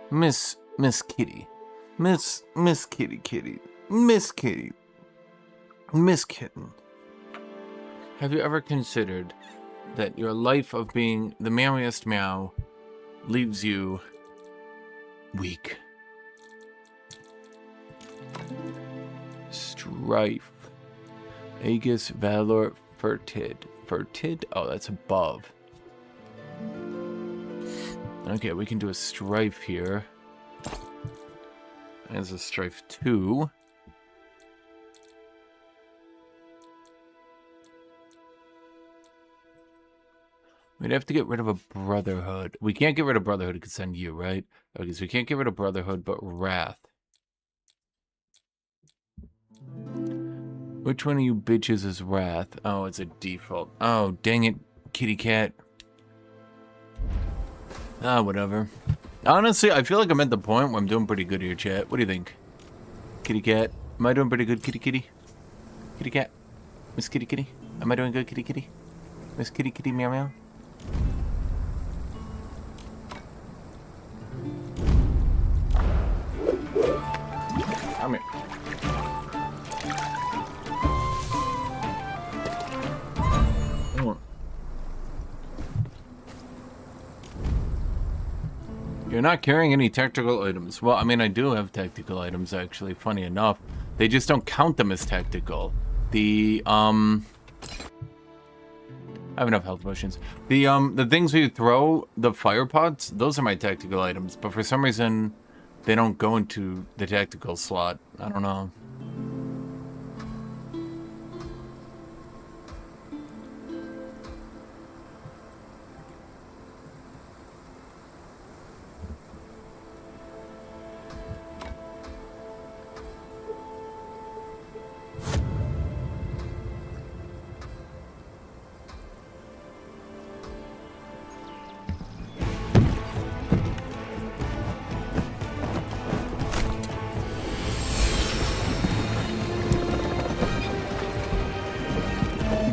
[SPEAKER 1] Miss Kitty. Miss Kitty. Miss Kitten. Have you ever considered that your life of being the merriest meow leaves you weak? Strife. Aegis, Valor, Furtid. Furtid? Oh, that's above. Okay, we can do a Strife here. As a Strife 2. We'd have to get rid of a Brotherhood. We can't get rid of Brotherhood. It could send you, right? Okay, so we can't get rid of Brotherhood, but Wrath. Which one of you bitches is Wrath? Oh, it's a default. Oh, dang it, kitty cat. Ah, whatever. Honestly, I feel like I'm at the point where I'm doing pretty good here, chat. What do you think? Kitty cat. Am I doing pretty good, kitty kitty? Kitty cat. Miss kitty kitty. Am I doing good, kitty kitty? Miss kitty kitty meow meow. Come here. You're not carrying any tactical items. Well, I mean, I do have tactical items, actually, funny enough. They just don't count them as tactical. I have enough health potions. The things we throw, the fire pots, those are my tactical items, but for some reason, they don't go into the tactical slot. I don't know.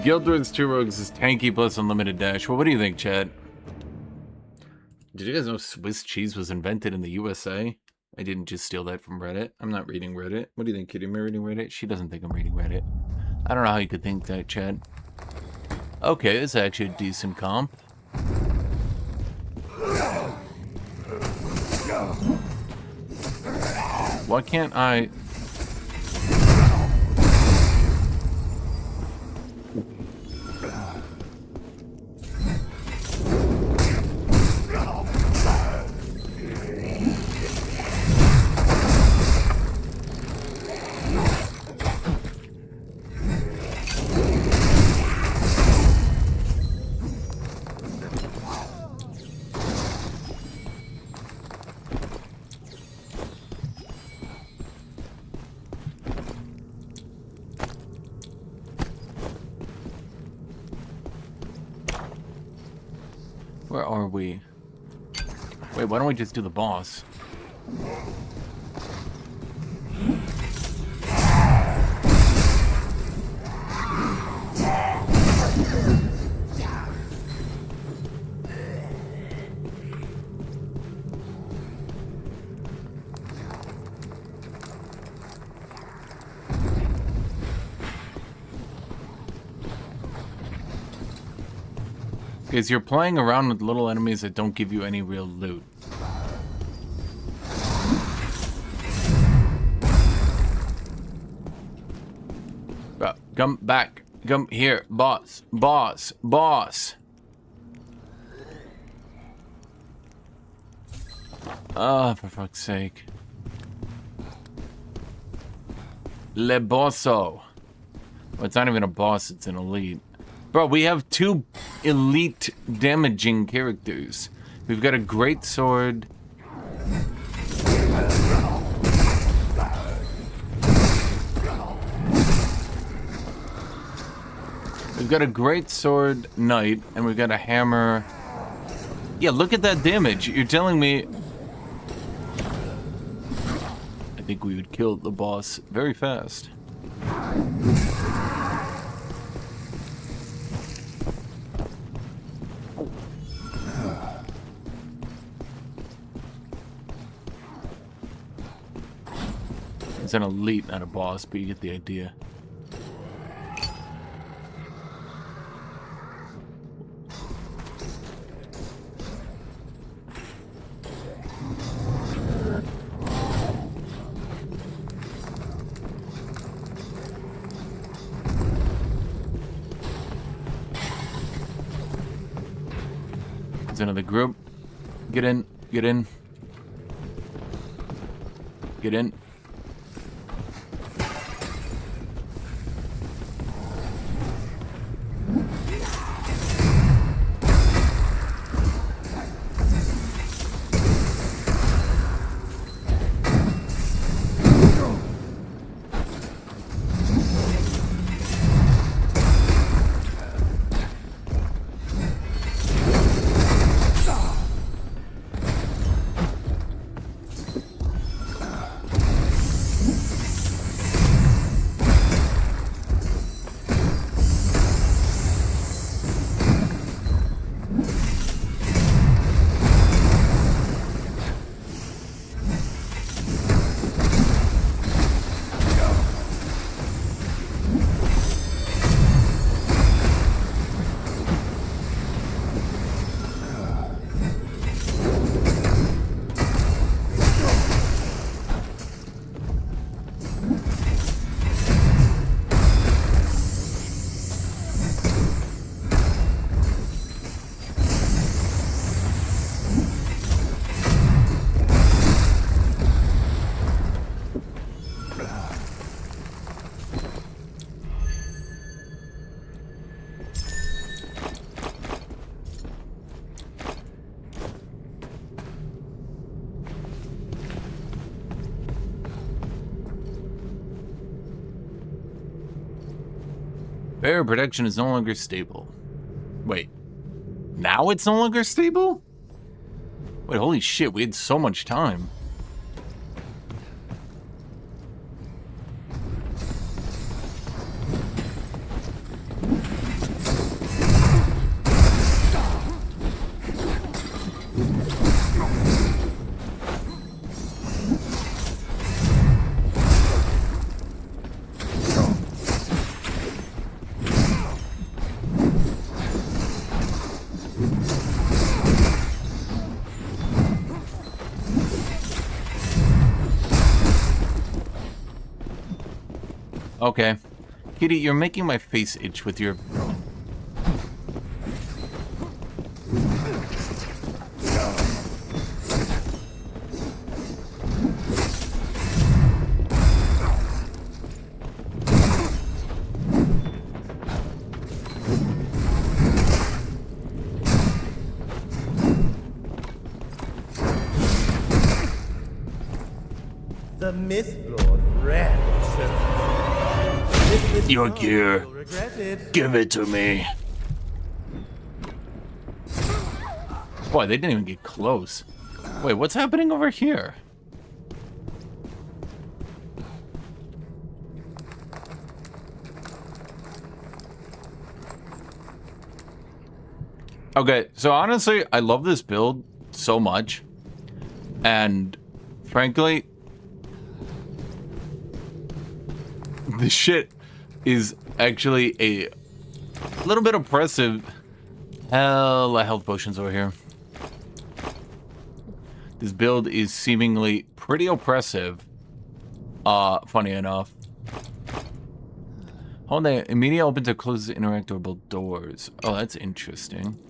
[SPEAKER 1] Guildred's 2 rogues is tanky plus unlimited dash. Well, what do you think, Chad? Did you guys know Swiss cheese was invented in the USA? I didn't just steal that from Reddit. I'm not reading Reddit. What do you think, Kitty? Am I reading Reddit? She doesn't think I'm reading Reddit. I don't know how you could think that, Chad. Okay, this is actually a decent comp. Why can't I... Where are we? Wait, why don't we just do the boss? Because you're playing around with little enemies that don't give you any real loot. Come back. Come here. Boss. Boss. Boss. Oh, for fuck's sake. Le Bosso. Well, it's not even a boss, it's an elite. Bro, we have 2 elite damaging characters. We've got a great sword. We've got a great sword knight, and we've got a hammer. Yeah, look at that damage. You're telling me... I think we would kill the boss very fast. It's an elite, not a boss, but you get the idea. There's another group. Get in, get in. Get in. Barrier protection is no longer stable. Wait. Now it's no longer stable? Wait, holy shit, we had so much time. Okay. Kitty, you're making my face itch with your...
[SPEAKER 7] The Mistfall rarely shows itself. This
[SPEAKER 1] Your
[SPEAKER 7] chance,
[SPEAKER 1] gear.
[SPEAKER 7] you'll regret it.
[SPEAKER 1] Give it to me. Boy, they didn't even get close. Wait, what's happening over here? Okay, so honestly, I love this build so much. And frankly, this shit is actually a little bit oppressive. Hella health potions over here. This build is seemingly pretty oppressive. Funny enough. Hold on, immediately open to close interactable doors. Oh, that's interesting.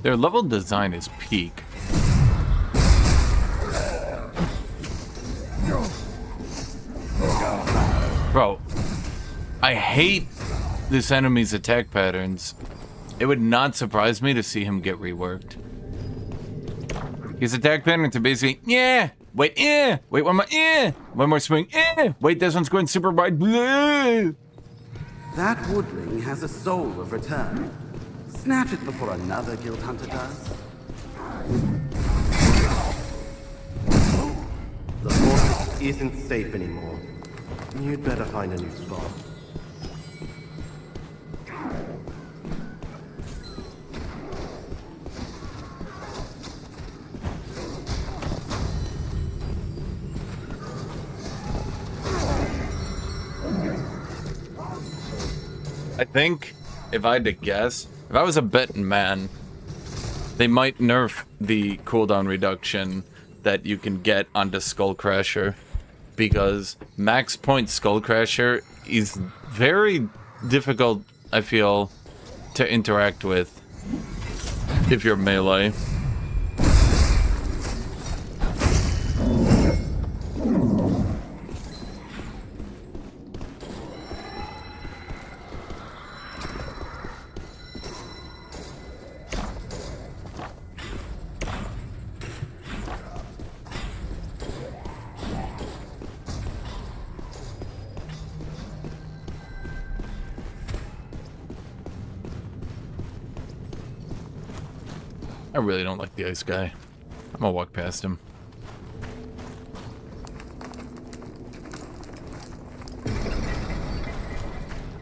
[SPEAKER 1] Their level design is peak. Bro, I hate this enemy's attack patterns. It would not surprise me to see him get reworked. His attack patterns are basically, yeah, wait, yeah, wait, one more, yeah, one more swing, yeah, wait, this one's going super wide, blah.
[SPEAKER 2] That woodling has a soul of return. Snatch it before another guild hunter does. The fortress isn't safe anymore. You'd better find a new spot.
[SPEAKER 1] I think, if I had to guess, if I was a betting man, they might nerf the cooldown reduction that you can get onto Skullcrasher, because max point Skullcrasher is very difficult, I feel, to interact with if you're melee. I really don't like the ice guy. I'm gonna walk past him.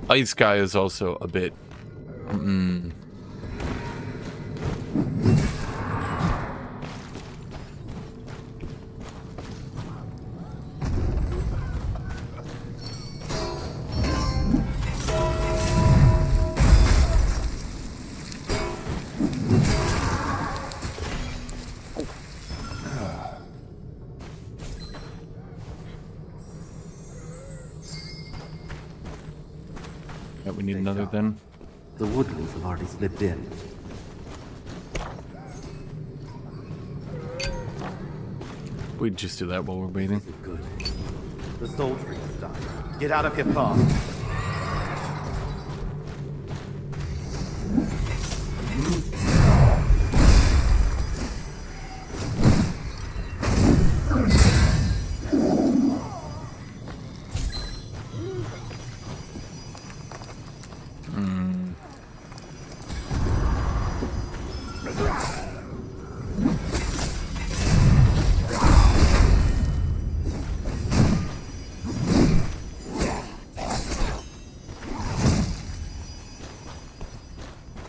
[SPEAKER 1] Ice guy is also a bit... Yeah, we need another then.
[SPEAKER 2] The woodlings have already slipped in.
[SPEAKER 1] We just do that while we're breathing.
[SPEAKER 7] Good. The soul tree is dying. Get out of here fast.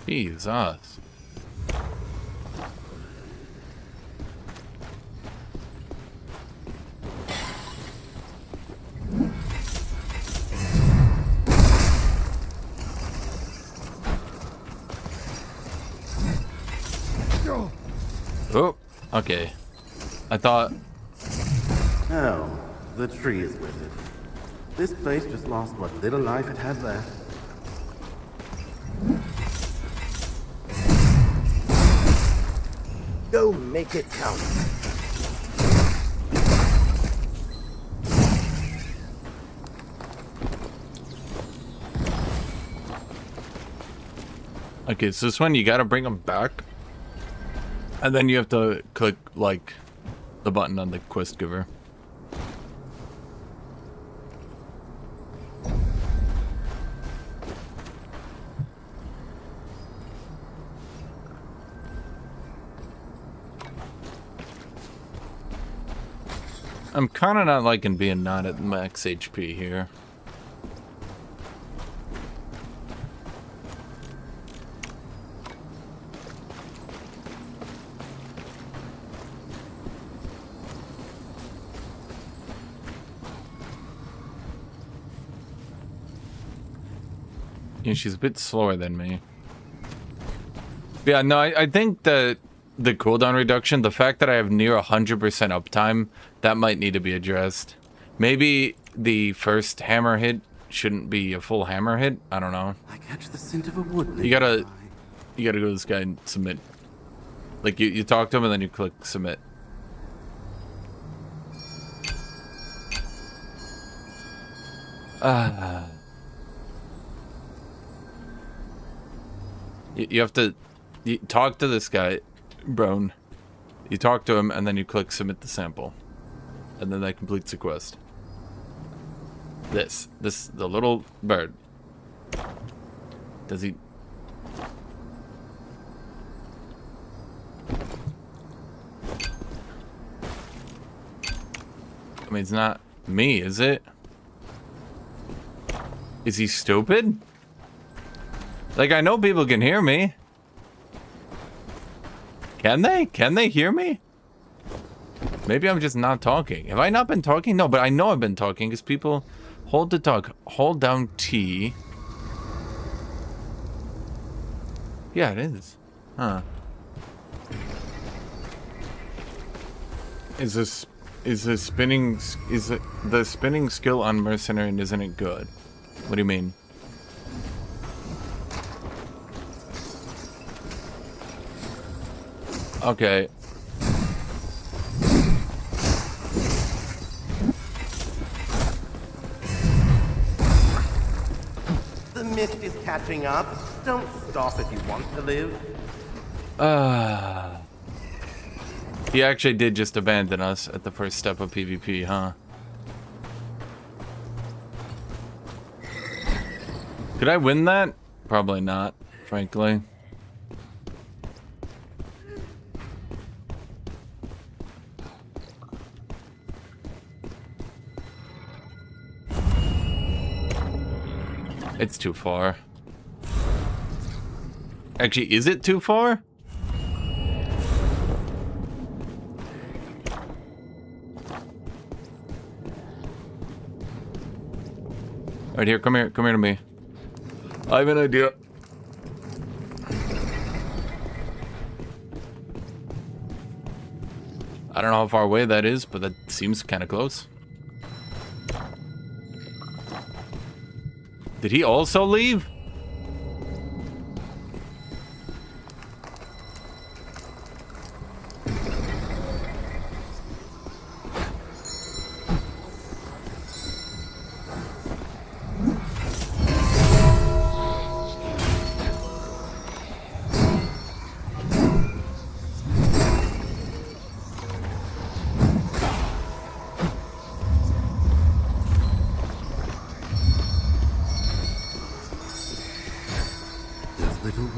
[SPEAKER 1] Jesus. Oh, okay. I thought...
[SPEAKER 2] Oh, the tree is withered. This place just lost what little life it had left.
[SPEAKER 4] Go make it count.
[SPEAKER 1] Okay, so this one you gotta bring them back. And then you have to click, like, the button on the quest giver. I'm kind of not liking being not at max HP here. Yeah, she's a bit slower than me. Yeah, no, I think that the cooldown reduction, the fact that I have near 100% uptime, that might need to be addressed. Maybe the first hammer hit shouldn't be a full hammer hit. I don't know.
[SPEAKER 2] I catch the scent of a wood.
[SPEAKER 1] You gotta go to this guy and submit. Like you talk to him and then you click submit. You have to talk to this guy, Brown. You talk to him and then you click submit the sample. And then that completes the quest. The little bird. Does he... I mean, it's not me, is it? Is he stupid? Like, I know people can hear me. Can they? Can they hear me? Maybe I'm just not talking. Have I not been talking? No, but I know I've been talking because people hold to talk. Hold down T. Yeah, it is. Huh. Is the spinning skill on Mercenary and isn't it good? What do you mean? Okay.
[SPEAKER 7] The mist is catching up. Don't stop if you want to live.
[SPEAKER 1] He actually did just abandon us at the first step of PvP, huh? Could I win that? Probably not, frankly. It's too far. Actually, is it too far? Right here, come here to me. I have an idea. I don't know how far away that is, but that seems kind of close. Did he also leave?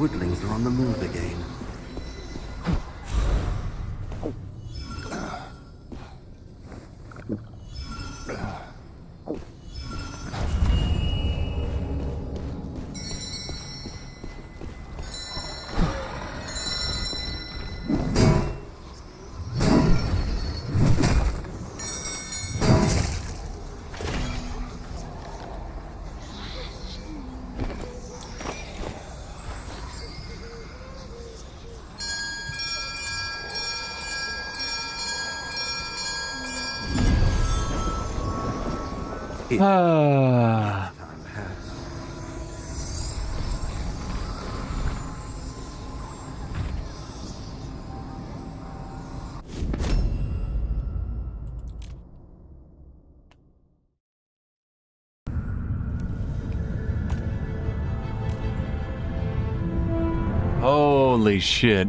[SPEAKER 2] woodlings are on the move again.
[SPEAKER 1] Ah.
[SPEAKER 2] Time passed.
[SPEAKER 1] Holy shit.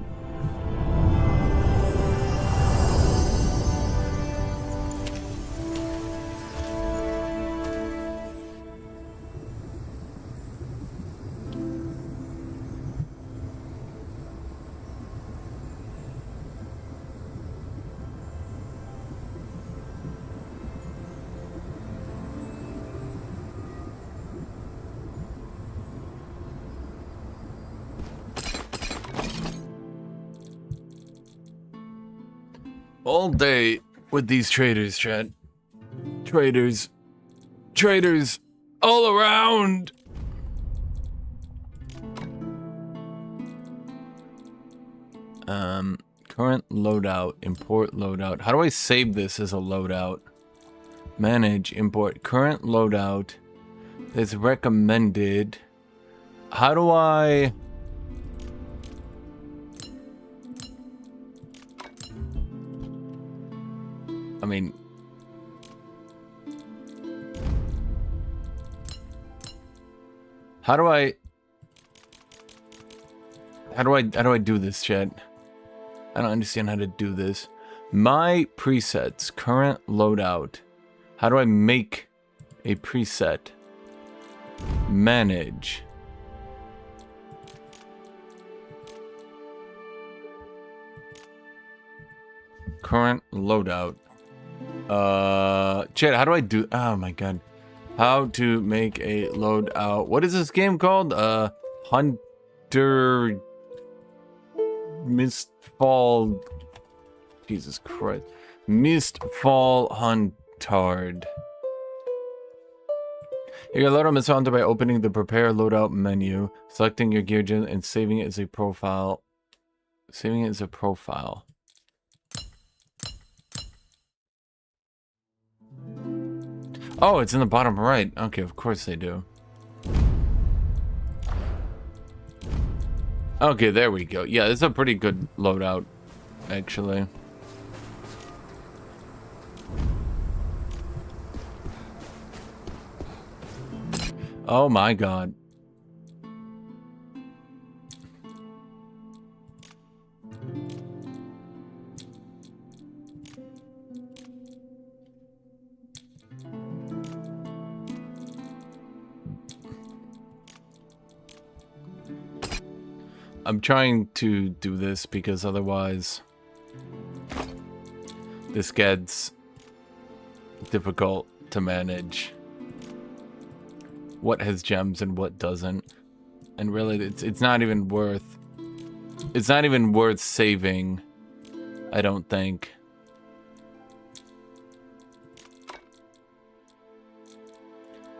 [SPEAKER 1] All day with these traders, Chad. Traders. Traders all around. Current loadout, import loadout. How do I save this as a loadout? Manage, import, current loadout. It's recommended. How do I... I mean... How do I do this, chat? I don't understand how to do this. My presets, current loadout. How do I make a preset? Manage. Current loadout. Chat, how do I do... Oh my god. How to make a loadout. What is this game called? Hunter... Mistfall... Jesus Christ. Mistfall Hunters. You can load up Mistfall Hunter by opening the Prepare Loadout menu, selecting your gear gen, and saving it as a profile. Saving it as a profile. Oh, it's in the bottom right. Okay, of course they do. Okay, there we go. Yeah, this is a pretty good loadout, actually. Oh my god. I'm trying to do this because otherwise this gets difficult to manage. What has gems and what doesn't. And really it's not even worth saving, I don't think.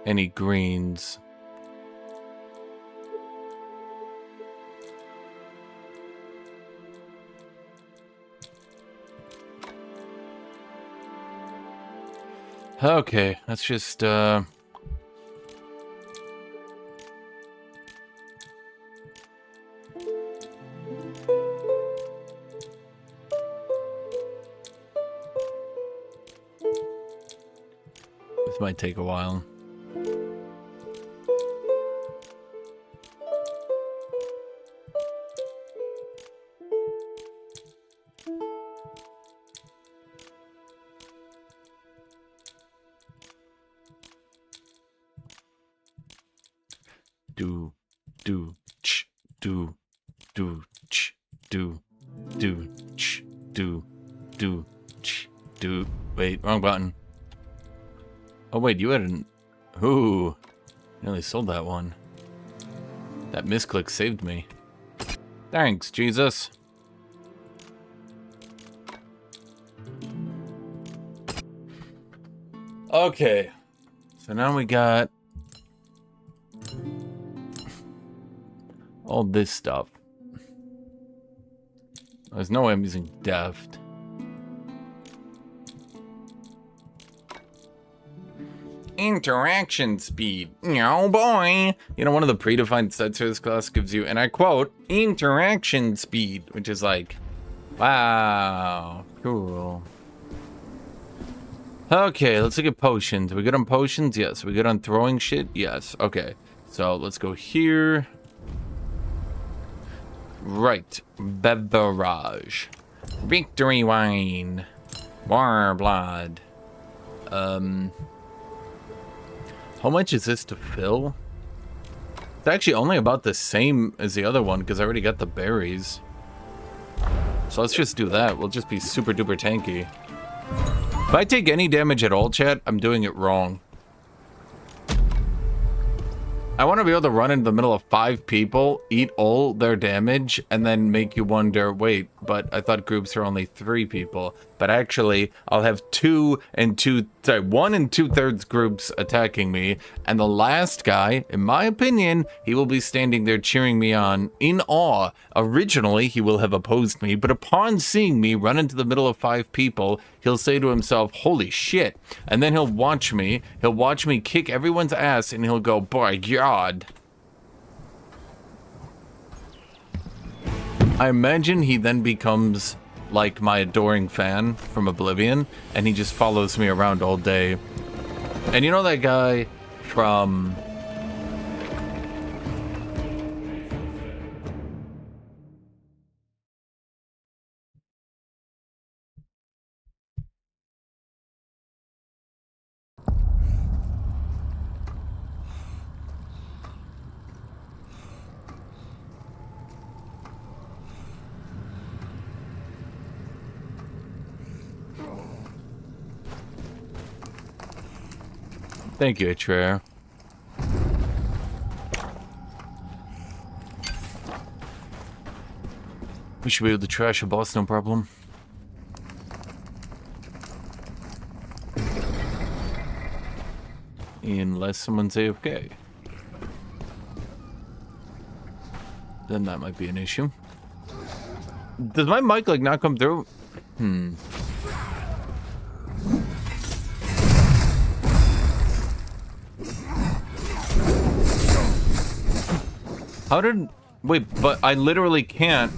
[SPEAKER 1] Any greens. Okay, let's just this might take a while. Do, ch, do, ch, do, ch, do, ch, do. Wait, wrong button. Oh wait, you had an... Ooh, nearly sold that one. That misclick saved me. Thanks, Jesus. Okay, so now we got all this stuff. There's no way I'm using deft. Interaction speed. Oh boy. You know, one of the predefined sets for this class gives you, and I quote, interaction speed, which is like, wow, cool. Okay, let's look at potions. Are we good on potions? Yes. Are we good on throwing shit? Yes. Okay. So let's go here. Right. Beverage. Victory wine. War blood. How much is this to fill? It's actually only about the same as the other one because I already got the berries. So let's just do that. We'll just be super duper tanky. If I take any damage at all, chat, I'm doing it wrong. I want to be able to run into the middle of 5 people, eat all their damage, and then make you wonder, wait, but I thought groups are only 3 people. But actually, I'll have 1 and 2/3 groups attacking me, and the last guy, in my opinion, he will be standing there cheering me on in awe. Originally, he will have opposed me, but upon seeing me run into the middle of 5 people, he'll say to himself, holy shit. And then he'll watch me kick everyone's ass, and he'll go, by God. I imagine he then becomes like my adoring fan from Oblivion, and he just follows me around all day. And you know that guy from... Thank you, Atreya. We should be able to trash a boss, no problem. Unless someone's AFK. Then that might be an issue. Does my mic, like, not come through? How did... Wait, but I literally can't...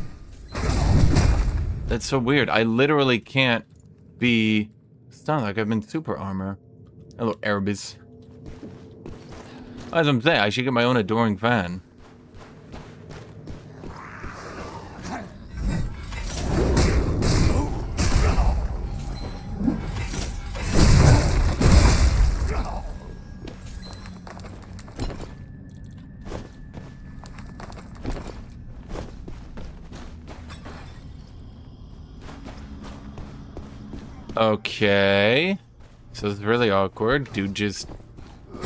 [SPEAKER 1] That's so weird. I literally can't be... It's not like I'm in super armor. Hello, Arabis. As I'm saying, I should get my own adoring fan. Okay. So it's really awkward. Dude just...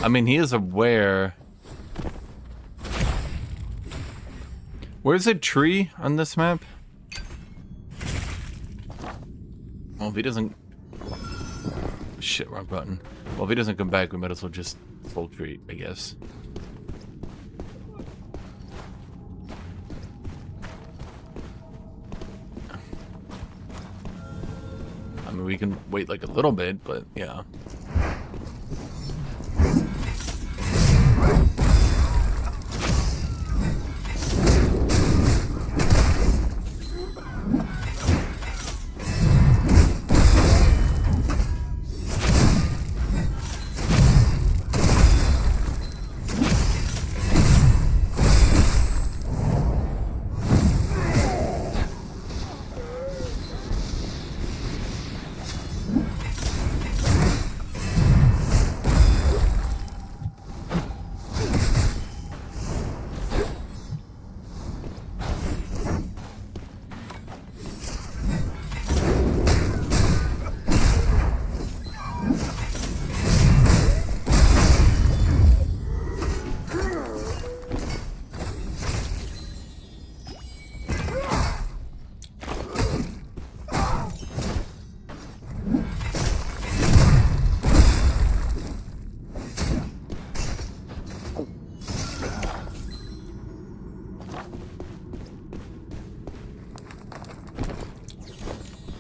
[SPEAKER 1] I mean, he is aware. Where's the tree on this map? Well, if he doesn't... Shit, wrong button. Well, if he doesn't come back, we might as well just full tree, I guess. I mean, we can wait like a little bit, but yeah.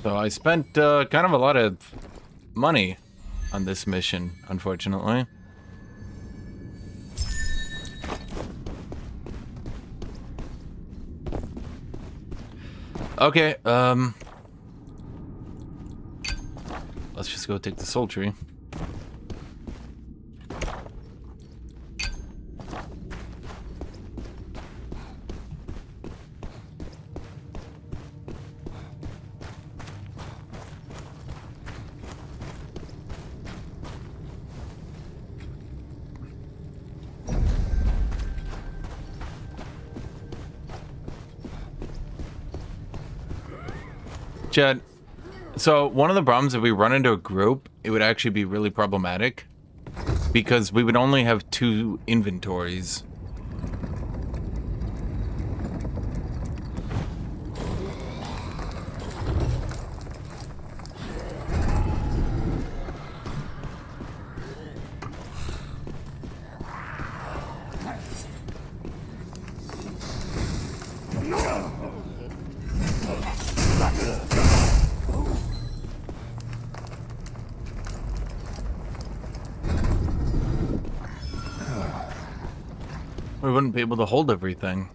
[SPEAKER 1] So I spent kind of a lot of money on this mission, unfortunately. Okay, let's just go take the soul tree. Chad, so one of the problems if we run into a group, it would actually be really problematic because we would only have 2 inventories. We wouldn't be able to hold everything.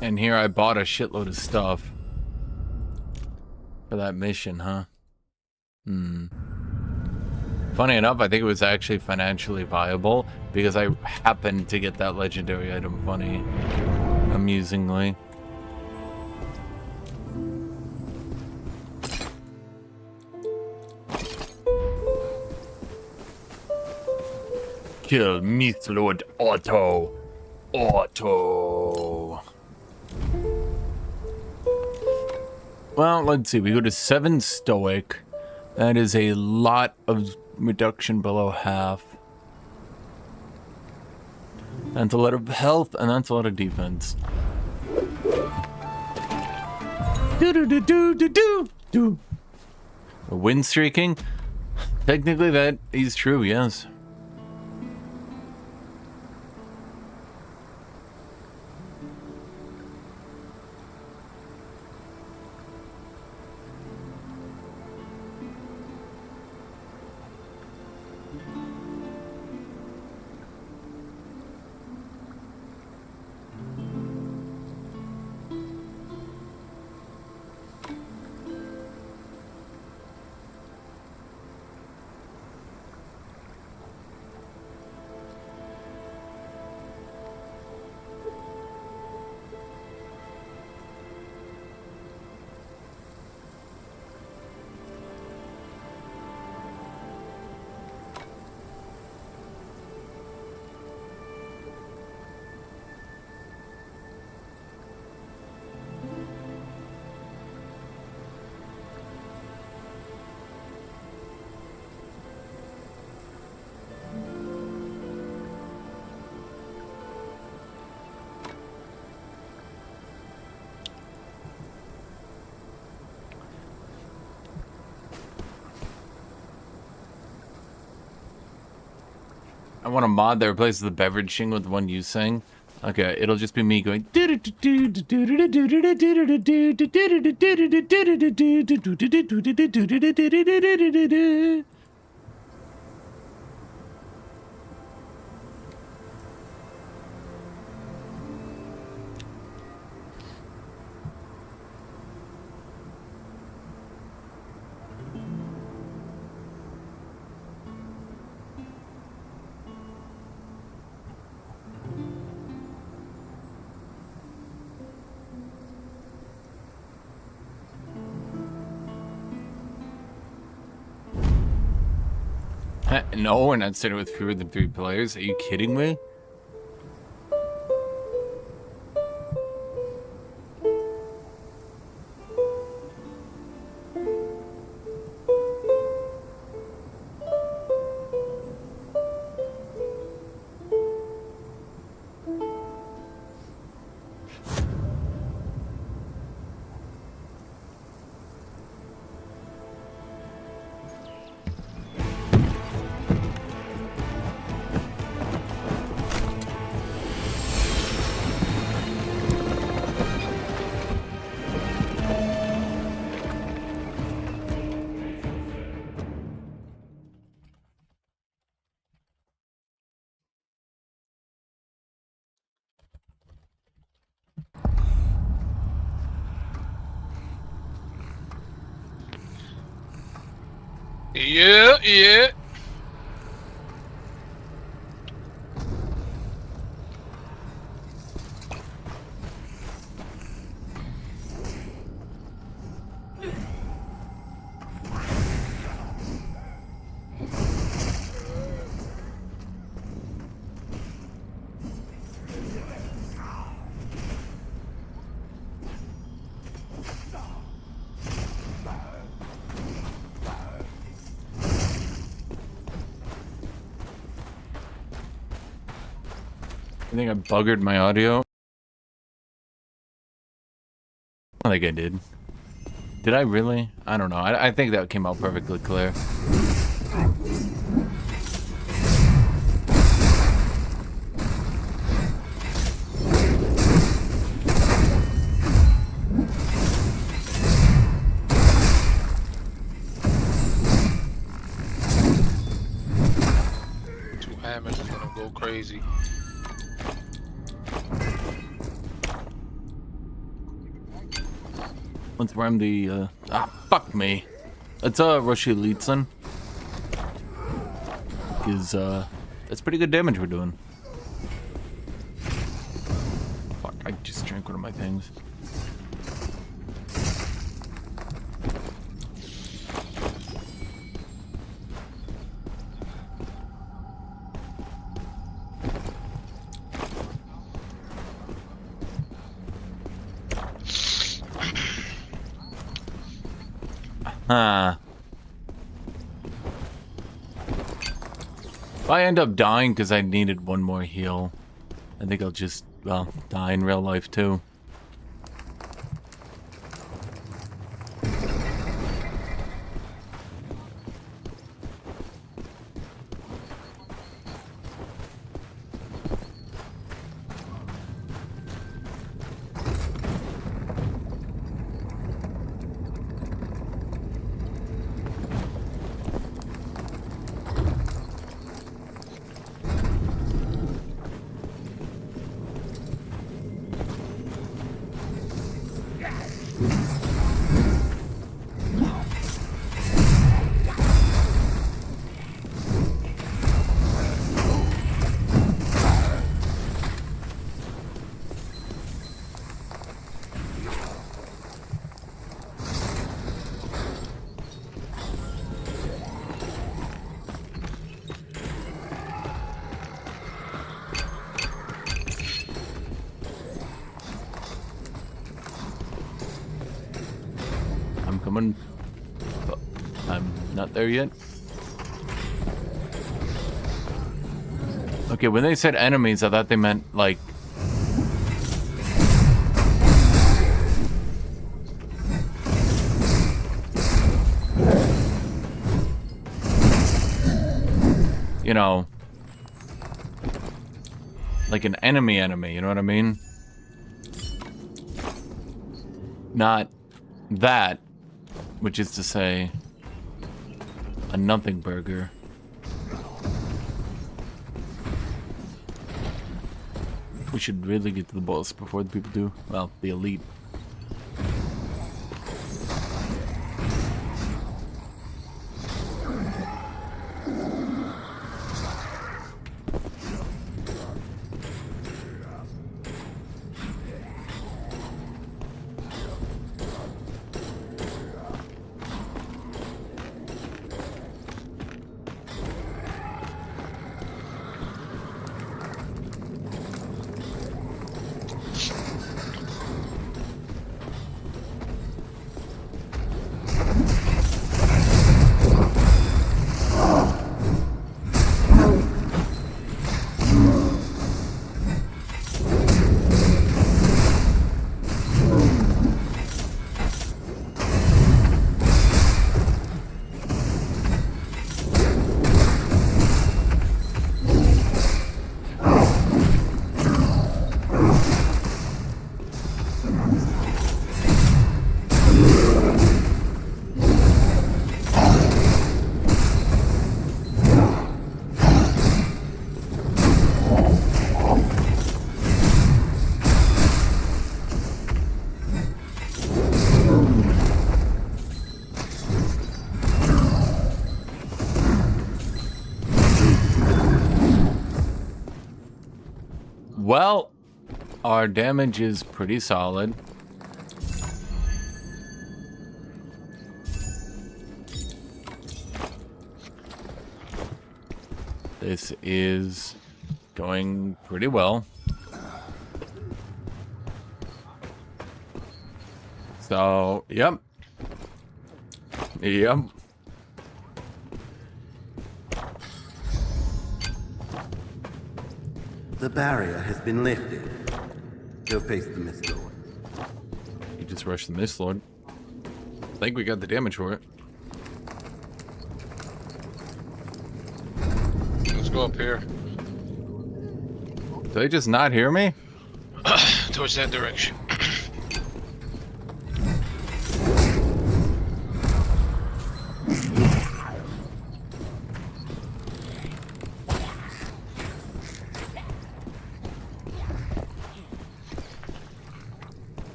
[SPEAKER 1] And here I bought a shitload of stuff for that mission, huh? Funny enough, I think it was actually financially viable because I happened to get that legendary item funny, amusingly. Kill Myth Lord Otto. Otto. Well, let's see. We go to 7 Stoic. That is a lot of reduction below half. That's a lot of health, and that's a lot of defense. Do. Win streaking? Technically, that is true, yes. I want to mod that replaces the beverage thing with the one you sang. Okay, it'll just be me going. No, we're not sitting with fewer than 3 players. Are you kidding me?
[SPEAKER 9] Yeah, yeah.
[SPEAKER 1] I think I buggered my audio. I think I did. Did I really? I don't know. I think that came out perfectly clear.
[SPEAKER 9] Two hammers is gonna go crazy.
[SPEAKER 1] Once we're on the, fuck me. Let's, rush Elitzen. Because, that's pretty good damage we're doing. Fuck, I just drank one of my things. Huh. If I end up dying because I needed one more heal, I think I'll just, well, die in real life too. Coming, but I'm not there yet. Okay, when they said enemies, I thought they meant like you know, like an enemy, you know what I mean? Not that. Which is to say, a nothing burger. We should really get to the boss before the people do. Well, the elite. Well, our damage is pretty solid. This is going pretty well. So, yep. Yep.
[SPEAKER 2] The barrier has been lifted. Go face the Mistlord.
[SPEAKER 1] You just rushed the Mistlord. I think we got the damage for it.
[SPEAKER 9] Let's go up here.
[SPEAKER 1] Did they just not hear me?
[SPEAKER 9] Towards that direction.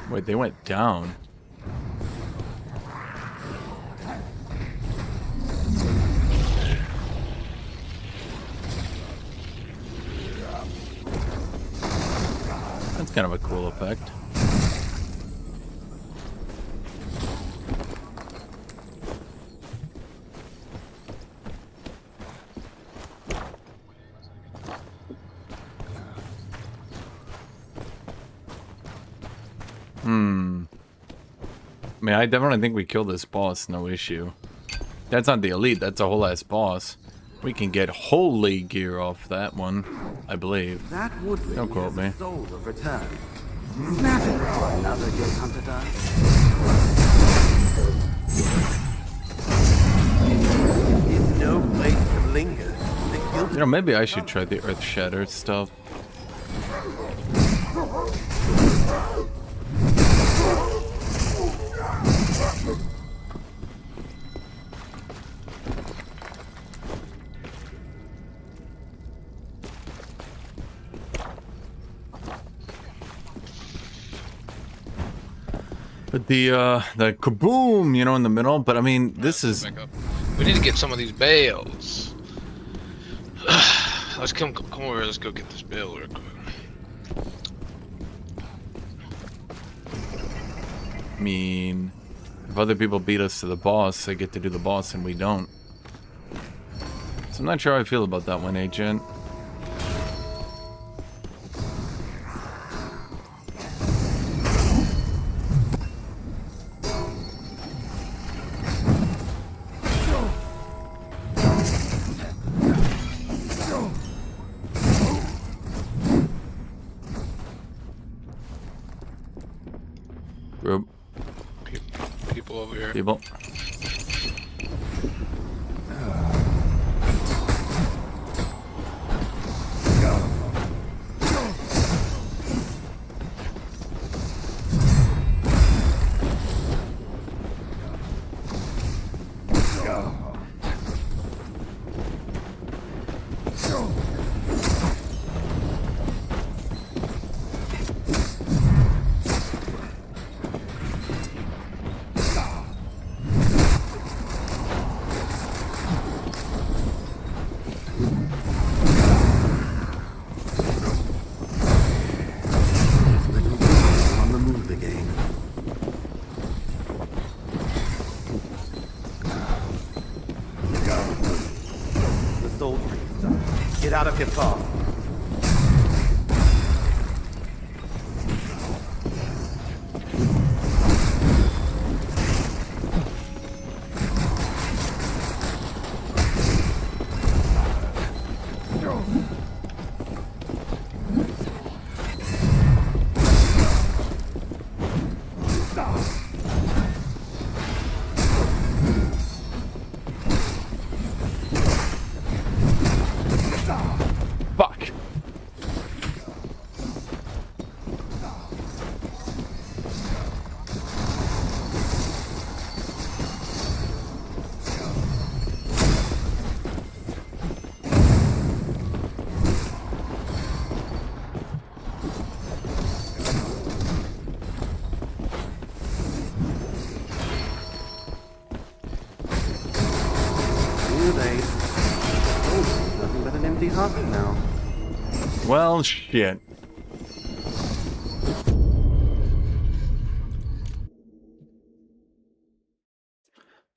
[SPEAKER 1] Wait, they went down. That's kind of a cool effect. I mean, I definitely think we killed this boss, no issue. That's not the elite, that's a whole ass boss. We can get holy gear off that one, I believe.
[SPEAKER 2] That woodling
[SPEAKER 1] Don't quote
[SPEAKER 2] has
[SPEAKER 1] me.
[SPEAKER 2] a soul of return. Snap it before another guild hunter does. In no place to linger. The guild
[SPEAKER 1] You know, maybe I should try the Earth Shatter stuff. But the kaboom, you know, in the middle. But I mean, this is
[SPEAKER 9] Back up. We need to get some of these bales. Let's come over here. Let's go get this bale real quick.
[SPEAKER 1] I mean, if other people beat us to the boss, they get to do the boss and we don't. So I'm not sure how I feel about that one, Agent. Group.
[SPEAKER 9] People over here.
[SPEAKER 1] People.
[SPEAKER 2] on the move again. The soul priest. Get out of here fast.
[SPEAKER 1] Fuck.
[SPEAKER 2] too late. Oh, nothing but an empty hut now.
[SPEAKER 1] Well, shit.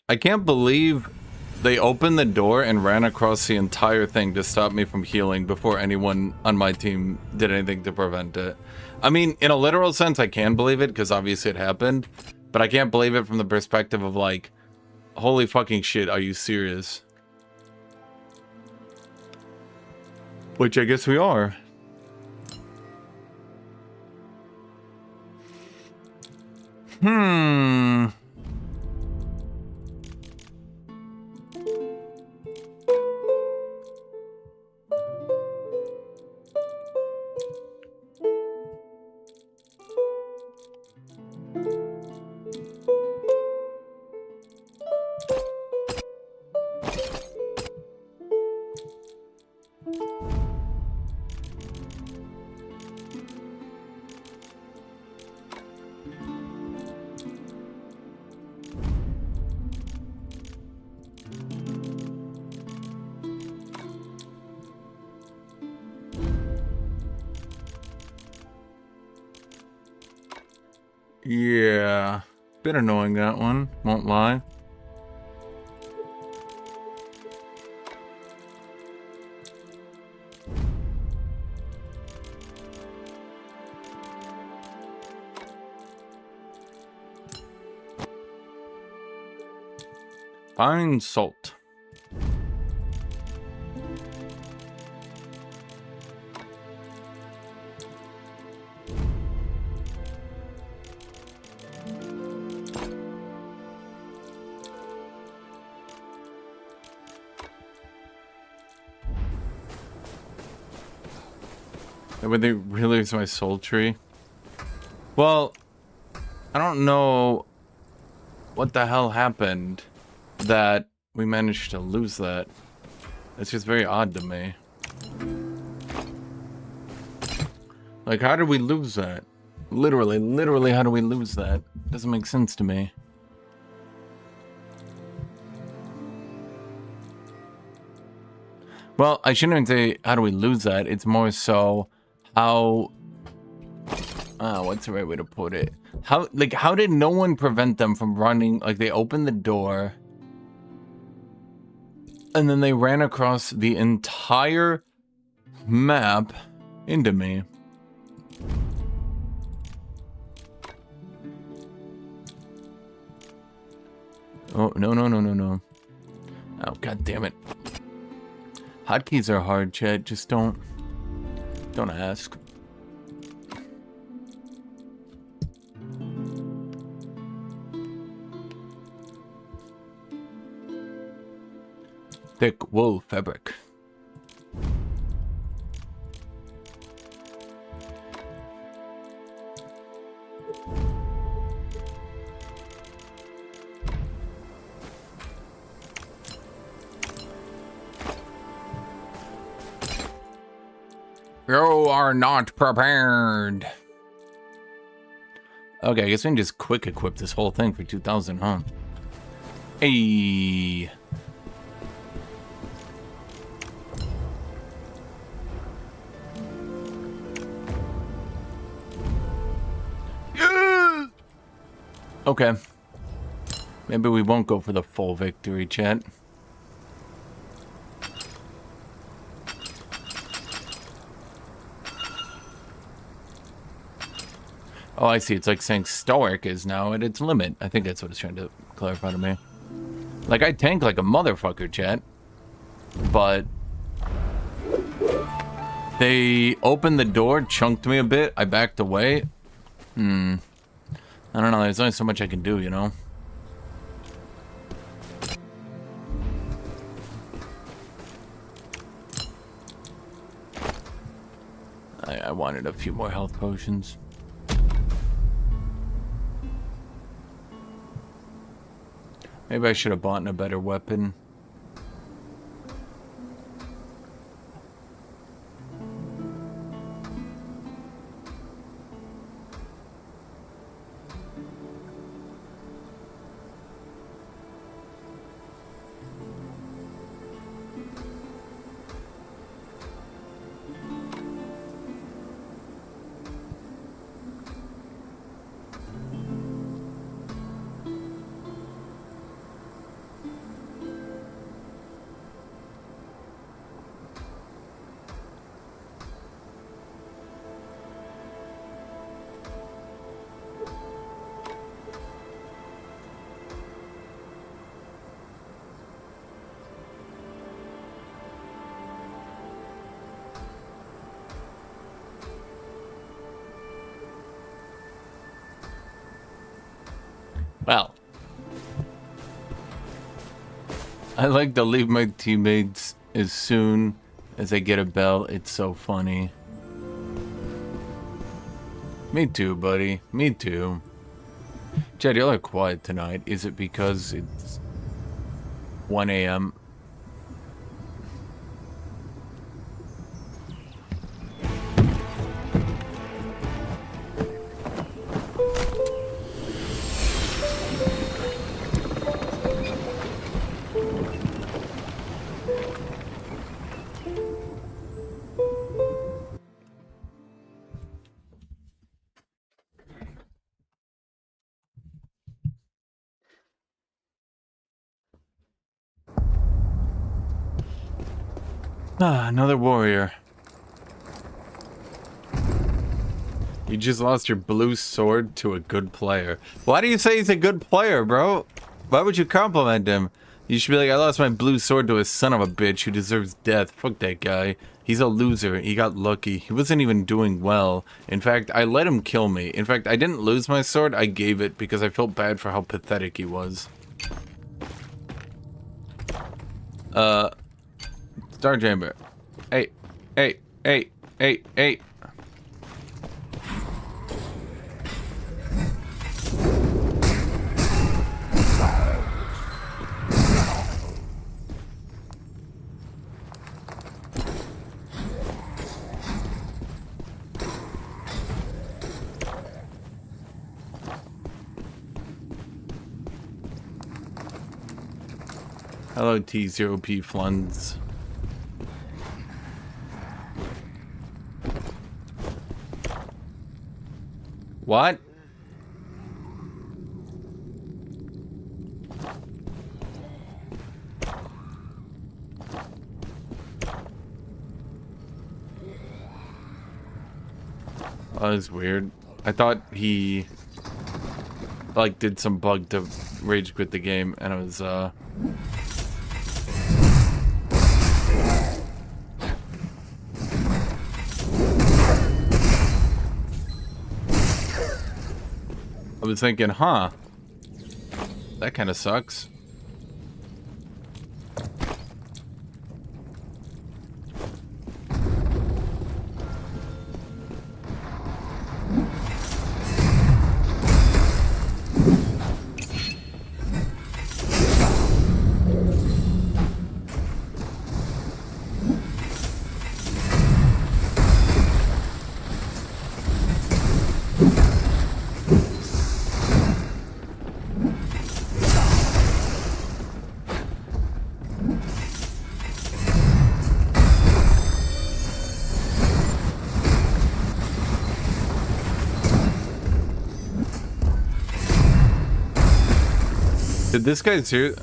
[SPEAKER 1] I can't believe they opened the door and ran across the entire thing to stop me from healing before anyone on my team did anything to prevent it. I mean, in a literal sense, I can believe it because obviously it happened, but I can't believe it from the perspective of like, holy fucking shit, are you serious? Which I guess we are. Yeah, bit annoying that one, won't lie. Fine salt. Would they really use my soul tree? Well, I don't know what the hell happened that we managed to lose that. It's just very odd to me. Like, how did we lose that? Literally, how do we lose that? Doesn't make sense to me. Well, I shouldn't say how do we lose that. It's more so how... what's the right way to put it? How did no one prevent them from running? Like, they opened the door and then they ran across the entire map into me. Oh, no. Oh, god damn it. Hotkeys are hard, Chad. Just don't ask. Thick wool fabric. You are not prepared. Okay, I guess we can just quick equip this whole thing for 2,000, huh? Hey. Okay. Maybe we won't go for the full victory, chat. Oh, I see. It's like saying Stoic is now at its limit. I think that's what it's trying to clarify to me. Like, I tank like a motherfucker, chat. But they opened the door, chunked me a bit. I backed away. I don't know. There's only so much I can do, you know? I wanted a few more health potions. Maybe I should have bought a better weapon. Well, I like to leave my teammates as soon as I get a bell. It's so funny. Me too, buddy. Me too. Jed, you look quiet tonight. Is it because it's 1 a.m.? Ah, another warrior. You just lost your blue sword to a good player. Why do you say he's a good player, bro? Why would you compliment him? You should be like, I lost my blue sword to a son of a bitch who deserves death. Fuck that guy. He's a loser. He got lucky. He wasn't even doing well. In fact, I let him kill me. In fact, I didn't lose my sword. I gave it because I felt bad for how pathetic he was. Star Chamber. Hey, hey, hey, hey, hey. Hello, T0P Fluns. What? Oh, that's weird. I thought he like did some bug to rage quit the game, and it was I was thinking, huh, that kind of sucks. Did this guy too?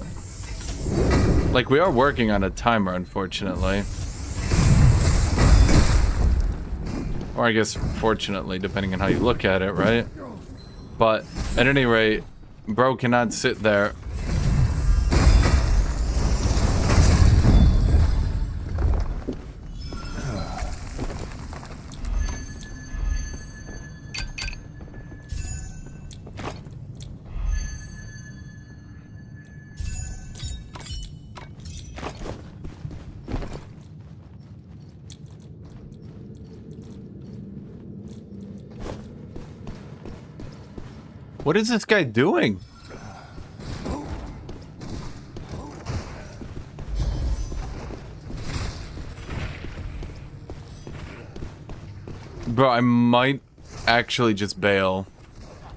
[SPEAKER 1] Like, we are working on a timer, unfortunately. Or I guess, fortunately, depending on how you look at it, right? But, at any rate, bro cannot sit there. What is this guy doing? Bro, I might actually just bail.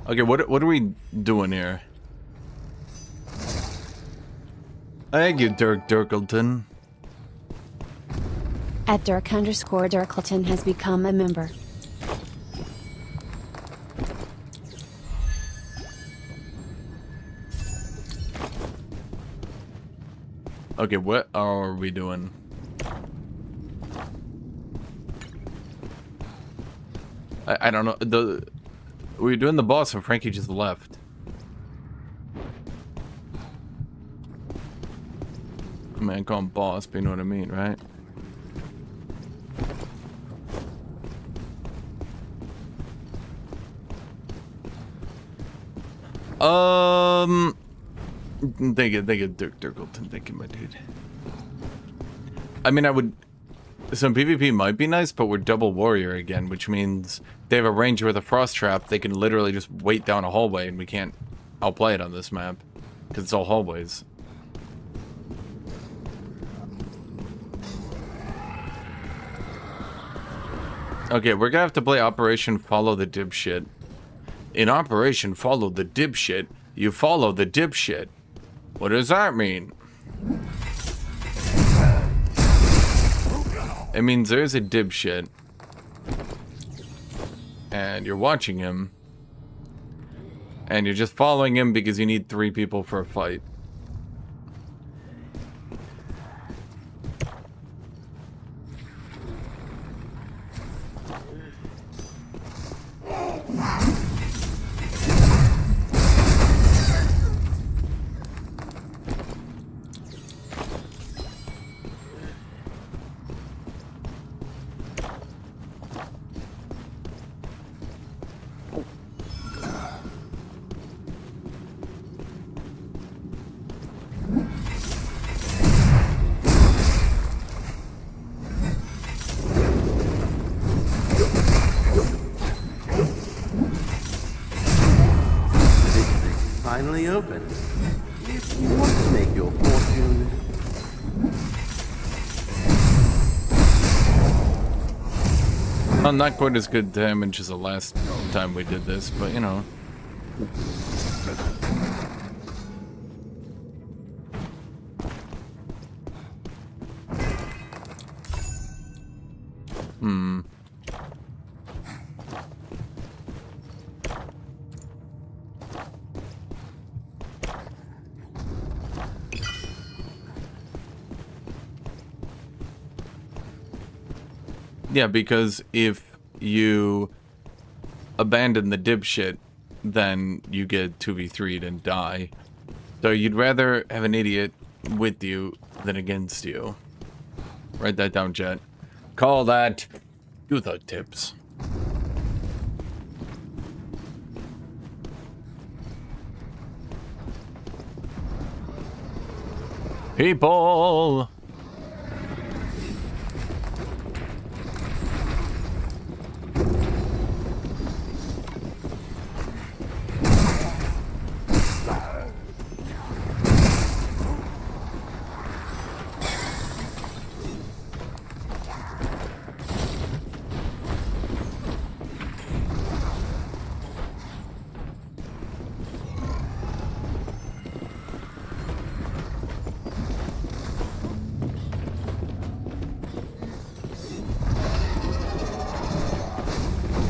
[SPEAKER 1] Okay, what are we doing here? Thank you, Dirk Dirkleton.
[SPEAKER 10] At Dirk_Dirkleton has become a member.
[SPEAKER 1] Okay, what are we doing? I don't know. Were doing the boss and Frankie just left? I mean, I call him boss, but you know what I mean, right? Thank you, Dirk Dirkleton. Thank you, my dude. I mean, I would. Some PvP might be nice, but we're double warrior again, which means they have a ranger with a frost trap. They can literally just wait down a hallway, and we can't outplay it on this map because it's all hallways. Okay, we're gonna have to play Operation Follow the Dipshit. In Operation Follow the Dipshit, you follow the dipshit. What does that mean? It means there's a dipshit, and you're watching him, and you're just following him because you need 3 people for a fight.
[SPEAKER 2] Finally open. If you want to make your fortune.
[SPEAKER 1] Well, not quite as good damage as the last time we did this, but you know. Yeah, because if you abandon the dipshit, then you get 2v3'd and die. So you'd rather have an idiot with you than against you. Write that down, Jet. Call that Guthuk tips. People!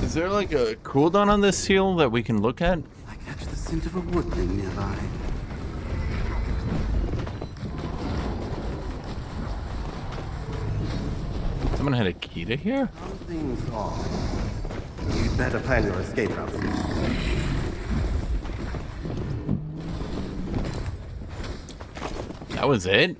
[SPEAKER 1] Is there like a cooldown on this seal that we can look at?
[SPEAKER 2] I catch the scent of a woodling nearby.
[SPEAKER 1] Someone had a key to here?
[SPEAKER 2] Something's off. You'd better plan your escape route.
[SPEAKER 1] That was it?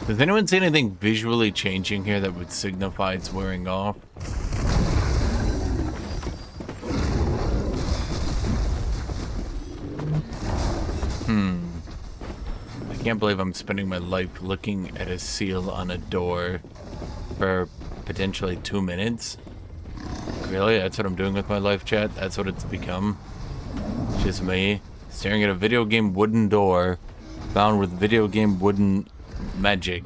[SPEAKER 1] Does anyone see anything visually changing here that would signify it's wearing off? I can't believe I'm spending my life looking at a seal on a door for potentially 2 minutes. Really? That's what I'm doing with my life, chat? That's what it's become? Just me staring at a video game wooden door bound with video game wooden magic.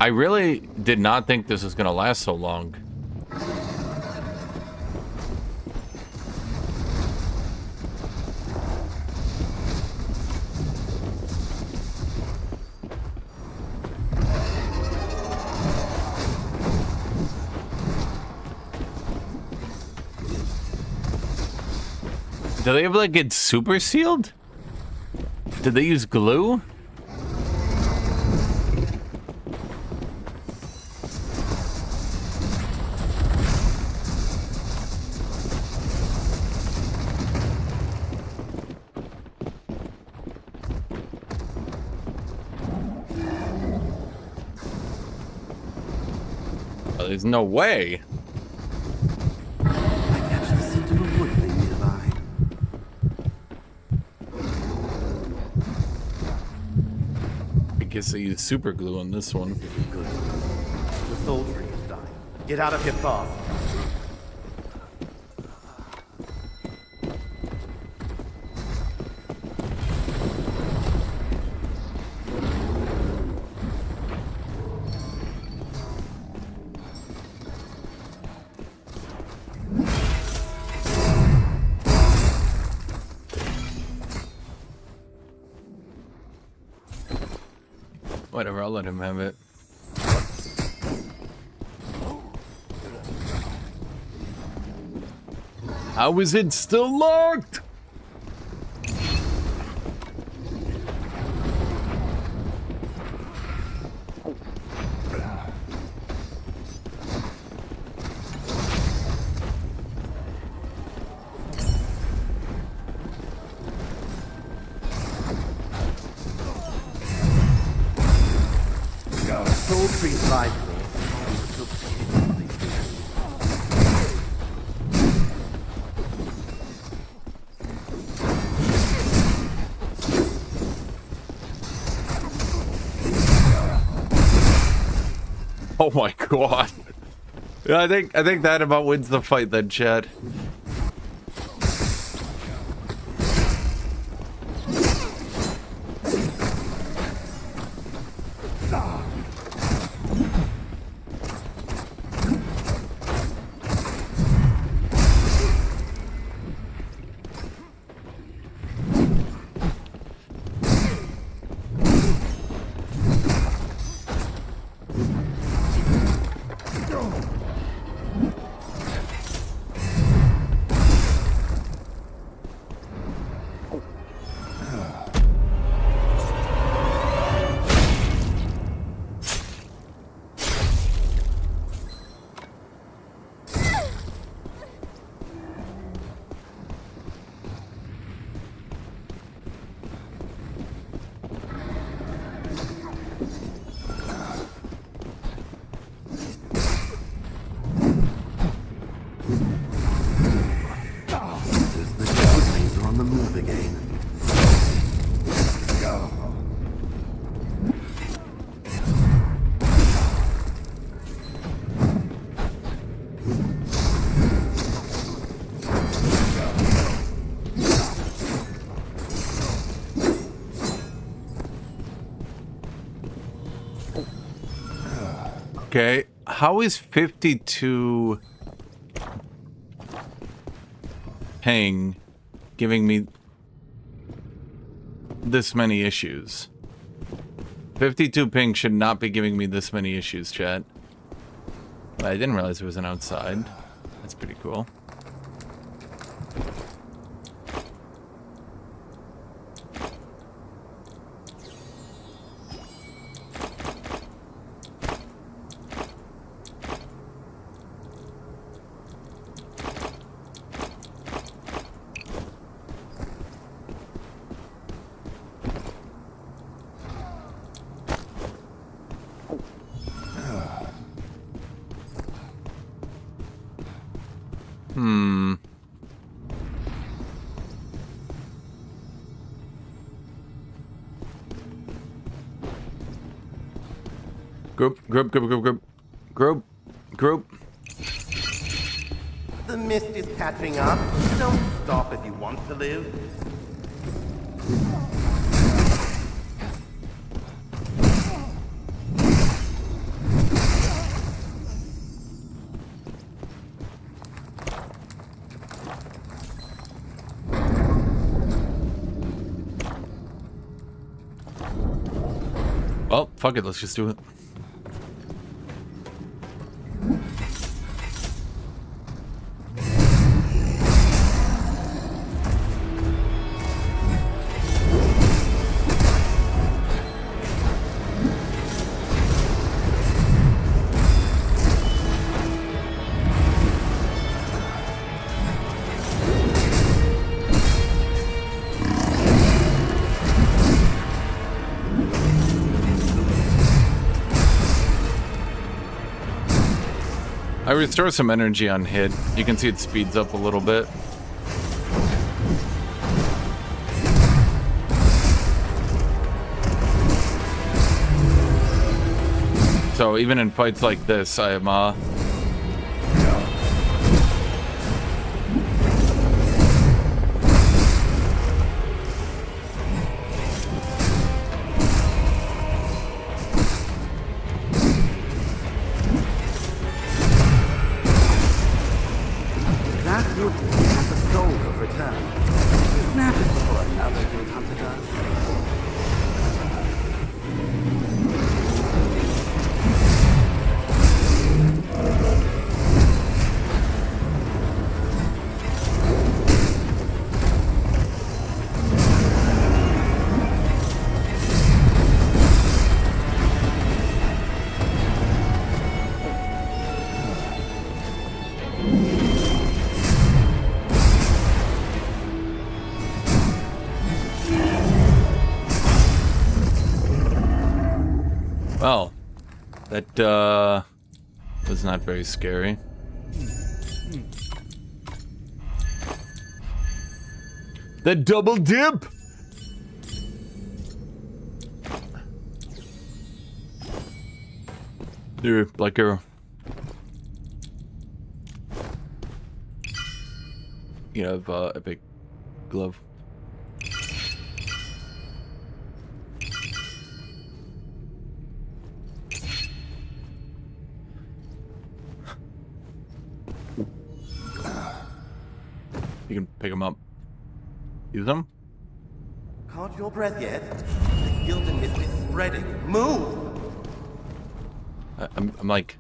[SPEAKER 1] I really did not think this was gonna last so long. Do they like get super sealed? Did they use glue? There's no way.
[SPEAKER 2] I catch the scent of a woodling nearby.
[SPEAKER 1] I guess I use super glue on this one.
[SPEAKER 2] Good. The soul tree is dying. Get out of here fast.
[SPEAKER 1] Whatever, I'll let him have it. How is it still locked?
[SPEAKER 2] Soul tree's life
[SPEAKER 1] Oh my god. Yeah, I think that about wins the fight then, Chad. Okay, how is 52 ping giving me this many issues? 52 ping should not be giving me this many issues, chat. I didn't realize it was an outside. That's pretty cool. Group.
[SPEAKER 2] The mist is catching up. Don't stop if you want to live.
[SPEAKER 1] Well, fuck it, let's just do it. I restore some energy on hit. You can see it speeds up a little bit. So even in fights like this, I am
[SPEAKER 2] That group has the soul of return. Snap it before another guild hunter does.
[SPEAKER 1] well, that was not very scary. The double dip. There, Black Arrow. You have epic glove. You can pick them up. Use them?
[SPEAKER 7] Caught your breath yet? The Gildan mist is spreading. Move!
[SPEAKER 1] I'm like,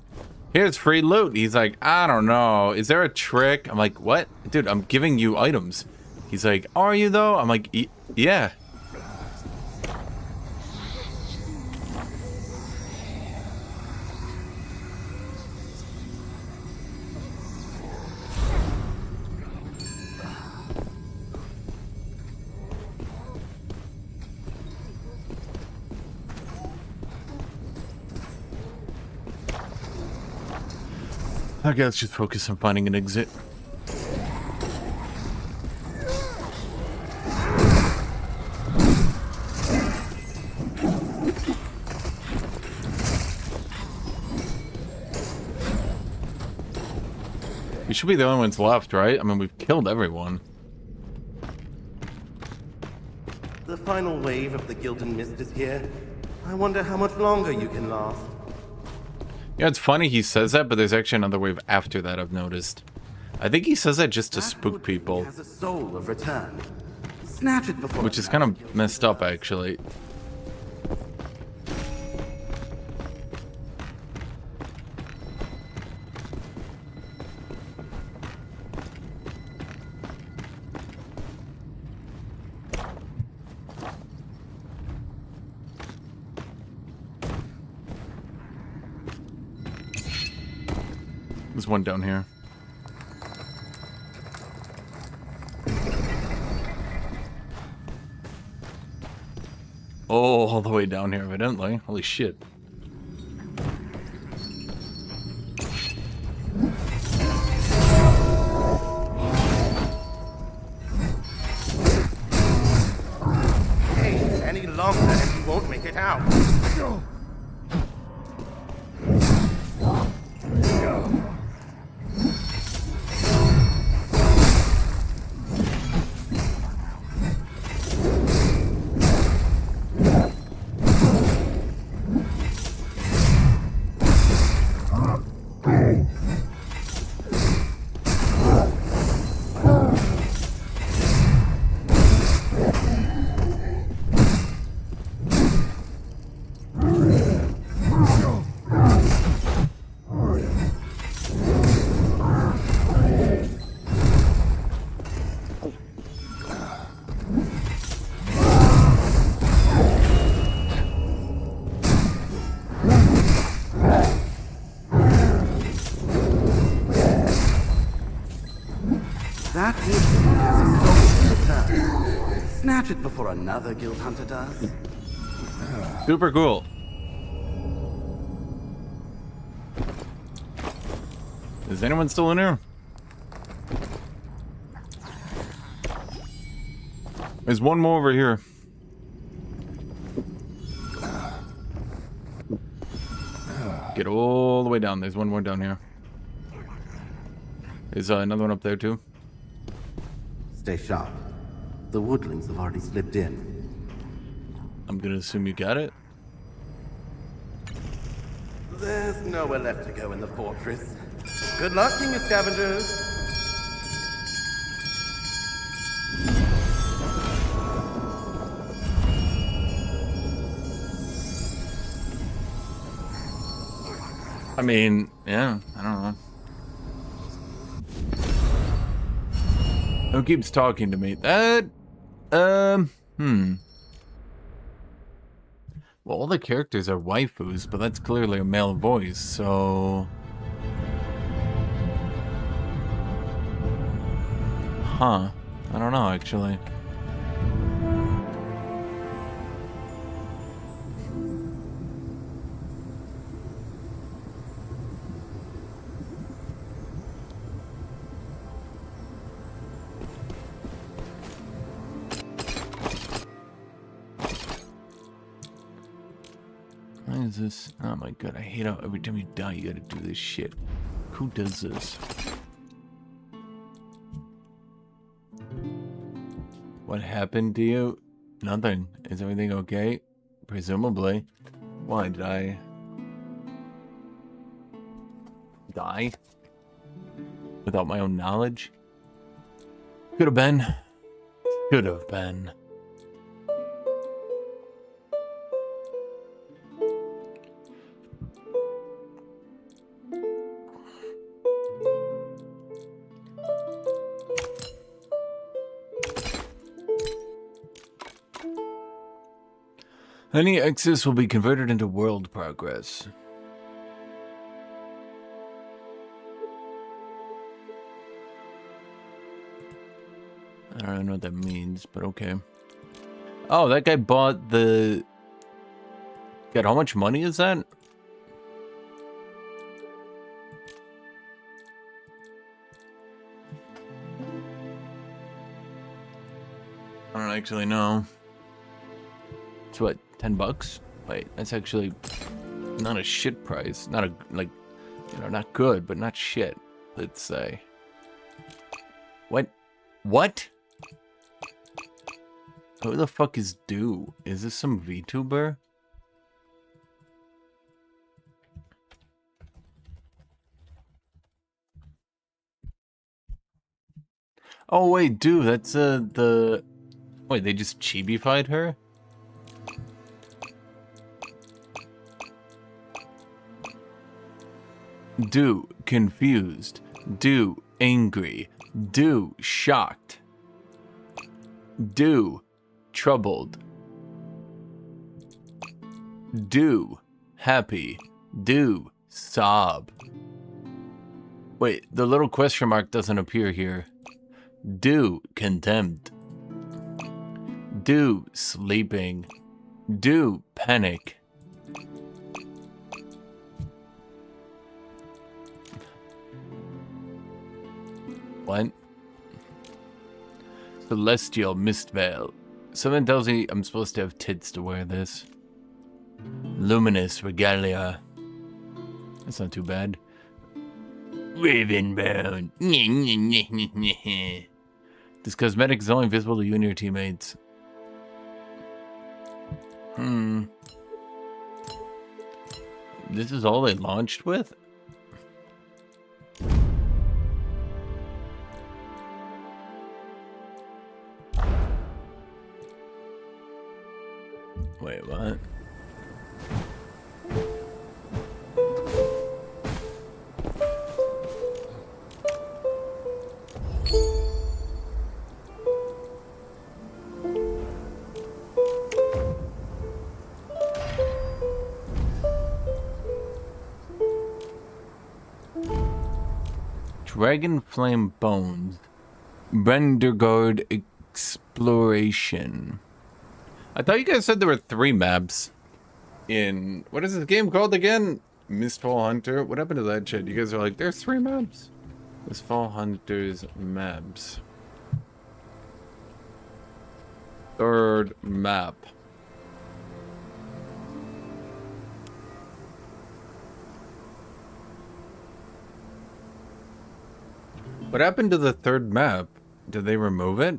[SPEAKER 1] here's free loot. He's like, I don't know. Is there a trick? I'm like, what? Dude, I'm giving you items. He's like, are you though? I'm like, yeah. Okay, let's just focus on finding an exit. We should be the only ones left, right? I mean, we've killed everyone.
[SPEAKER 7] The final wave of the Gildan mist is here. I wonder how much longer you can last.
[SPEAKER 1] Yeah, it's funny he says that, but there's actually another wave after that I've noticed. I think he says that just to spook people,
[SPEAKER 2] Has a soul of return. Snatch it before
[SPEAKER 1] which is kind of messed up, actually. There's one down here. Oh, all the way down here, evidently. Holy shit.
[SPEAKER 7] Hey, any longer and you won't make it out.
[SPEAKER 2] That group has a soul of return. Snatch it before another guild hunter does.
[SPEAKER 1] Super cool. Is anyone still in here? There's one more over here. Get all the way down. There's one more down here. There's another one up there too.
[SPEAKER 2] Stay sharp. The woodlings have already slipped in.
[SPEAKER 1] I'm gonna assume you got it.
[SPEAKER 2] There's nowhere left to go in the fortress. Good luck, King of Scavengers.
[SPEAKER 1] I mean, yeah, I don't know. Who keeps talking to me? Well, all the characters are waifus, but that's clearly a male voice, so... Huh. I don't know, actually. Why is this? Oh my god, I hate how every time you die you gotta do this shit. Who does this? What happened to you? Nothing. Is everything okay? Presumably. Why did I die? Without my own knowledge? Could have been. Could have been. Any excess will be converted into world progress. I don't know what that means, but okay. Oh, that guy bought the... God, how much money is that? I don't actually know. It's what, 10 bucks? Wait, that's actually not a shit price. Not a, like, you know, not good, but not shit, let's say. What? What? Who the fuck is Do? Is this some VTuber? Oh wait, Do, that's the... Wait, they just chibi-fied her? Do confused. Do angry. Do shocked. Do troubled. Do happy. Do sob. Wait, the little question mark doesn't appear here. Do contempt. Do sleeping. Do panic. What? Celestial mist veil. Something tells me I'm supposed to have tits to wear this. Luminous regalia. That's not too bad. Ravenbound. This cosmetic is only visible to you and your teammates. This is all they launched with? Wait, what? Dragon Flame Bones. Brendergard Exploration. I thought you guys said there were 3 maps in... What is this game called again? Mistfall Hunter. What happened to that shit? You guys are like, there's 3 maps. Mistfall Hunters maps. Third map. What happened to the third map? Did they remove it?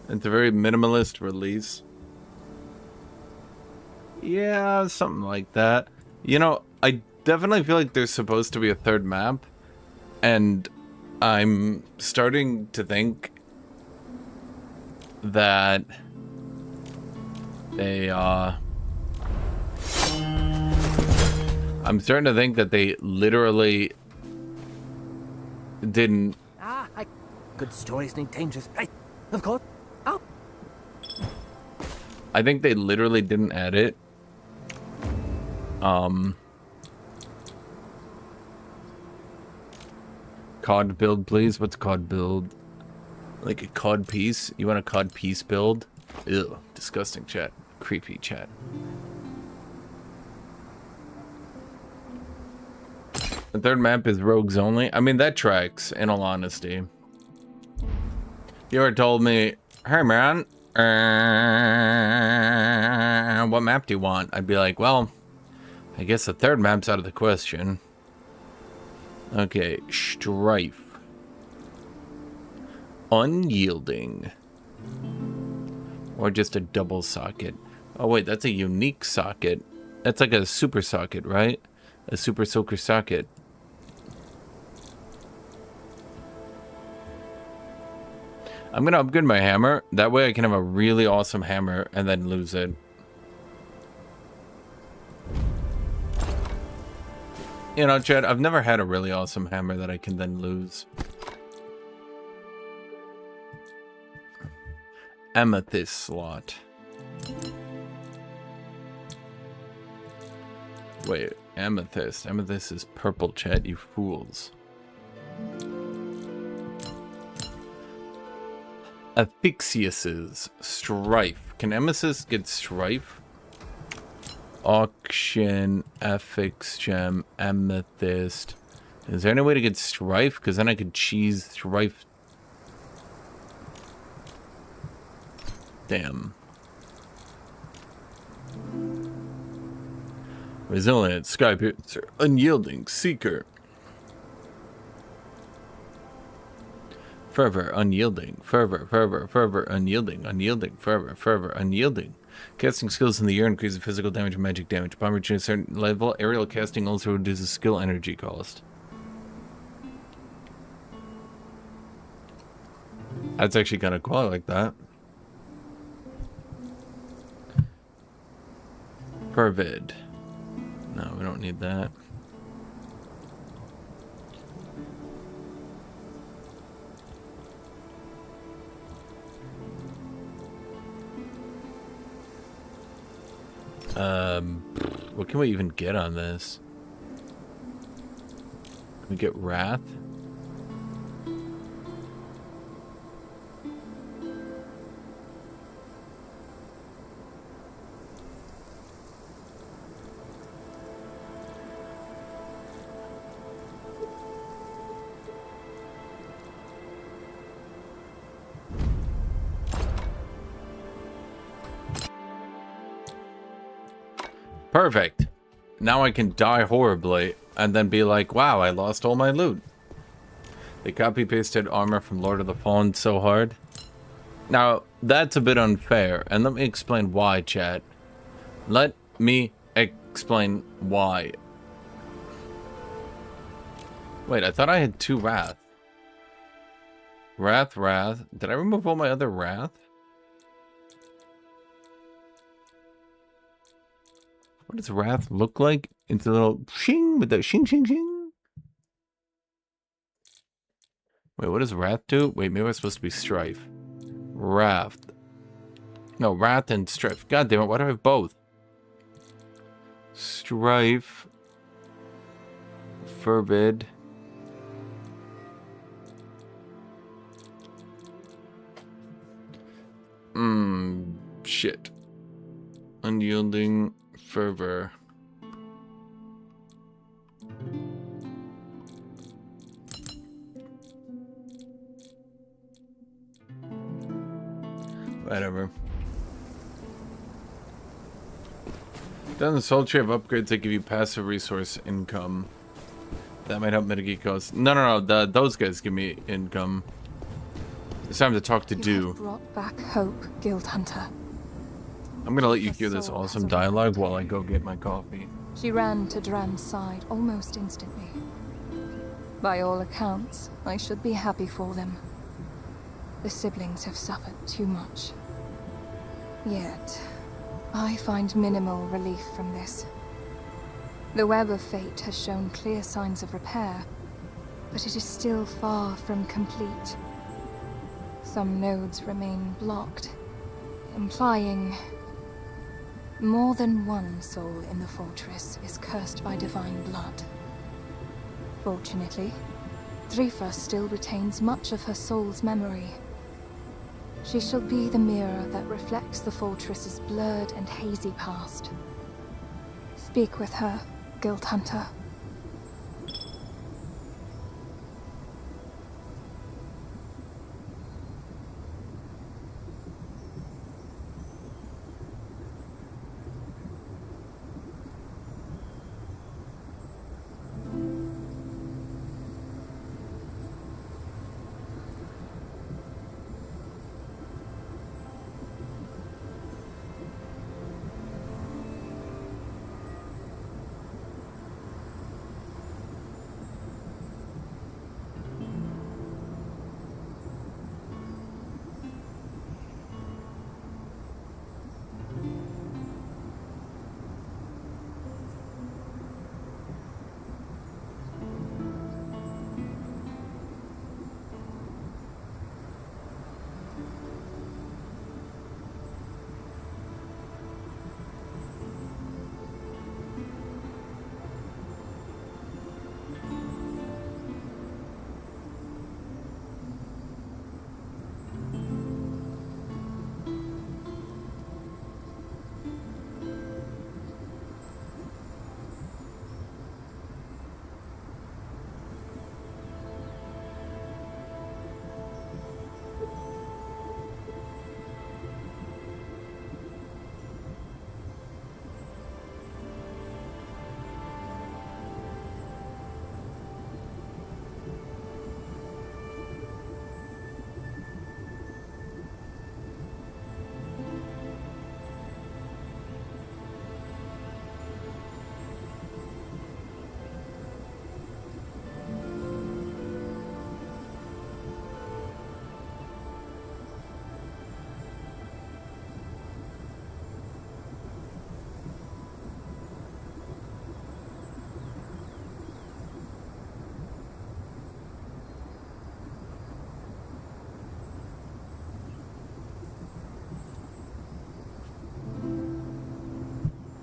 [SPEAKER 1] It's a very minimalist release. Yeah, something like that. You know, I definitely feel like there's supposed to be a third map, and I'm starting to think that they, I'm starting to think that they literally didn't.
[SPEAKER 4] Good stories need dangers. Hey, of course. Oh.
[SPEAKER 1] I think they literally didn't add it. COD build, please. What's COD build? Like a COD piece? You want a COD piece build? Ew, disgusting chat. Creepy chat. The third map is rogues only. I mean, that tracks, in all honesty. You ever told me, hey man, what map do you want? I'd be like, well, I guess the third map's out of the question. Okay, Strife. Unyielding. Or just a double socket. Oh wait, that's a unique socket. That's like a super socket, right? A super soaker socket. I'm gonna upgrade my hammer. That way I can have a really awesome hammer and then lose it. You know, Chad, I've never had a really awesome hammer that I can then lose. Amethyst slot. Wait, amethyst. Amethyst is purple, Chat, you fools. Aphyxiuses. Strife. Can amethyst get strife? Auction, affix gem, amethyst. Is there any way to get strife? Because then I could cheese strife. Damn. Resilient, Skypiercer, unyielding, seeker. Fervor, unyielding, fervor, fervor, fervor, unyielding, unyielding, fervor, fervor, unyielding. Casting skills in the air increases physical damage and magic damage. Upon reaching a certain level, aerial casting also reduces skill energy cost. That's actually kind of cool. I like that. Pervid. No, we don't need that. What can we even get on this? Can we get Wrath? Perfect. Now I can die horribly and then be like, wow, I lost all my loot. They copy-pasted armor from Lord of the Fallen so hard. Now, that's a bit unfair, and let me explain why, chat. Let me explain why. Wait, I thought I had 2 Wrath. Wrath, Wrath. Did I remove all my other Wrath? What does Wrath look like? It's a little shing with the shing, shing, shing. Wait, what does Wrath do? Wait, maybe it's supposed to be Strife. Wrath. No, Wrath and Strife. God damn it, why do I have both? Strife. fervid. Shit. Unyielding fervor. Whatever. Down the soul tree of upgrades that give you passive resource income. That might help mitigate costs. No. Those guys give me income. It's time to talk to
[SPEAKER 5] You
[SPEAKER 1] Do.
[SPEAKER 5] have brought back hope, Guild Hunter.
[SPEAKER 1] I'm gonna let you
[SPEAKER 5] The
[SPEAKER 1] hear this
[SPEAKER 5] soul
[SPEAKER 1] awesome
[SPEAKER 5] has
[SPEAKER 1] dialogue
[SPEAKER 5] arrived.
[SPEAKER 1] while I go get my coffee.
[SPEAKER 5] She ran to Dran's side almost instantly. By all accounts, I should be happy for them. The siblings have suffered too much. Yet, I find minimal relief from this. The web of fate has shown clear signs of repair, but it is still far from complete. Some nodes remain blocked, implying more than one soul in the fortress is cursed by divine blood. Fortunately, Thrifa still retains much of her soul's memory. She shall be the mirror that reflects the fortress's blurred and hazy past. Speak with her, Guild Hunter.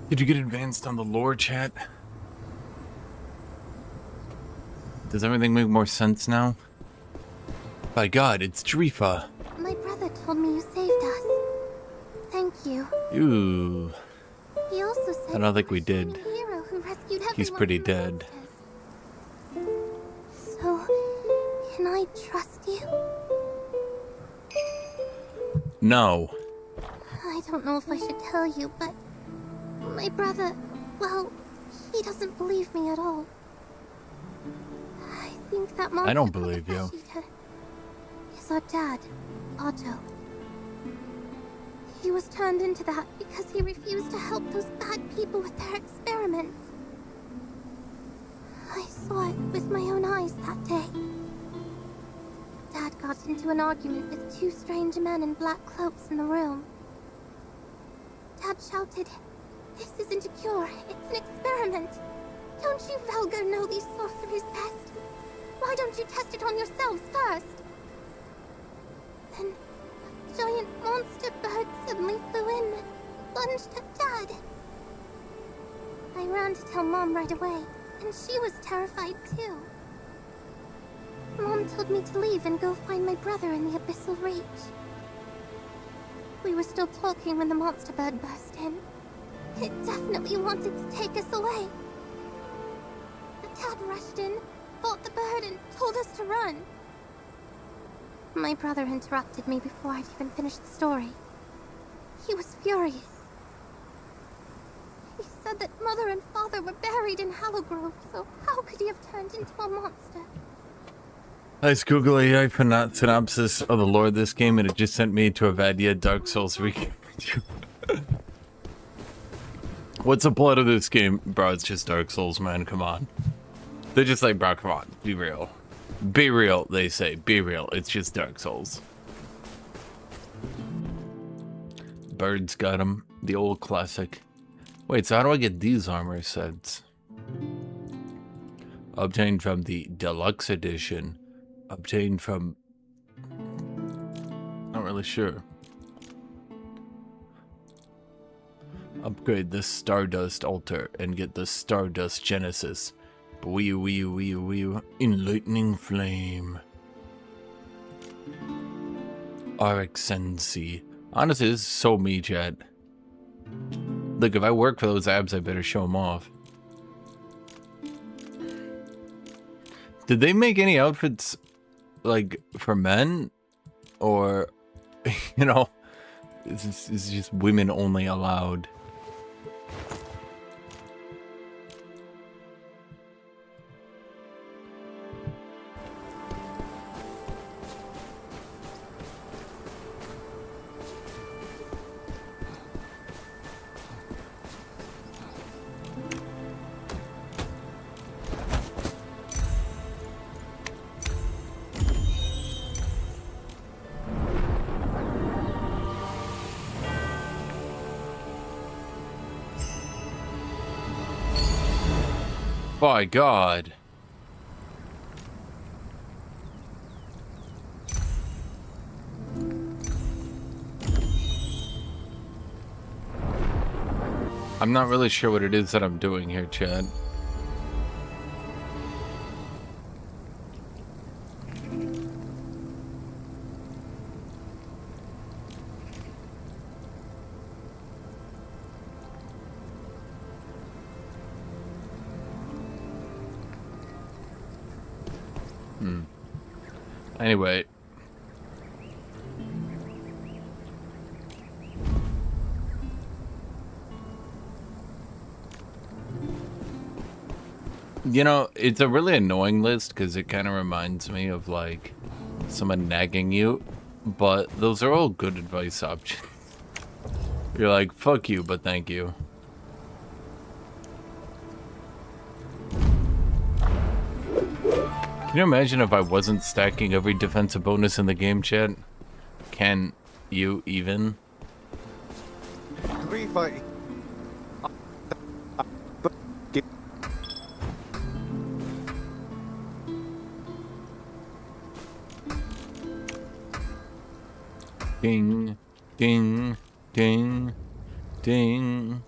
[SPEAKER 1] Did you get advanced on the lore, chat? Does everything make more sense now? By God, it's Thrifa.
[SPEAKER 11] My brother told me you saved us. Thank you.
[SPEAKER 1] Ooh.
[SPEAKER 11] He also said
[SPEAKER 1] I don't think
[SPEAKER 11] you
[SPEAKER 1] we
[SPEAKER 11] were a
[SPEAKER 1] did.
[SPEAKER 11] shining hero who rescued
[SPEAKER 1] He's
[SPEAKER 11] everyone
[SPEAKER 1] pretty
[SPEAKER 11] from the
[SPEAKER 1] dead.
[SPEAKER 11] monsters. So, can I trust you?
[SPEAKER 1] No.
[SPEAKER 11] I don't know if I should tell you, but my brother, well, he doesn't believe me at all. I think that monster
[SPEAKER 1] I don't
[SPEAKER 11] called the
[SPEAKER 1] believe you.
[SPEAKER 11] Flesh Eater is our dad, Otto. He was turned into that because he refused to help those bad people with their experiments. I saw it with my own eyes that day. Dad got into an argument with two strange men in black cloaks in the room. Dad shouted, "This isn't a cure, it's an experiment. Don't you Velga know these sorceries best? Why don't you test it on yourselves first?" Then a giant monster bird suddenly flew in and lunged at Dad. I ran to tell Mom right away, And she was terrified too. Mom told me to leave and go find my brother in the Abyssal Reach. We were still talking when the monster bird burst in. It definitely wanted to take us away. Dad rushed in, fought the bird, and told us to run. My brother interrupted me before I'd even finished the story. He was furious. He said that Mother and Father were buried in Hallowgrove, so how could he have turned into a monster?
[SPEAKER 1] Nice Google AI synopsis of the lore of this game, and it just sent me to a Vadia Dark Souls recap. What's the plot of this game? Bro, it's just Dark Souls, man, come on. They're just like, bro, come on, be real. Be real, they say, be real, it's just Dark Souls. Birds got him, the old classic. Wait, so how do I get these armor sets? Obtained from the deluxe edition. Obtained from... Not really sure. Upgrade the Stardust Altar and get the Stardust Genesis. Enlightening Flame. RxNC. Honestly, this is so me, chat. Look, if I work for those abs, I better show them off. Did they make any outfits, like, for men? Or, you know, it's just women only allowed? My God. I'm not really sure what it is that I'm doing here, Chad. Anyway. You know, it's a really annoying list because it kind of reminds me of like someone nagging you, but those are all good advice options. You're like, fuck you, but thank you. Can you imagine if I wasn't stacking every defensive bonus in the game, chat? Can you even? Ding, ding, ding, ding.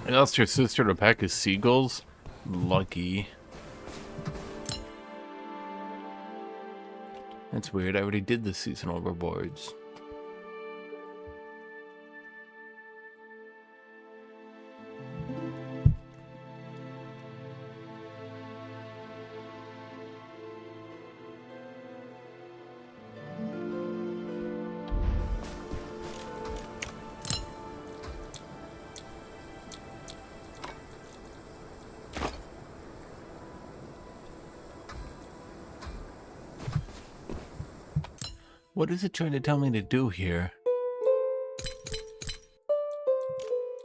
[SPEAKER 1] I asked your sister to pack his seagulls? Lucky. That's weird, I already did the seasonal rewards. What is it trying to tell me to do here?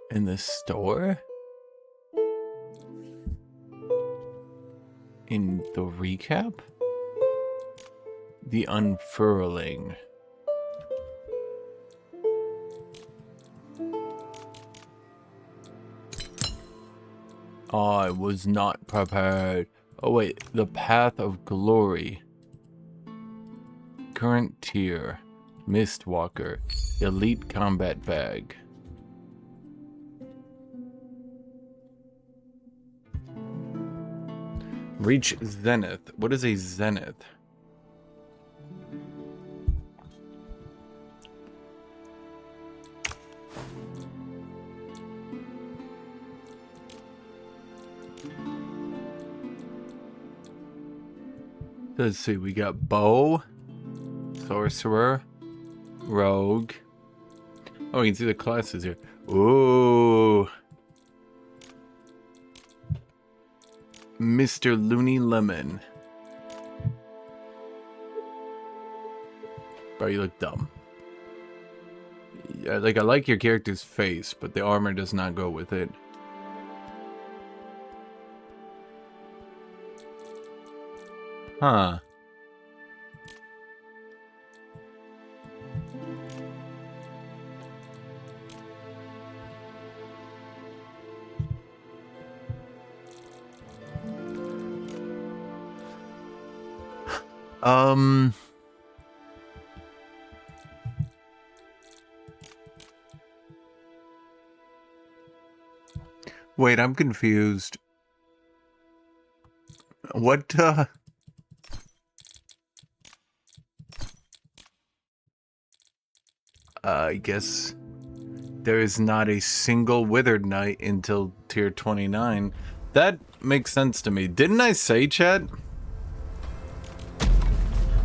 [SPEAKER 1] In the store? In the recap? The unfurling. I was not prepared. Oh wait, the Path of Glory. Current tier, Mistwalker, Elite Combat Bag. Reach zenith. What is a zenith? Let's see, we got bow, sorcerer, rogue. Oh, you can see the classes here. Ooh. Mr. Looney Lemon. Bro, you look dumb. Yeah, like, I like your character's face, but the armor does not go with it. Huh. Wait, I'm confused. What, I guess there is not a single Withered Knight until tier 29. That makes sense to me. Didn't I say, chat?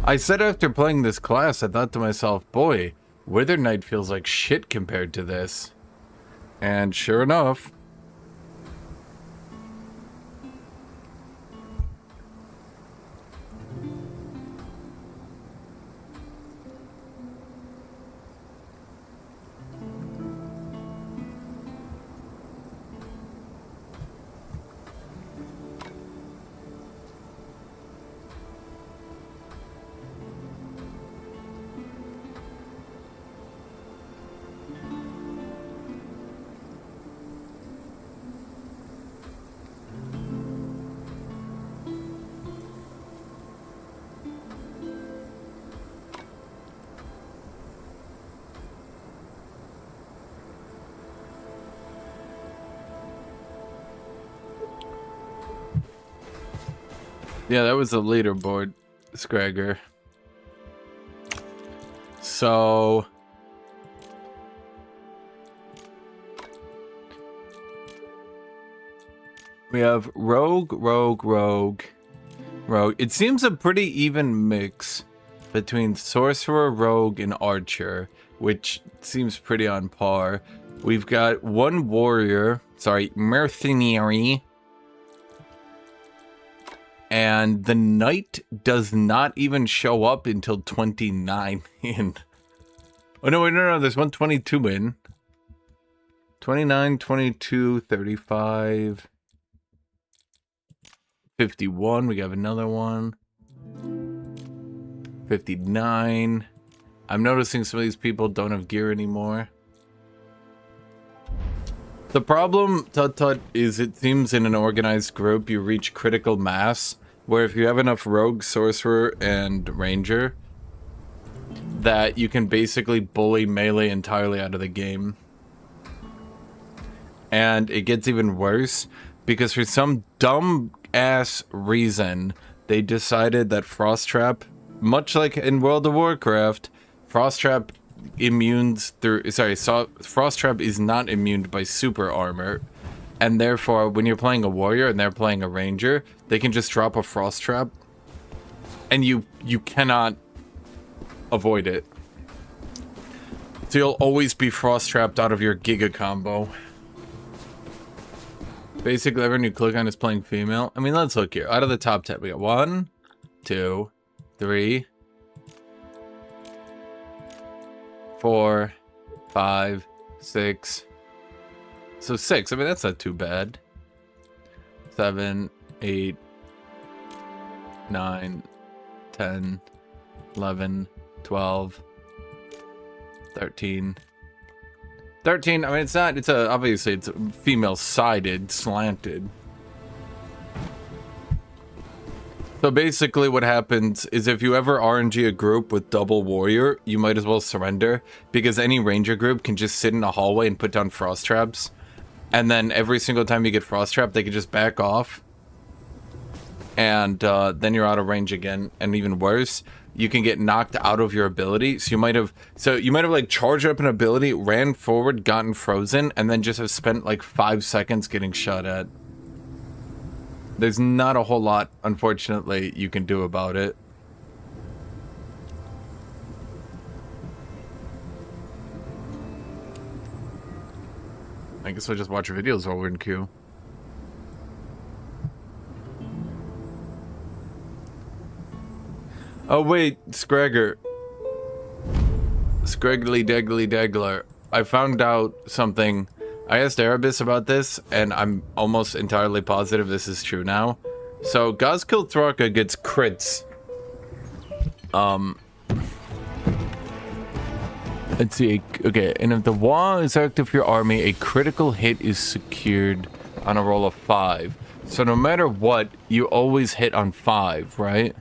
[SPEAKER 1] I said after playing this class, I thought to myself, boy, Withered Knight feels like shit compared to this. And sure enough... Yeah, that was the leaderboard, Scragger. So... we have Rogue, Rogue, Rogue, Rogue. It seems a pretty even mix between Sorcerer, Rogue, and Archer, which seems pretty on par. We've got one Warrior, sorry, Mercenary. And the Knight does not even show up until 29 in. Oh, no, wait, no, there's 122 in. 29, 22, 35, 51. We have another one. 59. I'm noticing some of these people don't have gear anymore. The problem, Tut, is it seems in an organized group you reach critical mass, where if you have enough Rogue, Sorcerer, and Ranger, that you can basically bully melee entirely out of the game. And it gets even worse, because for some dumb-ass reason, they decided that Frost Trap, much like in World of Warcraft, Frost Trap immunes through... sorry, Frost Trap is not immune by super armor. And therefore, when you're playing a warrior and they're playing a ranger, they can just drop a frost trap, and you cannot avoid it. So you'll always be frost trapped out of your Giga combo. Basically, everyone you click on is playing female. I mean, let's look here. Out of the top 10, we got 1, 2, 3, 4, 5, 6. So 6, I mean, that's not too bad. 7, 8, 9, 10, 11, 12, 13. 13, I mean, it's not, obviously it's female-sided, slanted. So basically what happens is if you ever RNG a group with double warrior, you might as well surrender, because any ranger group can just sit in a hallway and put down frost traps. And then every single time you get frost trap, they can just back off. and then you're out of range again, and even worse, you can get knocked out of your ability. So you might have like charged up an ability, ran forward, gotten frozen, and then just have spent like 5 seconds getting shot at. There's not a whole lot, unfortunately, you can do about it. I guess I'll just watch videos while we're in queue. Oh wait, Scragger. Scraggly Deggly Deggler. I found out something. I asked Erebus about this, and I'm almost entirely positive this is true now. So, Gazkill Thraka gets crits. Let's see. Okay, and if the wall is active for your army, a critical hit is secured on a roll of 5. So no matter what, you always hit on 5, right?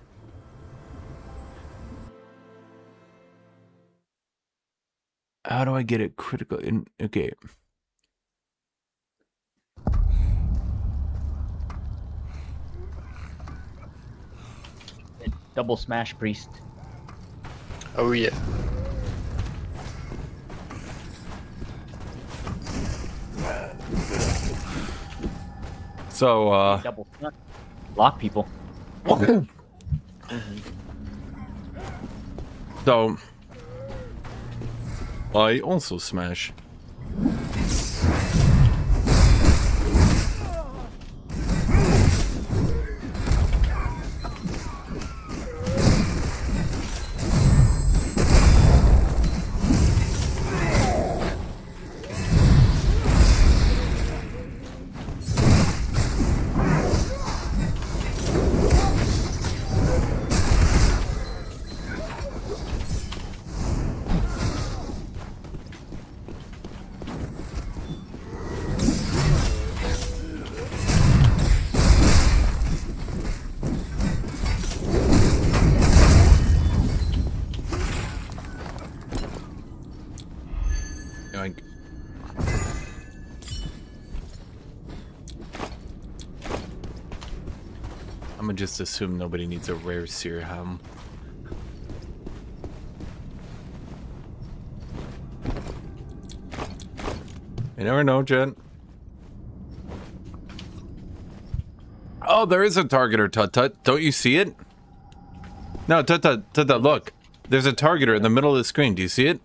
[SPEAKER 1] How do I get it critical in? Okay.
[SPEAKER 12] Double smash priest.
[SPEAKER 9] Oh yeah.
[SPEAKER 1] So,
[SPEAKER 12] double smash. Block people.
[SPEAKER 1] So, I also smash. I'm gonna just assume nobody needs a rare seer ham. You never know, Jen. Oh, there is a targeter, Tut Tut. Don't you see it? No, Tut Tut, Tut Tut, look. There's a targeter in the middle of the screen. Do you see it?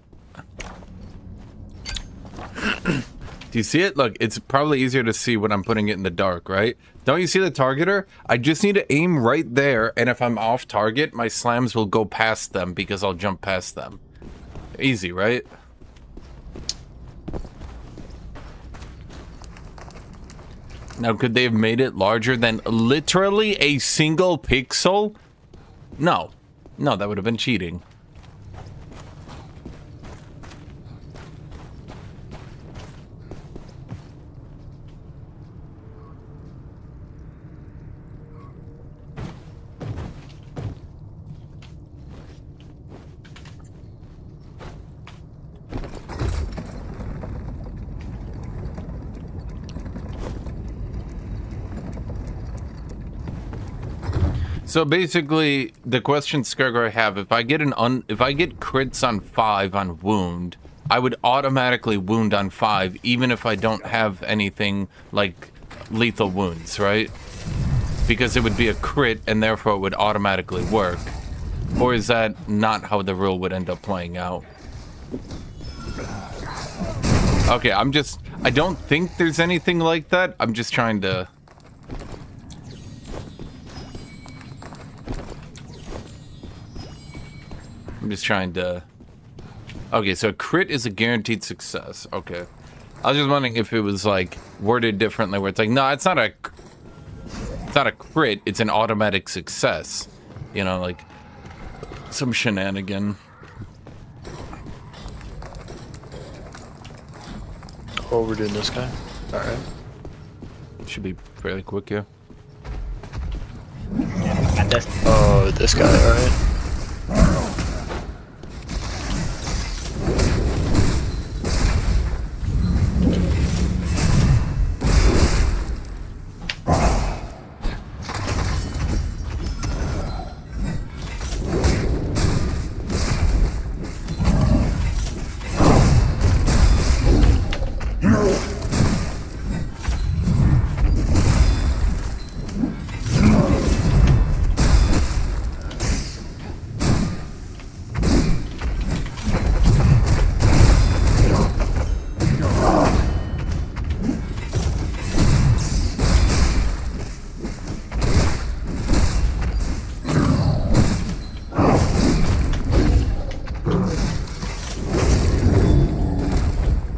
[SPEAKER 1] Do you see it? Look, it's probably easier to see when I'm putting it in the dark, right? Don't you see the targeter? I just need to aim right there, and if I'm off target, my slams will go past them because I'll jump past them. Easy, right? Now, could they have made it larger than literally a single pixel? No. No, that would have been cheating. So basically, the question, Scargar, I have, if I get crits on 5 on wound, I would automatically wound on 5, even if I don't have anything like lethal wounds, right? Because it would be a crit, and therefore it would automatically work. Or is that not how the rule would end up playing out? Okay, I don't think there's anything like that. I'm just trying to... Okay, so a crit is a guaranteed success. Okay. I was just wondering if it was, like, worded differently, where it's like, no, it's not a crit, it's an automatic success. You know, like, some shenanigan.
[SPEAKER 9] Oh, we're doing this guy? Alright.
[SPEAKER 1] Should be fairly quick, yeah.
[SPEAKER 9] Oh, this guy, alright.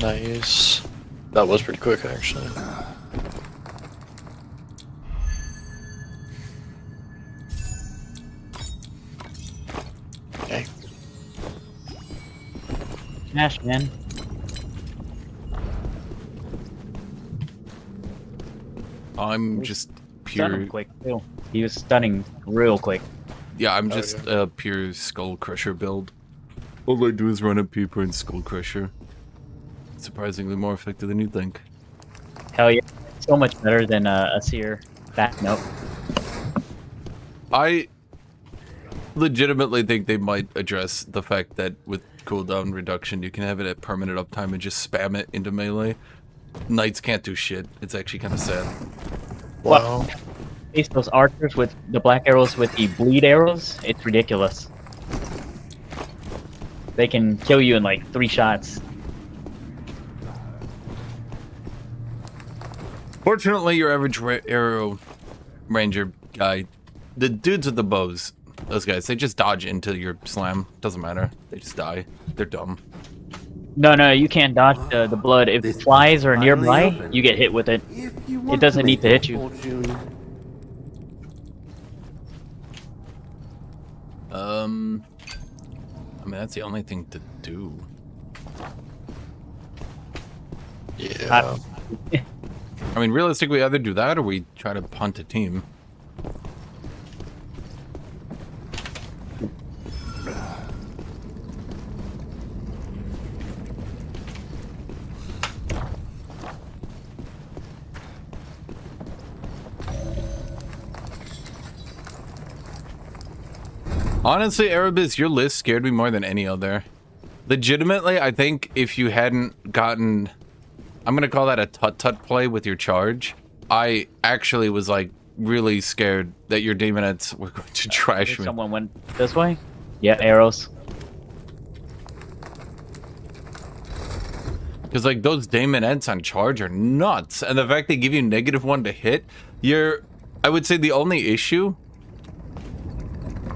[SPEAKER 9] Nice. That was pretty quick, actually. Okay.
[SPEAKER 12] Smash, man.
[SPEAKER 1] I'm just
[SPEAKER 12] Stun him
[SPEAKER 1] pure.
[SPEAKER 12] quick, too. He was stunning real quick.
[SPEAKER 1] Yeah, I'm just a pure Skull Crusher build. All I do is run a Peeper and Skull Crusher. Surprisingly more effective than you'd think.
[SPEAKER 12] Hell yeah. So much better than a Seer. Back note.
[SPEAKER 1] I legitimately think they might address the fact that with cooldown reduction, you can have it at permanent uptime and just spam it into melee. Knights can't do shit. It's actually kind of sad.
[SPEAKER 9] Wow.
[SPEAKER 12] Face those archers with the black arrows with the bleed arrows. It's ridiculous. They can kill you in like 3 shots.
[SPEAKER 1] Fortunately, your average arrow ranger guy, the dudes with the bows, those guys, they just dodge into your slam. Doesn't matter. They just die. They're dumb.
[SPEAKER 12] No, you can't dodge the blood. If flies are nearby, you get hit with it. It doesn't need to hit you.
[SPEAKER 1] I mean, that's the only thing to do.
[SPEAKER 9] Yeah.
[SPEAKER 1] I mean, realistically, we either do that or we try to punt a team. Honestly, Erebus, your list scared me more than any other. Legitimately, I think if you hadn't gotten... I'm gonna call that a tut-tut play with your charge. I actually was, like, really scared that your Daemonettes were going to trash me.
[SPEAKER 12] Someone went this way? Yeah, arrows.
[SPEAKER 1] Because, like, those Daemonettes on charge are nuts. And the fact they give you -1 to hit, I would say the only issue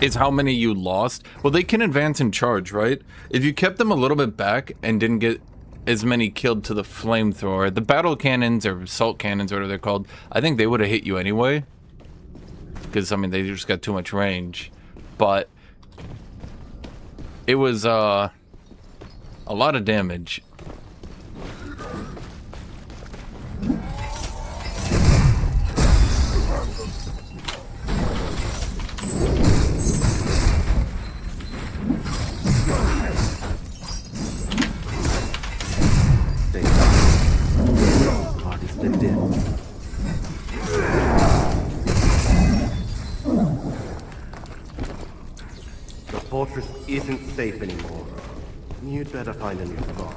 [SPEAKER 1] is how many you lost. Well, they can advance and charge, right? If you kept them a little bit back and didn't get as many killed to the flamethrower, the battle cannons or assault cannons, whatever they're called, I think they would have hit you anyway. Because, I mean, they just got too much range. But it was a lot of damage.
[SPEAKER 2] Party slipped in. The fortress isn't safe anymore. You'd better find a new spot.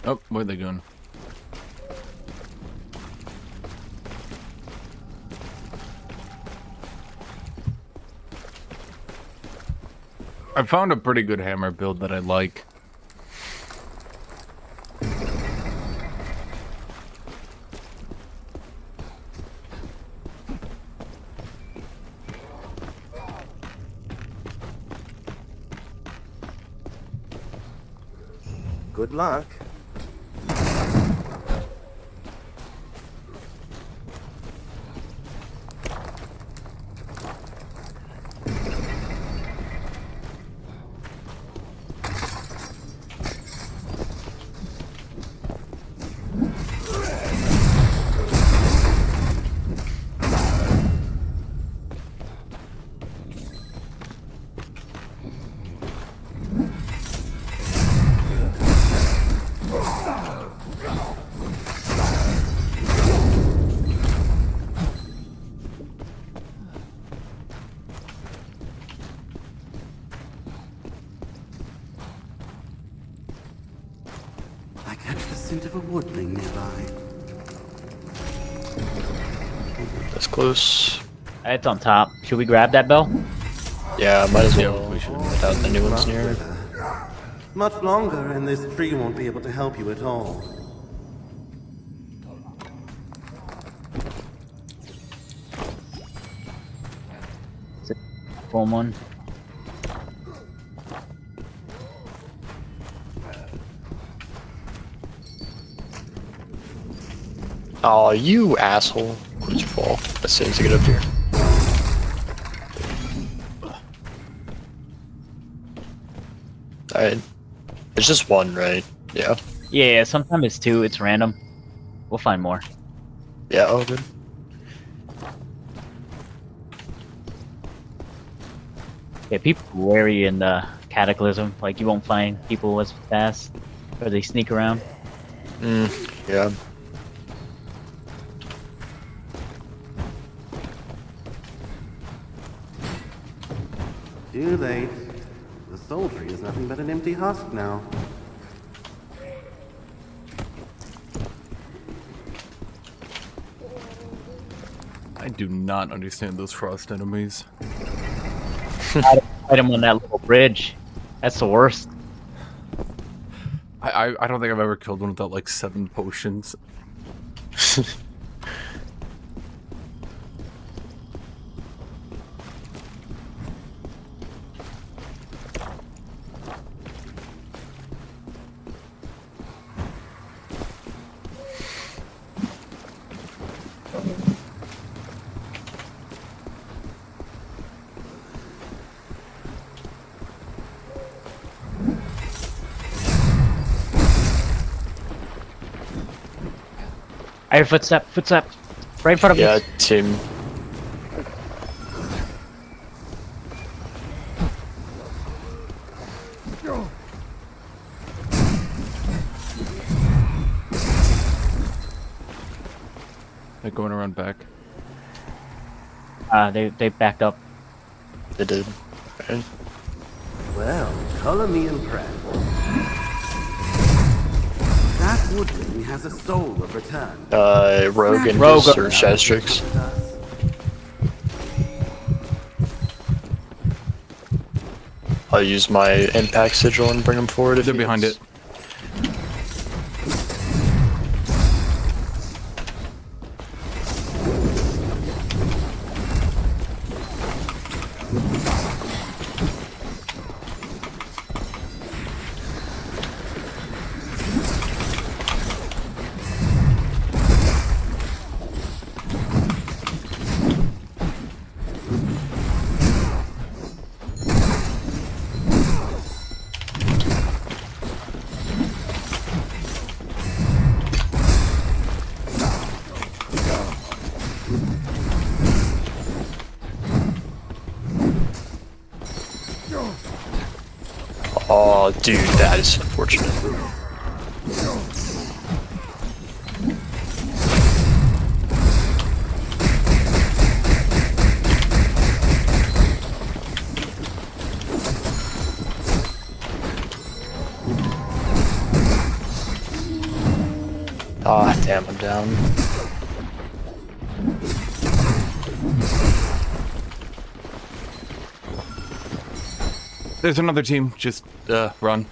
[SPEAKER 1] Oh, where are they going? I found a pretty good hammer build that I like.
[SPEAKER 2] Good luck. scent of a woodling nearby.
[SPEAKER 9] That's close.
[SPEAKER 12] It's on top. Should we grab that bell?
[SPEAKER 9] Yeah, might as well.
[SPEAKER 1] Yeah, we should.
[SPEAKER 9] Without the new ones near.
[SPEAKER 2] Much longer, and this tree won't be able to help you at all.
[SPEAKER 12] Full one.
[SPEAKER 9] Oh, you asshole. Where'd you fall? As soon as I get up here. Alright. It's just one, right? Yeah.
[SPEAKER 12] Yeah, sometimes it's two. It's random. We'll find more.
[SPEAKER 9] Yeah, oh good.
[SPEAKER 12] Yeah, people are wary in the Cataclysm. Like, you won't find people as fast. Or they sneak around.
[SPEAKER 9] Yeah.
[SPEAKER 2] Too late. The soul tree is nothing but an empty husk now.
[SPEAKER 1] I do not understand those frost enemies.
[SPEAKER 12] Fight them on that little bridge. That's the worst.
[SPEAKER 1] I don't think I've ever killed one without like 7 potions.
[SPEAKER 12] I hear footstep. Right in front of
[SPEAKER 9] Yeah,
[SPEAKER 12] us.
[SPEAKER 9] Tim.
[SPEAKER 1] They're going around back.
[SPEAKER 12] They backed up.
[SPEAKER 9] They did. Right.
[SPEAKER 2] Well, color me impressed. That woodling has a soul of return.
[SPEAKER 9] Rogue and
[SPEAKER 12] Rogue.
[SPEAKER 9] or Shastrix. I'll use my impact sigil and bring them forward if
[SPEAKER 1] They're
[SPEAKER 9] he
[SPEAKER 1] behind
[SPEAKER 9] is.
[SPEAKER 1] it.
[SPEAKER 9] Oh, dude, that is unfortunate. Ah, damn, I'm down.
[SPEAKER 1] There's another team. Just run.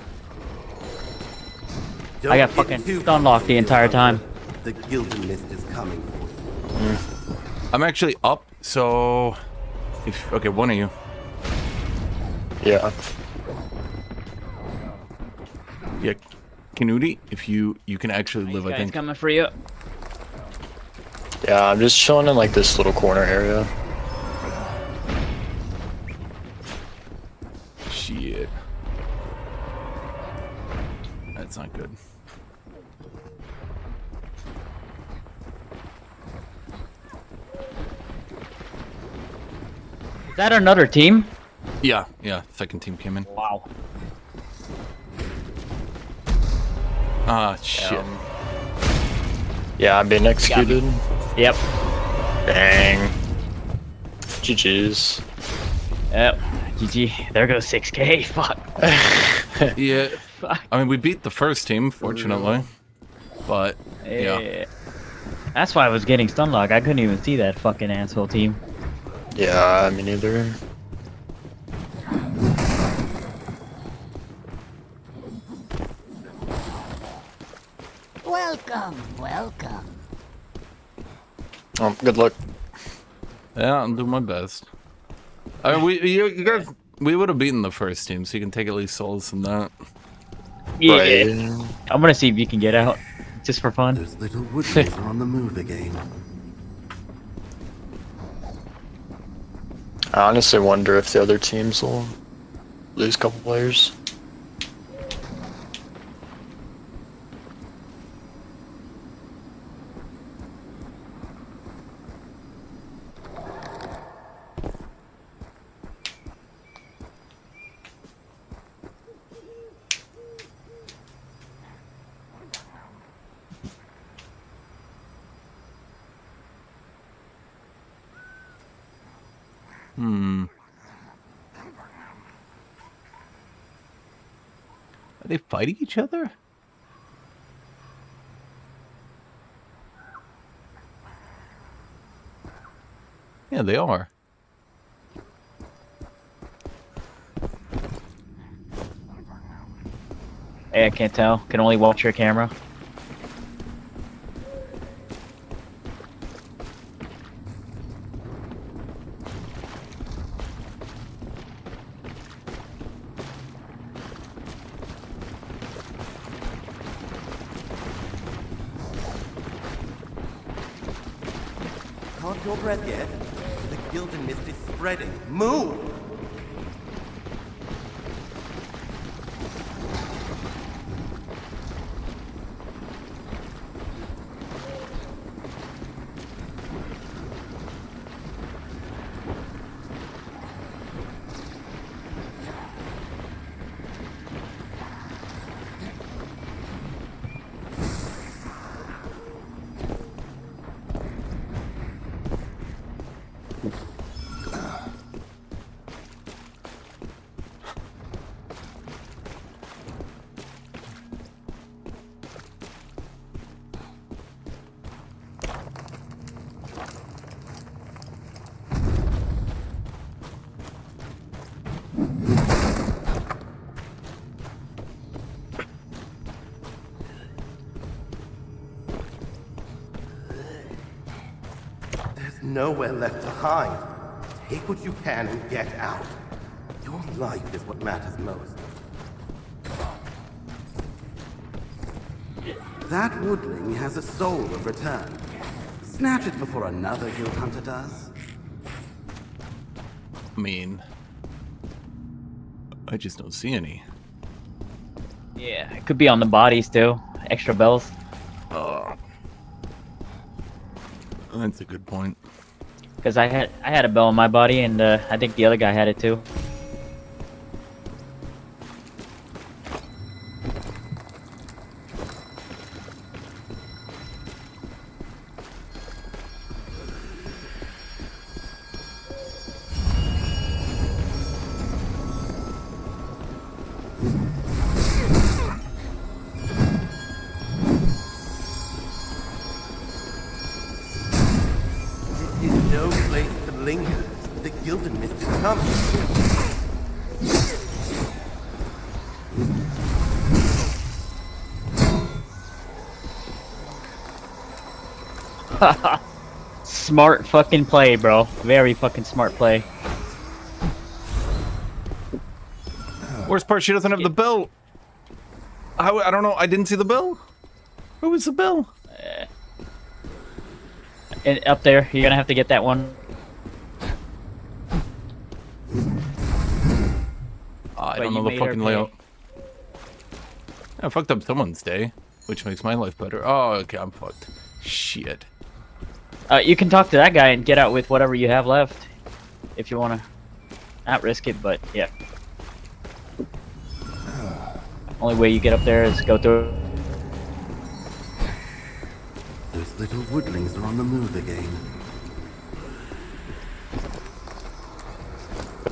[SPEAKER 12] I got fucking stun locked the entire time.
[SPEAKER 2] The Gilded Mist is coming for you.
[SPEAKER 1] I'm actually up, so if okay, one of you.
[SPEAKER 9] Yeah.
[SPEAKER 1] Yeah, Knudi, if you can actually live, I
[SPEAKER 12] Guys
[SPEAKER 1] think.
[SPEAKER 12] coming for you.
[SPEAKER 9] Yeah, I'm just chilling in like this little corner area.
[SPEAKER 1] Shit. That's not good.
[SPEAKER 12] Is that another team?
[SPEAKER 1] Yeah, second team came in.
[SPEAKER 12] Wow.
[SPEAKER 1] Ah, shit.
[SPEAKER 9] Yeah, I'm being executed.
[SPEAKER 12] Yep.
[SPEAKER 9] Dang. GG's.
[SPEAKER 12] Yep. GG. There goes 6K. Fuck.
[SPEAKER 1] Yeah. I mean, we beat the first team, fortunately. But yeah.
[SPEAKER 12] That's why I was getting stun lock. I couldn't even see that fucking asshole team.
[SPEAKER 9] Yeah, me neither.
[SPEAKER 4] Welcome, welcome.
[SPEAKER 9] Oh, good luck.
[SPEAKER 1] Yeah, I'll do my best. You guys, we would have beaten the first team, so you can take at least solace in that.
[SPEAKER 12] Yeah,
[SPEAKER 9] Right.
[SPEAKER 12] I'm gonna see if you can get out, just for fun.
[SPEAKER 2] Those little woodlands are on the move again.
[SPEAKER 9] I honestly wonder if the other teams will lose a couple players.
[SPEAKER 1] Are they fighting each other? Yeah, they are.
[SPEAKER 12] Hey, I can't tell. Can only watch your camera.
[SPEAKER 7] Caught your breath yet? The Gildan mist is spreading. Move! Nowhere left to hide. Take what you can and get out. Your life is what matters most.
[SPEAKER 2] That woodling has a soul of return. Snatch it before another guild hunter does.
[SPEAKER 1] I mean, I just don't see any.
[SPEAKER 12] Yeah, it could be on the bodies too. Extra bells.
[SPEAKER 1] Oh, that's a good point.
[SPEAKER 12] Because I had a bell on my body, and I think the other guy had it too.
[SPEAKER 7] This is no place to linger. The Gildan mist is coming.
[SPEAKER 12] Smart fucking play, bro. Very fucking smart play.
[SPEAKER 1] Worst part, she doesn't have the bell. I don't know. I didn't see the bell. Where was the bell?
[SPEAKER 12] And up there, you're gonna have to get that one.
[SPEAKER 1] I don't know the fucking layout. I fucked up someone's day, which makes my life better. Oh, okay, I'm fucked. Shit.
[SPEAKER 12] You can talk to that guy and get out with whatever you have left, if you wanna. Not risk it, but yeah. Only way you get up there is go through.
[SPEAKER 2] Those little woodlings are on the move again.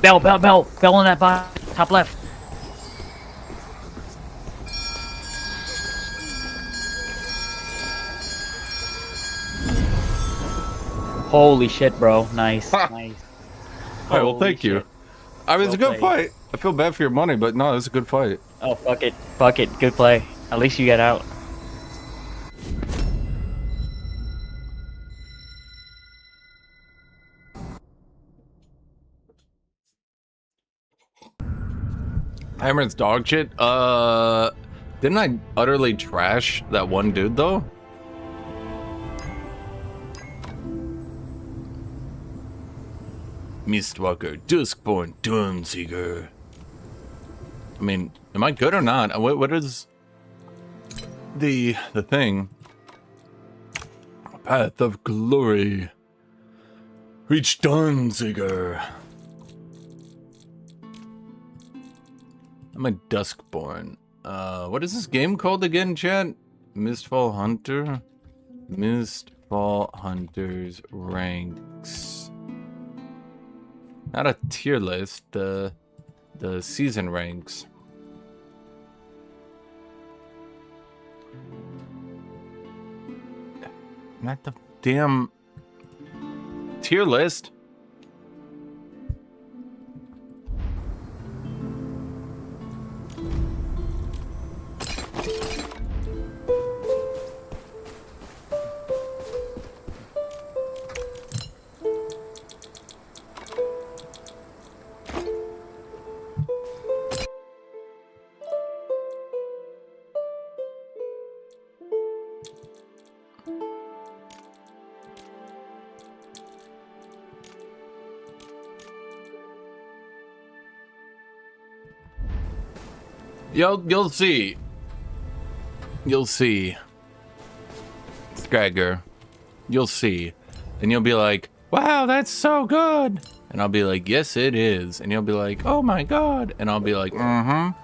[SPEAKER 12] Bell on that bottom, top left. Holy shit, bro. Nice.
[SPEAKER 1] Ha!
[SPEAKER 12] Nice.
[SPEAKER 1] All right, well,
[SPEAKER 12] Holy
[SPEAKER 1] thank you.
[SPEAKER 12] shit.
[SPEAKER 1] I mean, it's a
[SPEAKER 12] Well
[SPEAKER 1] good
[SPEAKER 12] played.
[SPEAKER 1] fight. I feel bad for your money, but no, it was a good fight.
[SPEAKER 12] Oh, fuck it. Fuck it. Good play. At least you got out.
[SPEAKER 1] Hammer's dog shit. Didn't I utterly trash that one dude though? Mistwalker, Duskborn, Doomseeker. I mean, am I good or not? What is the thing? Path of Glory. Reach Dawnseeker. I'm a Duskborn. What is this game called again, chat? Mistfall Hunter? Mistfall Hunters ranks. Not a tier list, the season ranks. Not the damn tier list. You'll see. You'll see. Scragger. You'll see. And you'll be like, wow, that's so good. And I'll be like, yes, it is. And you'll be like, oh my god. And I'll be like, mm-hmm.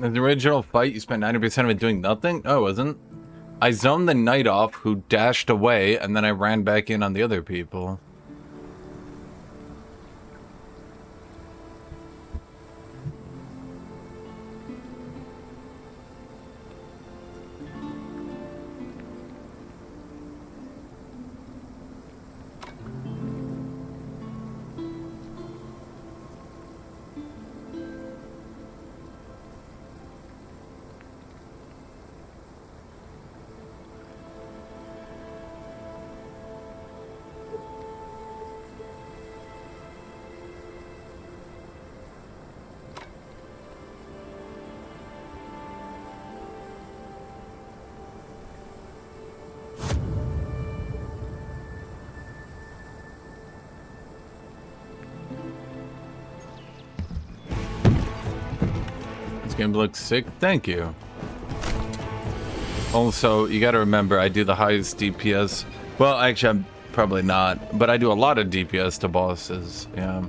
[SPEAKER 1] In the original fight, you spent 90% of it doing nothing? No, it wasn't. I zoned the knight off who dashed away, and then I ran back in on the other people. Game looks sick. Thank you. Also, you gotta remember, I do the highest DPS. Well, actually, I'm probably not, but I do a lot of DPS to bosses. Yeah.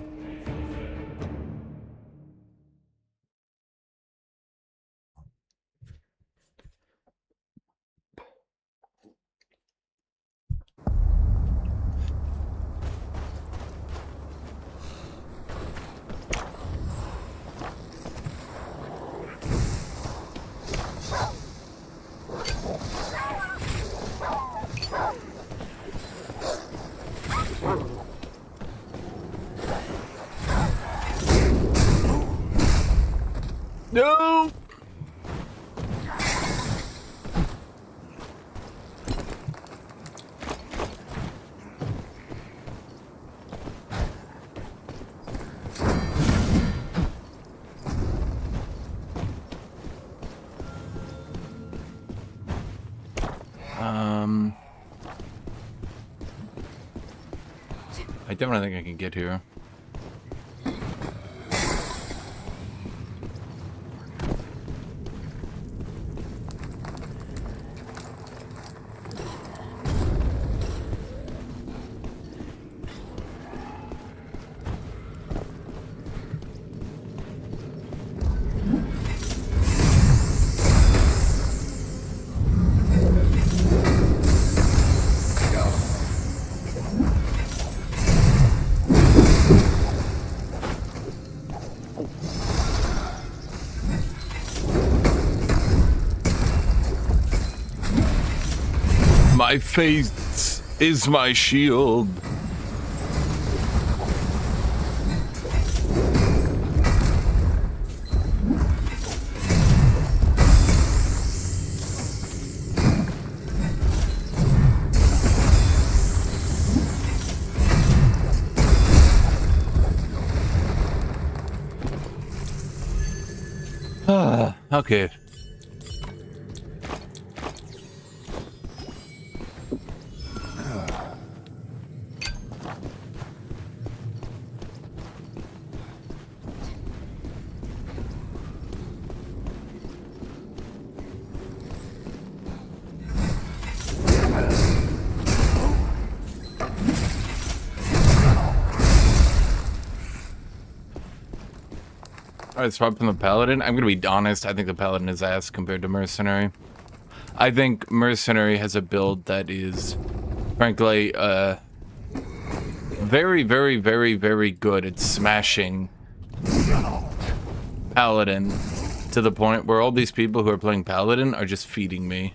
[SPEAKER 1] No! definitely think I can get here. My face is my shield. Okay. Alright, swap from the Paladin. I'm gonna be honest, I think the Paladin is ass compared to Mercenary. I think Mercenary has a build that is, frankly, very, very, very, very good at smashing Paladin to the point where all these people who are playing Paladin are just feeding me.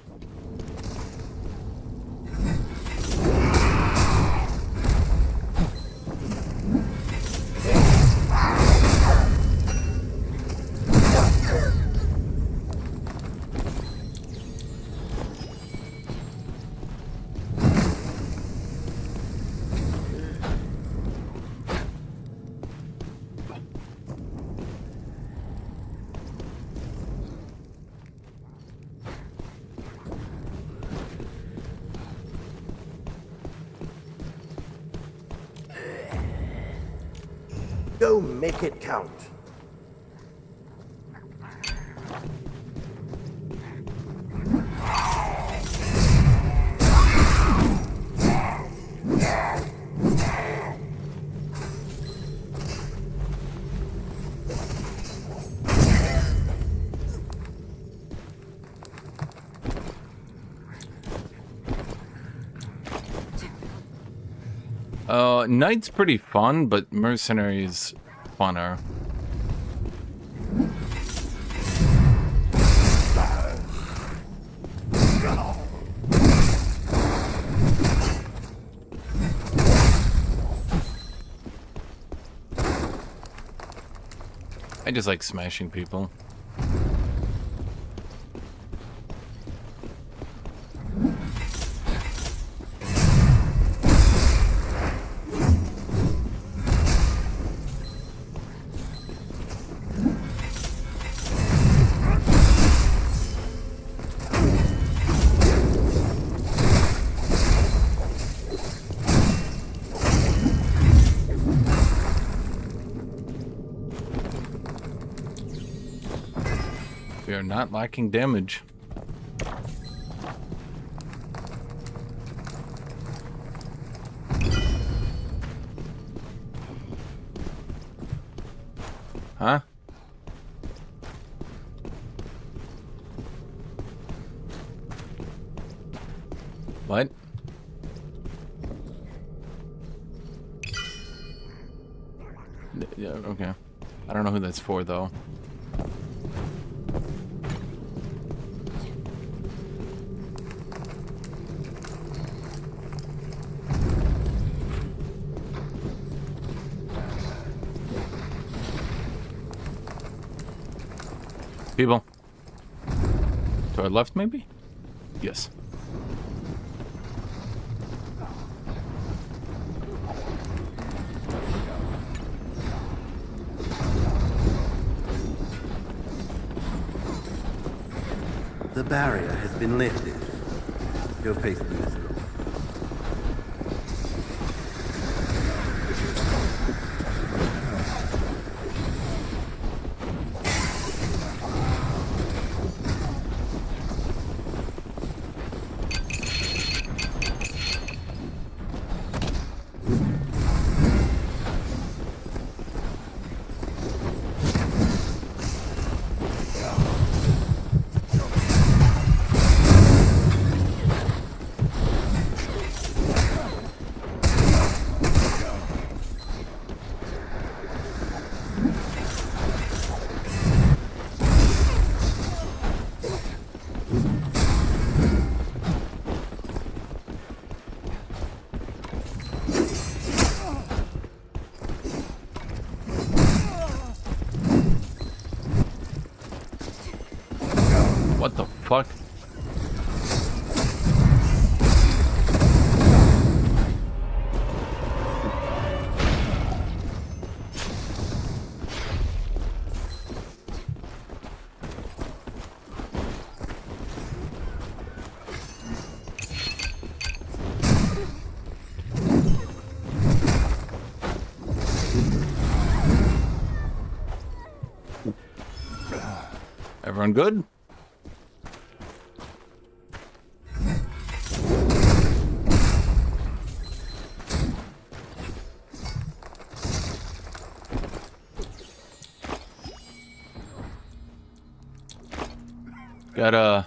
[SPEAKER 7] Go make it count.
[SPEAKER 1] Knight's pretty fun, but Mercenary's funner. I just like smashing people. We are not lacking damage. Huh? What? Yeah, okay. I don't know who that's for, though. People. To our left, maybe? Yes.
[SPEAKER 2] The barrier has been lifted. Go face the Mistfall.
[SPEAKER 1] fuck? Everyone good? Got
[SPEAKER 2] I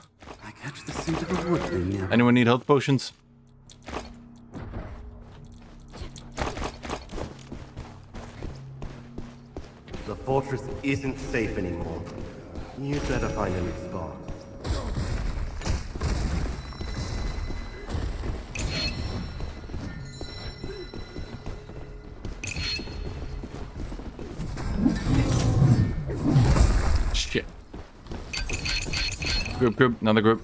[SPEAKER 2] catch the scent of a woodland nearby.
[SPEAKER 1] anyone need health potions?
[SPEAKER 2] The fortress isn't safe anymore. You'd better find a new spot.
[SPEAKER 1] Shit. Group, another group.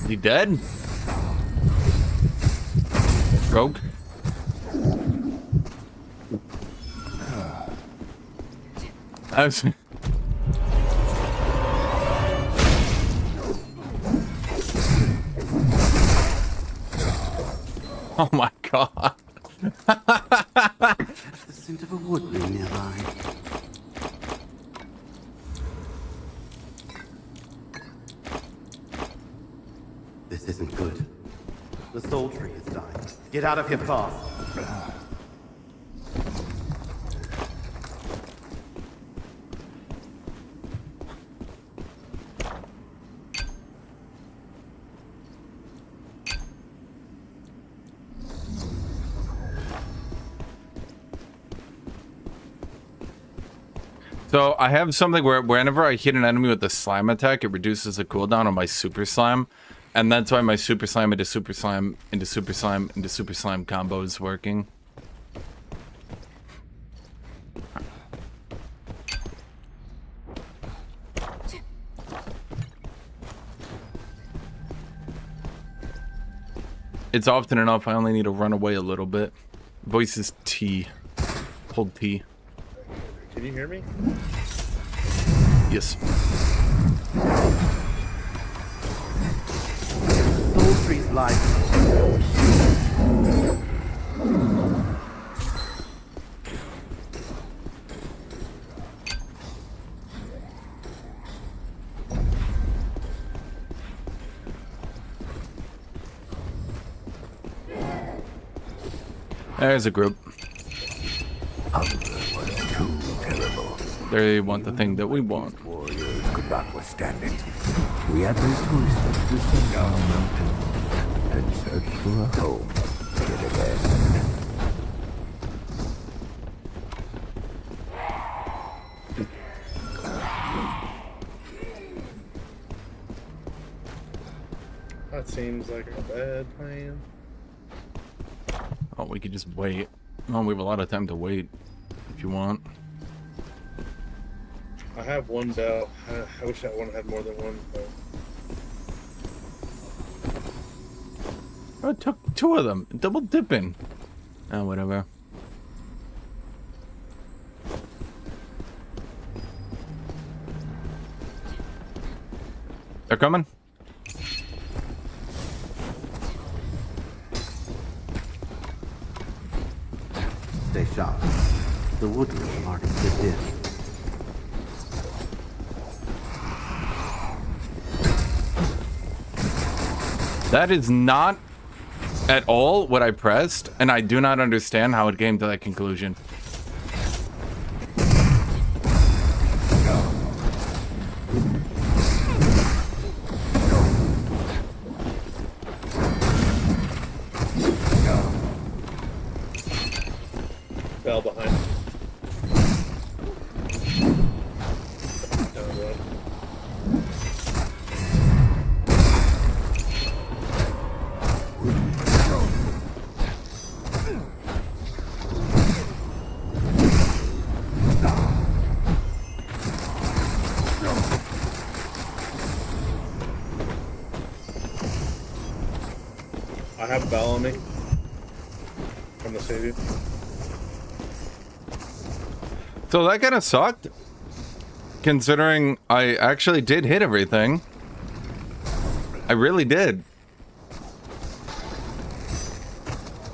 [SPEAKER 1] He dead? Rogue? I was... Oh my god.
[SPEAKER 2] Catch the scent of a woodland nearby. This isn't good. The soul tree is dying. Get out of here fast.
[SPEAKER 1] So I have something where whenever I hit an enemy with a slime attack, it reduces the cooldown on my super slime. And that's why my super slime into super slime into super slime into super slime combo is working. It's often enough I only need to run away a little bit. Voice is T. Hold T.
[SPEAKER 3] Can you hear me?
[SPEAKER 1] Yes.
[SPEAKER 2] Soul tree's life.
[SPEAKER 1] There's a group.
[SPEAKER 4] Hunger was too terrible.
[SPEAKER 1] They want the thing that we want.
[SPEAKER 4] Warriors could not withstand it. We had no choice but to descend down the mountain and search for a home yet again.
[SPEAKER 3] That seems like a bad plan.
[SPEAKER 1] Oh, we could just wait. Oh, we have a lot of time to wait if you want.
[SPEAKER 3] I have one bell. I wish that one had more than one. But...
[SPEAKER 1] I took two of them. Double dipping. Oh, whatever. They're coming.
[SPEAKER 2] Stay sharp. The woodland have already slipped in.
[SPEAKER 1] That is not at all what I pressed, and I do not understand how it came to that conclusion.
[SPEAKER 3] Fell behind. Down the road. I have a bell on me. I'm gonna save you.
[SPEAKER 1] So that kind of sucked, considering I actually did hit everything. I really did.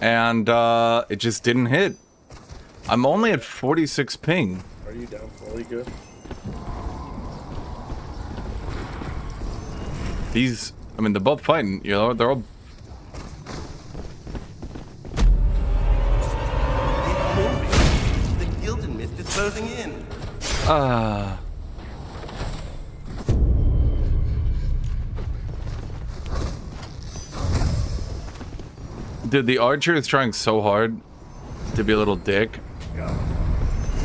[SPEAKER 1] And it just didn't hit. I'm only at 46 ping.
[SPEAKER 3] Are you down fully good?
[SPEAKER 1] These, I mean, they're both fighting, you know, they're all...
[SPEAKER 2] The Gilded Mist is closing in.
[SPEAKER 1] Dude, the archer is trying so hard to be a little dick.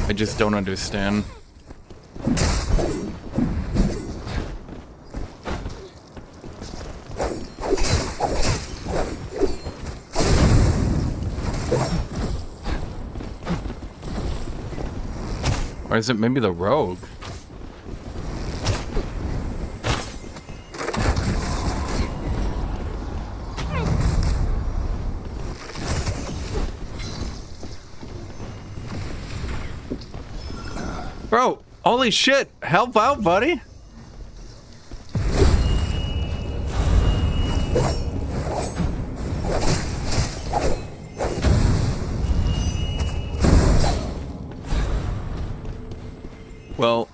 [SPEAKER 1] I just don't understand. Or is it maybe the rogue? Bro, holy shit, help out, buddy. Well,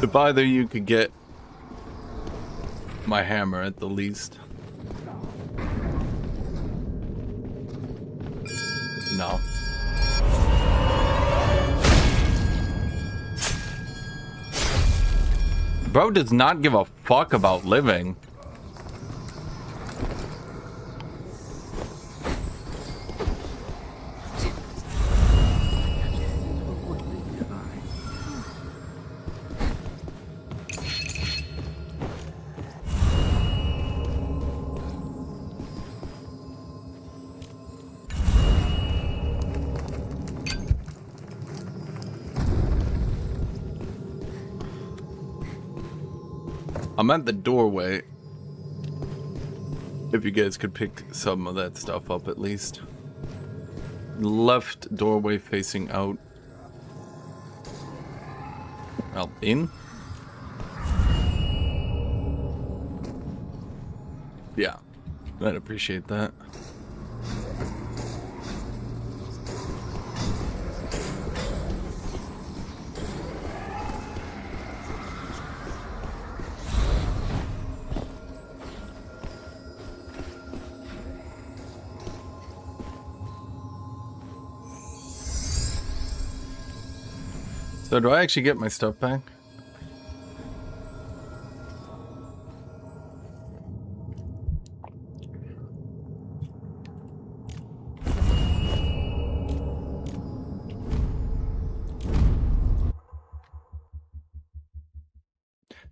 [SPEAKER 1] if either you could get my hammer at the least. No. Bro does not give a fuck about living. I'm at the doorway. If you guys could pick some of that stuff up at least. Left doorway facing out. Well, in? Yeah, I'd appreciate that. So do I actually get my stuff back?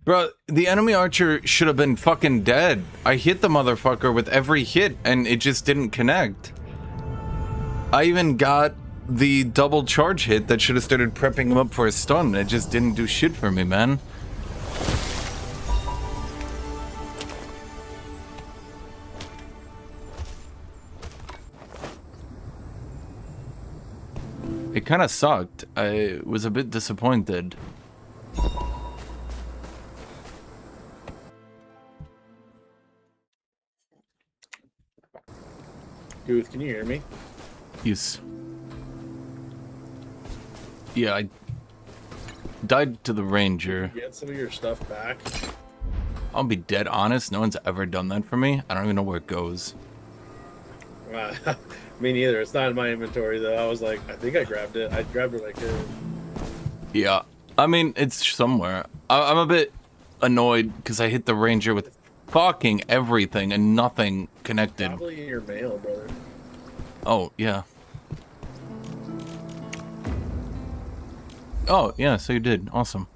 [SPEAKER 1] Bro, the enemy archer should have been fucking dead. I hit the motherfucker with every hit and it just didn't connect. I even got the double charge hit that should have started prepping him up for a stun. It just didn't do shit for me, man. It kind of sucked. I was a bit disappointed.
[SPEAKER 3] Guth, can you hear me?
[SPEAKER 1] Yes. Yeah, I died to the ranger.
[SPEAKER 3] Get some of your stuff back.
[SPEAKER 1] I'll be dead honest, no one's ever done that for me. I don't even know where it goes.
[SPEAKER 3] Me neither. It's not in my inventory though. I was like, I think I grabbed it. I grabbed it like a...
[SPEAKER 1] Yeah, I mean, it's somewhere. I'm a bit annoyed because I hit the ranger with fucking everything and nothing connected.
[SPEAKER 3] Probably in your mail, brother.
[SPEAKER 1] Oh, yeah. Oh, yeah, so you did. Awesome.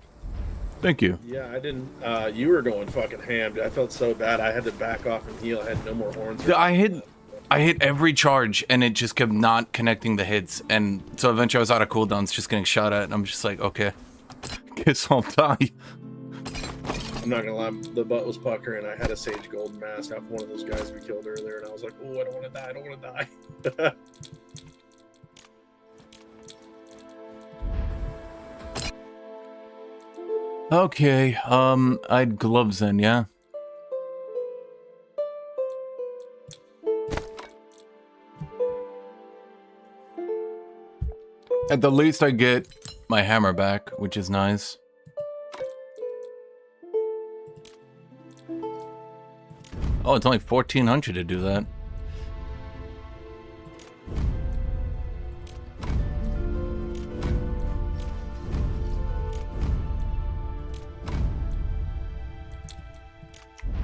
[SPEAKER 1] Thank you.
[SPEAKER 3] Yeah, I didn't. You were going fucking ham, dude. I felt so bad. I had to back off and heal. I had no more horns.
[SPEAKER 1] I hit every charge and it just kept not connecting the hits, and so eventually I was out of cooldowns, just getting shot at, and I'm just like, okay, guess I'll die.
[SPEAKER 3] I'm not gonna lie, the butt was puckering. I had a sage golden mask off one of those guys we killed earlier, and I was like, oh, I don't want to die. I don't want to die.
[SPEAKER 1] Okay, I had gloves then, yeah. At the least I get my hammer back, which is nice. Oh, it's only 1400 to do that.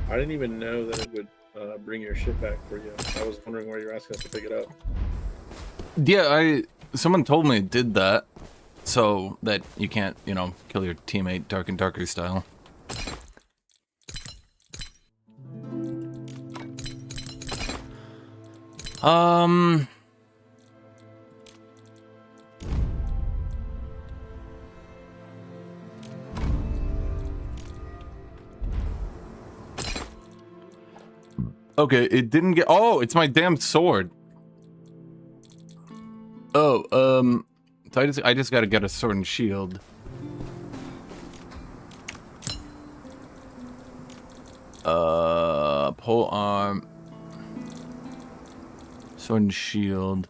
[SPEAKER 3] I didn't even know that it would bring your shit back for you. I was wondering why you're asking us to pick it up.
[SPEAKER 1] Yeah, someone told me it did that, so that you can't, you know, kill your teammate Dark and Darker style. Okay, it didn't get... Oh, it's my damn sword. Oh, so I just gotta get a sword and shield. Pole arm. Sword and shield.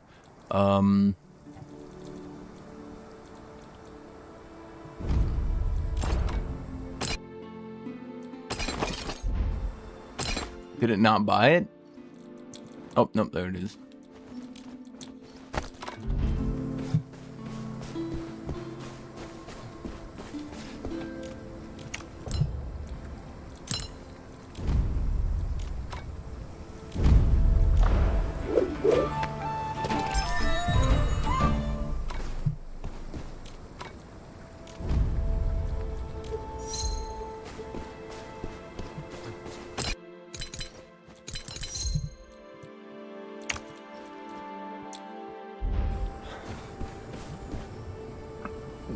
[SPEAKER 1] Did it not buy it? Oh, nope, there it is.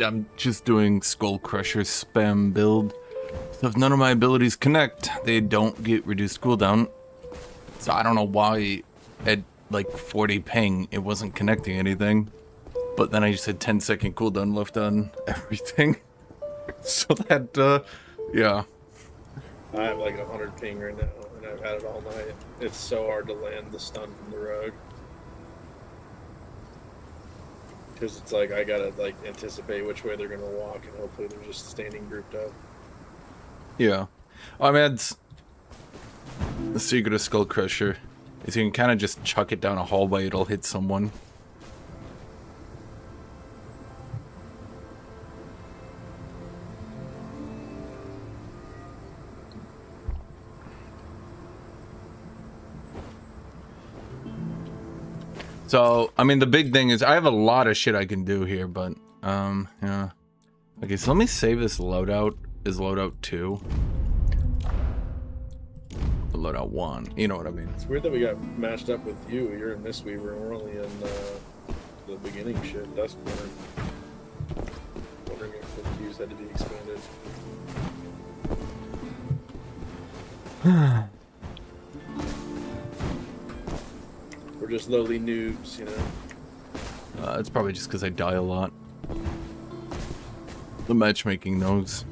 [SPEAKER 1] I'm just doing Skull Crusher spam build. So if none of my abilities connect, they don't get reduced cooldown. So I don't know why at like 40 ping it wasn't connecting anything. But then I just had 10-second cooldown left on everything. So that, yeah.
[SPEAKER 3] I have like 100 ping right now, and I've had it all night. It's so hard to land the stun from the rogue. Because it's like, I gotta like anticipate which way they're gonna walk, and hopefully they're just standing grouped up.
[SPEAKER 1] Yeah. I mean, it's the secret of Skull Crusher is you can kind of just chuck it down a hallway, it'll hit someone. So, I mean, the big thing is I have a lot of shit I can do here, but, yeah. Okay, so let me save this loadout as loadout 2. Loadout 1, you know what I mean.
[SPEAKER 3] It's weird that we got matched up with you. You're in Mistweaver, and we're only in the beginning shit, Duskborn. Wondering if the queues had to be expanded. We're just lowly noobs, you know?
[SPEAKER 1] It's probably just because I die a lot. The matchmaking knows.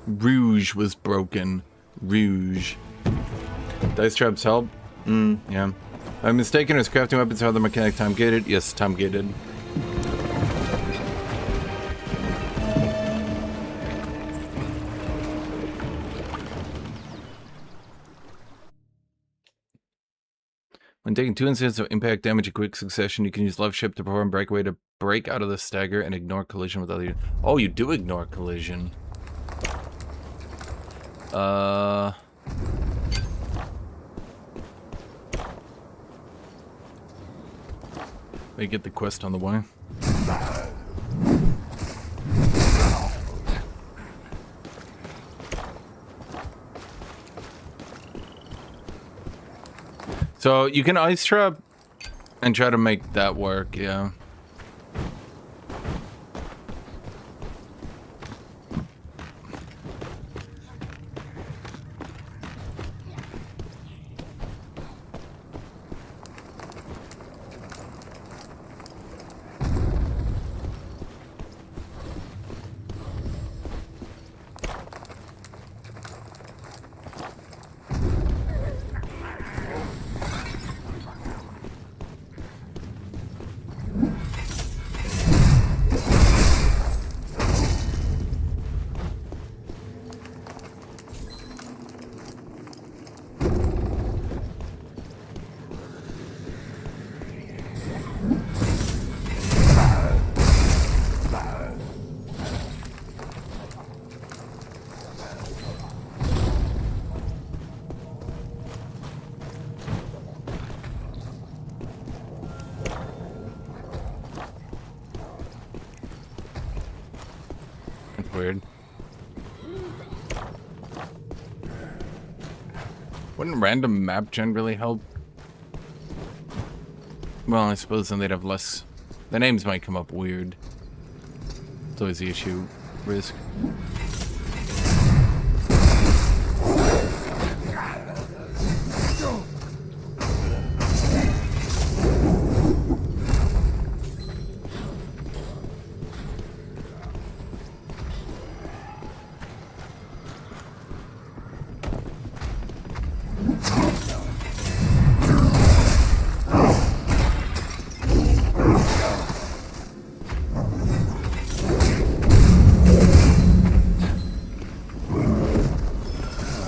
[SPEAKER 1] Rouge was broken. Rouge. Dice traps help? Yeah. I'm mistaken as crafting weapons are the mechanic time gated. Yes, time gated. When taking 2 instances of impact damage in quick succession, you can use left shift to perform breakaway to break out of the stagger and ignore collision with other. Oh, you do ignore collision. Let me get the quest on the way. So you can ice trap and try to make that work, yeah. Weird. Wouldn't random map gen really help? Well, I suppose then they'd have less... The names might come up weird. It's always the issue. Risk.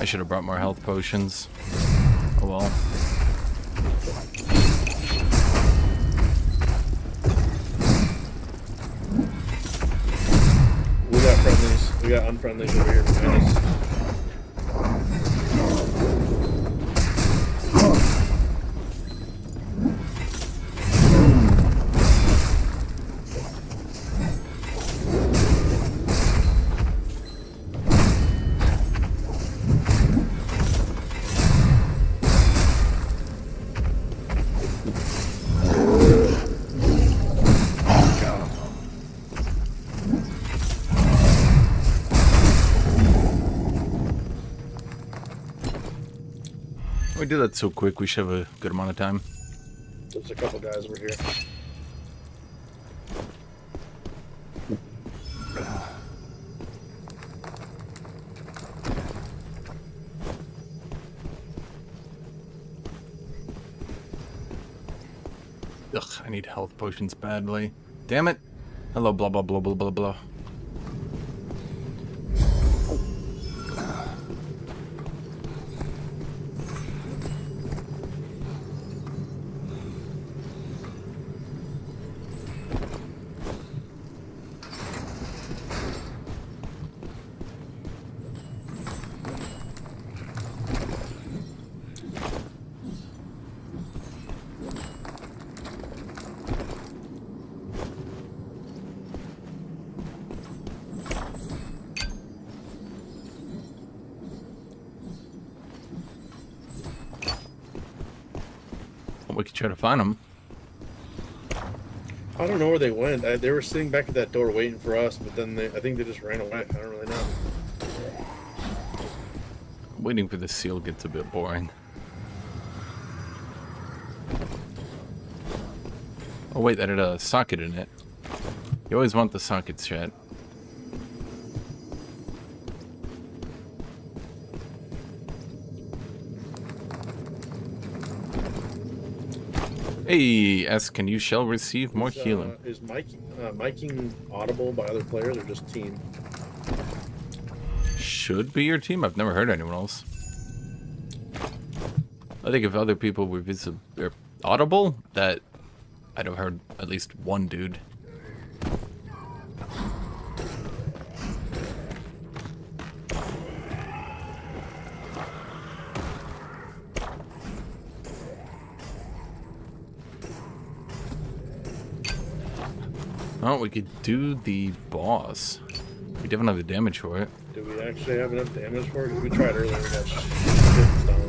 [SPEAKER 1] Should have brought more health potions. Oh well.
[SPEAKER 3] We got friendlies. We got unfriendlies over here behind us.
[SPEAKER 1] We did that so quick, we should have a good amount of time.
[SPEAKER 3] There's a couple guys over here.
[SPEAKER 1] Ugh, I need health potions badly. Damn it! Hello, blah blah blah blah blah blah. We could try to find them.
[SPEAKER 3] I don't know where they went. They were sitting back at that door waiting for us, but then I think they just ran away. I don't really know.
[SPEAKER 1] Waiting for the seal gets a bit boring. Oh wait, that had a socket in it. You always want the sockets, chat. Hey, S, can you shall receive more healing?
[SPEAKER 3] Is miking audible by other players or just team?
[SPEAKER 1] Should be your team. I've never heard anyone else. I think if other people were audible, that I'd have heard at least one dude. Oh, we could do the boss. We definitely have the damage for it.
[SPEAKER 3] Do we actually have enough damage for it? 'Cause we tried earlier, we got shit done.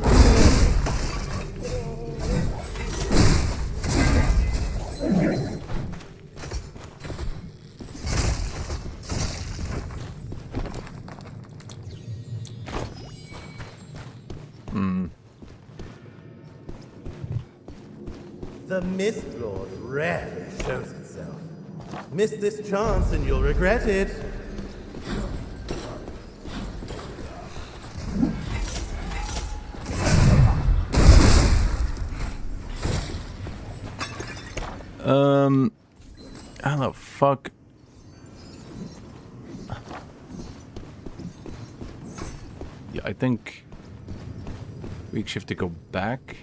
[SPEAKER 7] The Mistlord rarely shows itself. Miss this chance and you'll regret it.
[SPEAKER 1] How the fuck? Yeah, I think we should have to go back.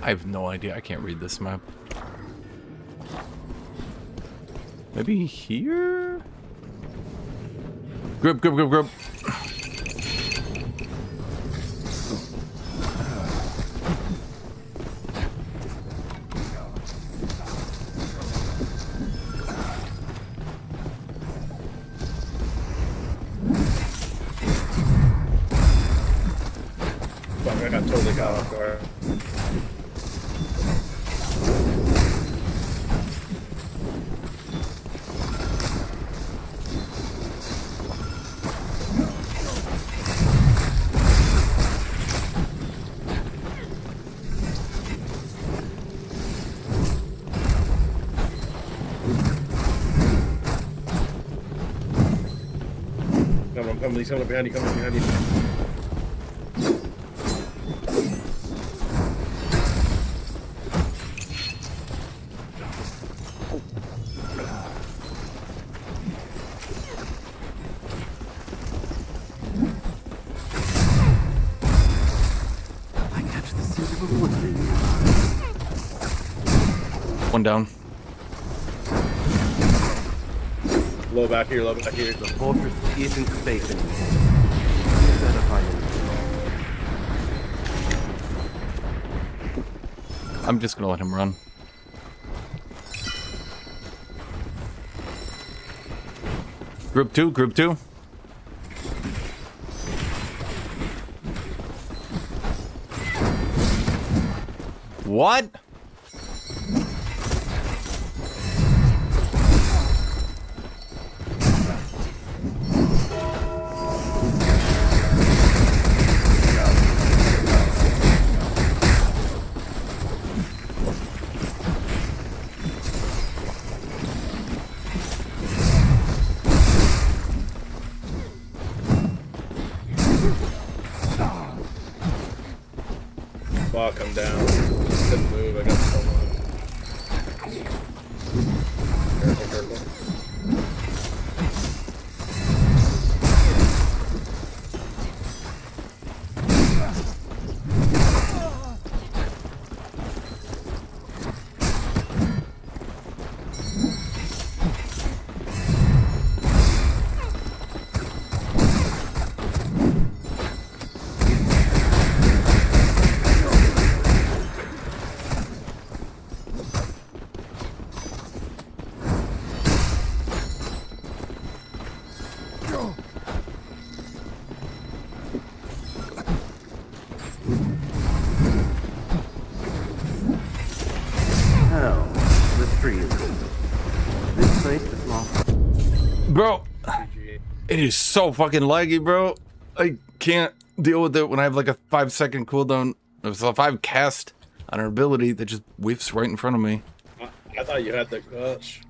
[SPEAKER 1] I have no idea. I can't read this map. Maybe here? Grip.
[SPEAKER 3] Fuck, I got totally caught off guard. He's coming up behind you, coming up behind you.
[SPEAKER 2] I catch the scent of a woodling.
[SPEAKER 1] One down.
[SPEAKER 3] Low back here, low back here.
[SPEAKER 2] The fortress isn't safe anymore.
[SPEAKER 1] I'm just gonna let him run. Group two. What?
[SPEAKER 3] Fuck, I'm down. Couldn't move, I got so much. Careful.
[SPEAKER 1] Bro, it is so fucking laggy, bro. I can't deal with it when I have like a 5-second cooldown. There's a 5 cast on an ability that just whiffs right in front of me.
[SPEAKER 3] I thought you had the gush.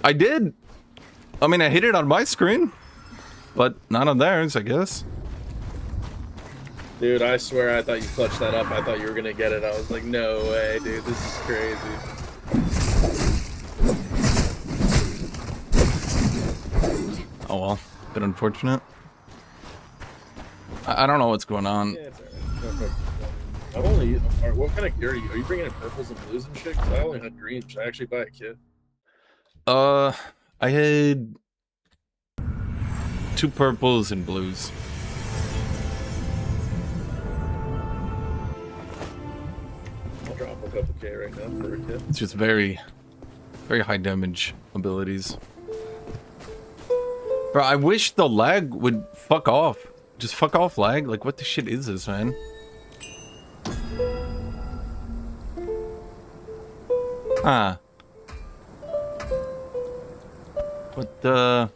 [SPEAKER 1] I did. I mean, I hit it on my screen, but not on theirs, I guess.
[SPEAKER 3] Dude, I swear I thought you clutched that up. I thought you were gonna get it. I was like, no way, dude. This is crazy.
[SPEAKER 1] Oh well, bit unfortunate. I don't know what's going on.
[SPEAKER 3] Yeah, it's alright. I've only. What kind of gear are you? Are you bringing in purples and blues and shit? 'Cause I only had greens. Should I actually buy a kit?
[SPEAKER 1] I had 2 purples and blues.
[SPEAKER 3] I'll drop a couple K right now for a kit.
[SPEAKER 1] It's just very, very high damage abilities. Bro, I wish the lag would fuck off. Just fuck off, lag. Like, what the shit is this, man? Huh. What the...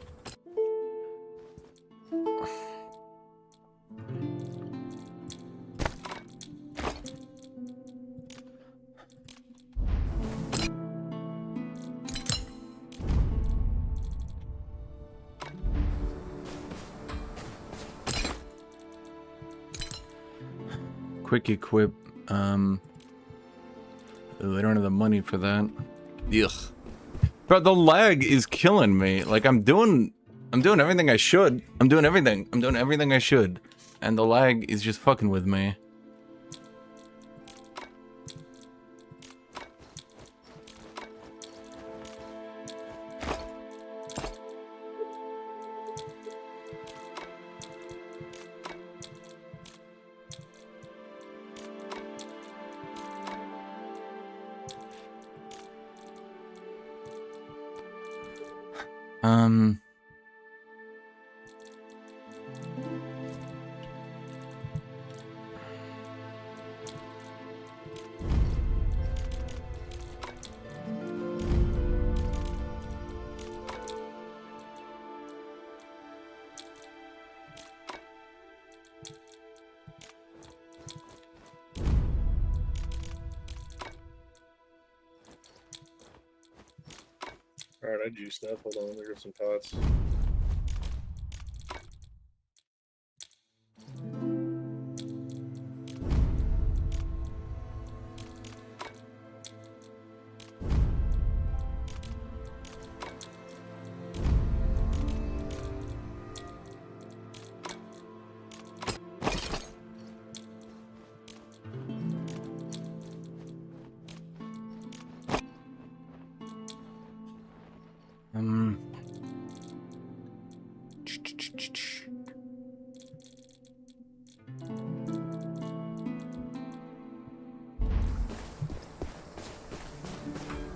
[SPEAKER 1] Quick equip, they don't have the money for that. Ugh. Bro, the lag is killing me. Like, I'm doing everything I should. I'm doing everything I should. And the lag is just fucking with me.
[SPEAKER 3] Alright, I juiced up. Hold on, let me grab some pots.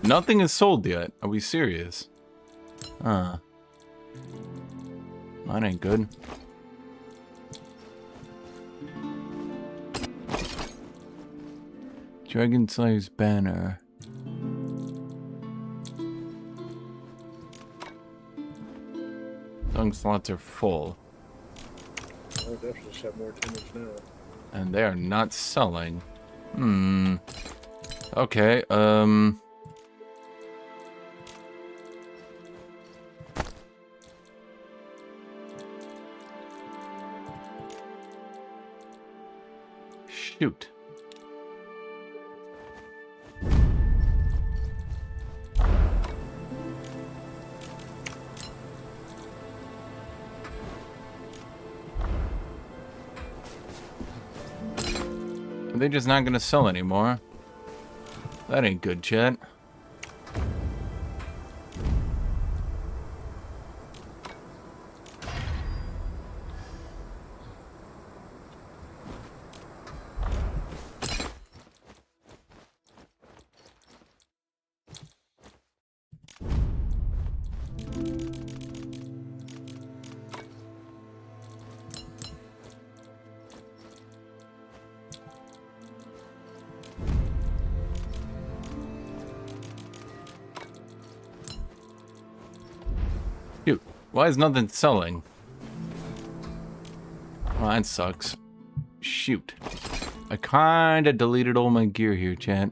[SPEAKER 1] Nothing is sold yet. Are we serious? Huh. Mine ain't good. Dragon Slayer's banner. Song slots are full.
[SPEAKER 3] I definitely should have more damage now.
[SPEAKER 1] And they are not selling. Okay, shoot. Are they just not gonna sell anymore? That ain't good, chat. Shoot, why is nothing selling? Well, that sucks. Shoot. I kinda deleted all my gear here, chat.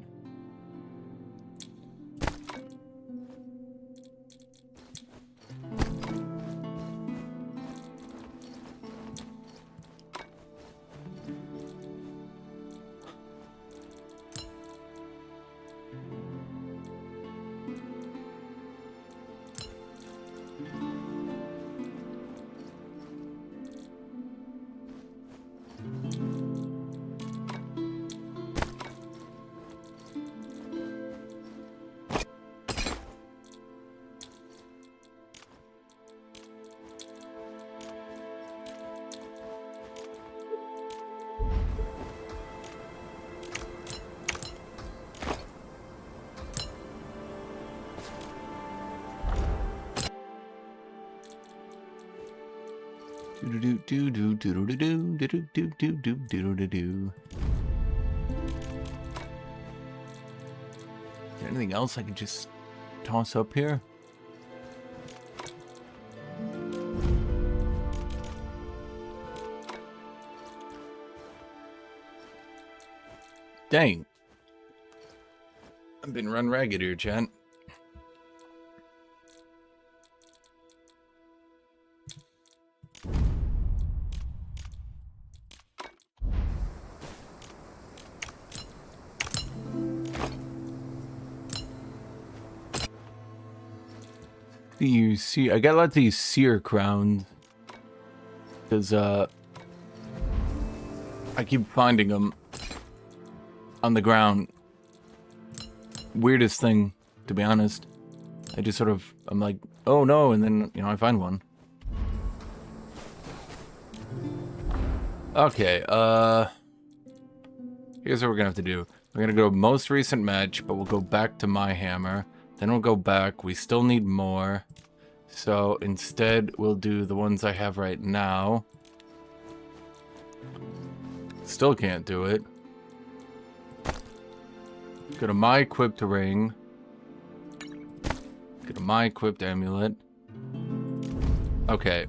[SPEAKER 1] there anything else I can just toss up here? Dang. I've been run ragged here, chat. You see, I got lots of these seer crowns because I keep finding them on the ground. Weirdest thing, to be honest. I just sort of, I'm like, oh no, and then, you know, I find one. Okay, here's what we're gonna have to do. We're gonna go most recent match, but we'll go back to my hammer. Then we'll go back. We still need more. So instead, we'll do the ones I have right now. Still can't do it. Go to my equipped ring. Go to my equipped amulet. Okay.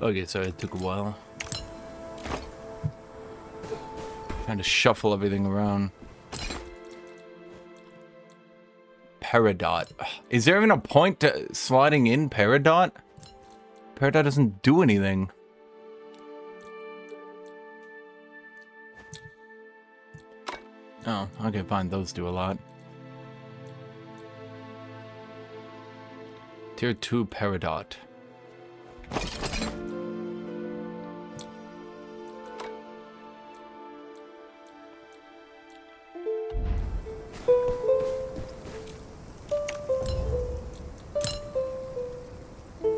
[SPEAKER 1] Okay, so it took a while. Trying to shuffle everything around. Peridot. Is there even a point to sliding in Peridot? Peridot doesn't do anything. Oh, okay, fine. Those do a lot. Tier 2 Peridot.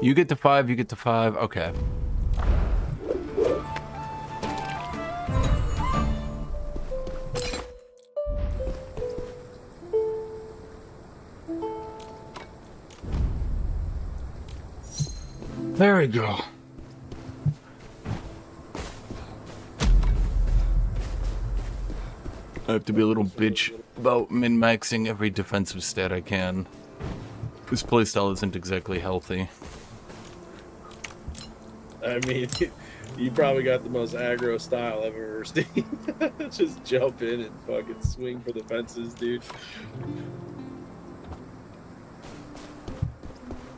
[SPEAKER 1] You get to 5, you get to 5. Okay. There we go. I have to be a little bitch about min-maxing every defensive stat I can. This playstyle isn't exactly healthy.
[SPEAKER 3] I mean, you probably got the most aggro style I've ever seen. Just jump in and fucking swing for the fences, dude.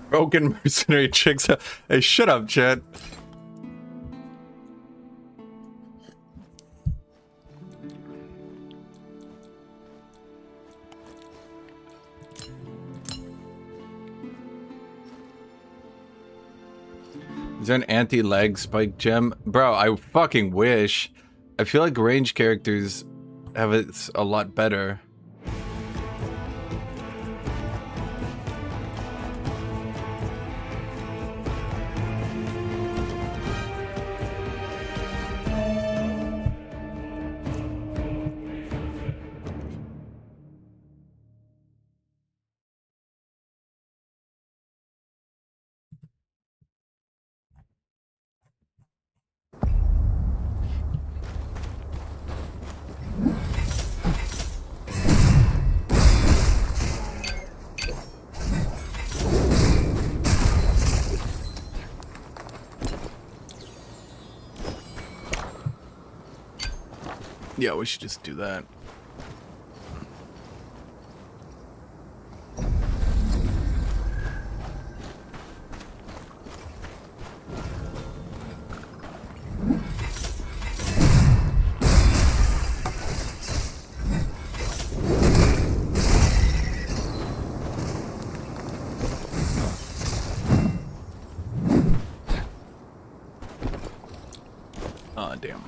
[SPEAKER 1] Broken mercenary chicks. Hey, shut up, chat. Is there an anti-lag spike gem? Bro, I fucking wish. I feel like range characters have it a lot better. Yeah, we should just do that. Oh, damn.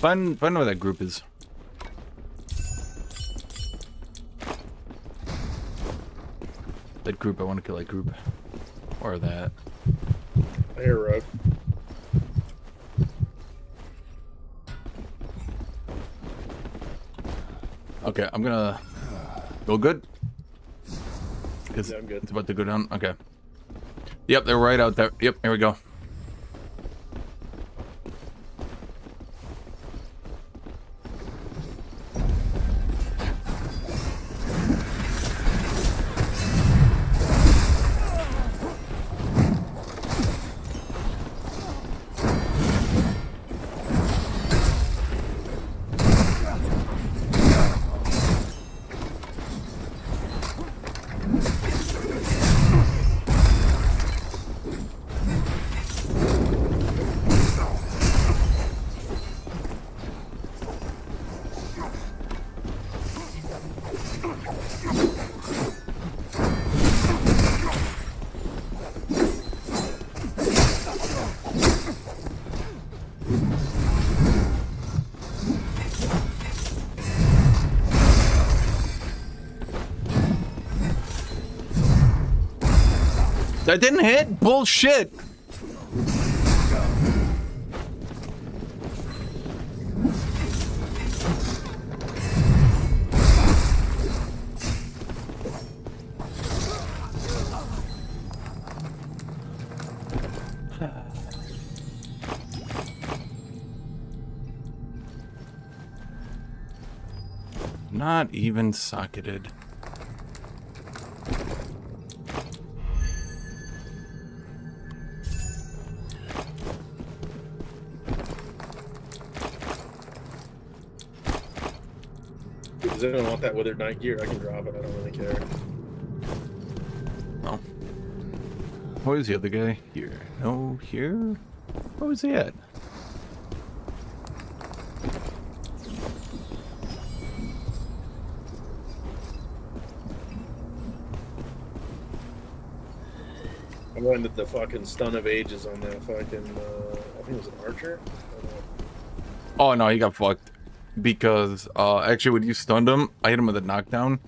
[SPEAKER 1] Find where that group is. That group, I want to kill that group. Or that.
[SPEAKER 3] I hear a rogue.
[SPEAKER 1] Okay, I'm gonna go good. Because
[SPEAKER 3] Yeah, I'm good.
[SPEAKER 1] it's about to go down. Okay. Yep, they're right out there. Yep, here we go. That didn't hit? Bullshit! Not even socketed.
[SPEAKER 3] Does anyone want that withered night gear? I can drop it. I don't really care.
[SPEAKER 1] No. Where's the other guy? Here. No, here? Where was he at?
[SPEAKER 3] I wanted the fucking stun of ages on that fucking, I think it was an archer?
[SPEAKER 1] Oh no, he got fucked. Because, actually when you stunned him, I hit him with a knockdown.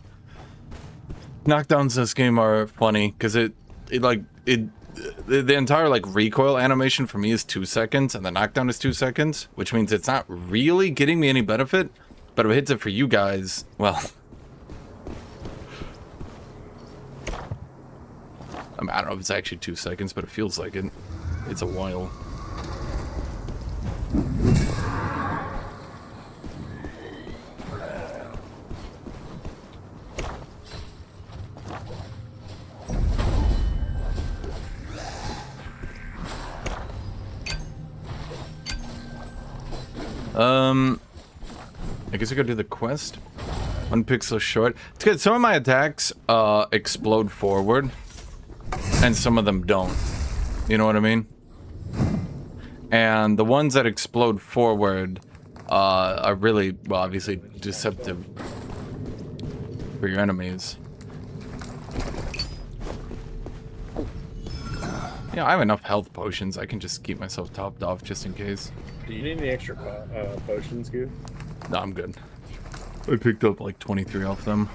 [SPEAKER 1] Knockdowns in this game are funny, because the entire, like, recoil animation for me is 2 seconds, and the knockdown is 2 seconds, which means it's not really getting me any benefit, but if it hits it for you guys, well... I mean, I don't know if it's actually 2 seconds, but it feels like it. It's a while. I guess I gotta do the quest. 1 pixel short. It's good. Some of my attacks explode forward, and some of them don't. You know what I mean? And the ones that explode forward are really, well, obviously deceptive for your enemies. Yeah, I have enough health potions. I can just keep myself topped off just in case.
[SPEAKER 3] Do you need any extra potions, Goo?
[SPEAKER 1] No, I'm good. I picked up like 23 off them.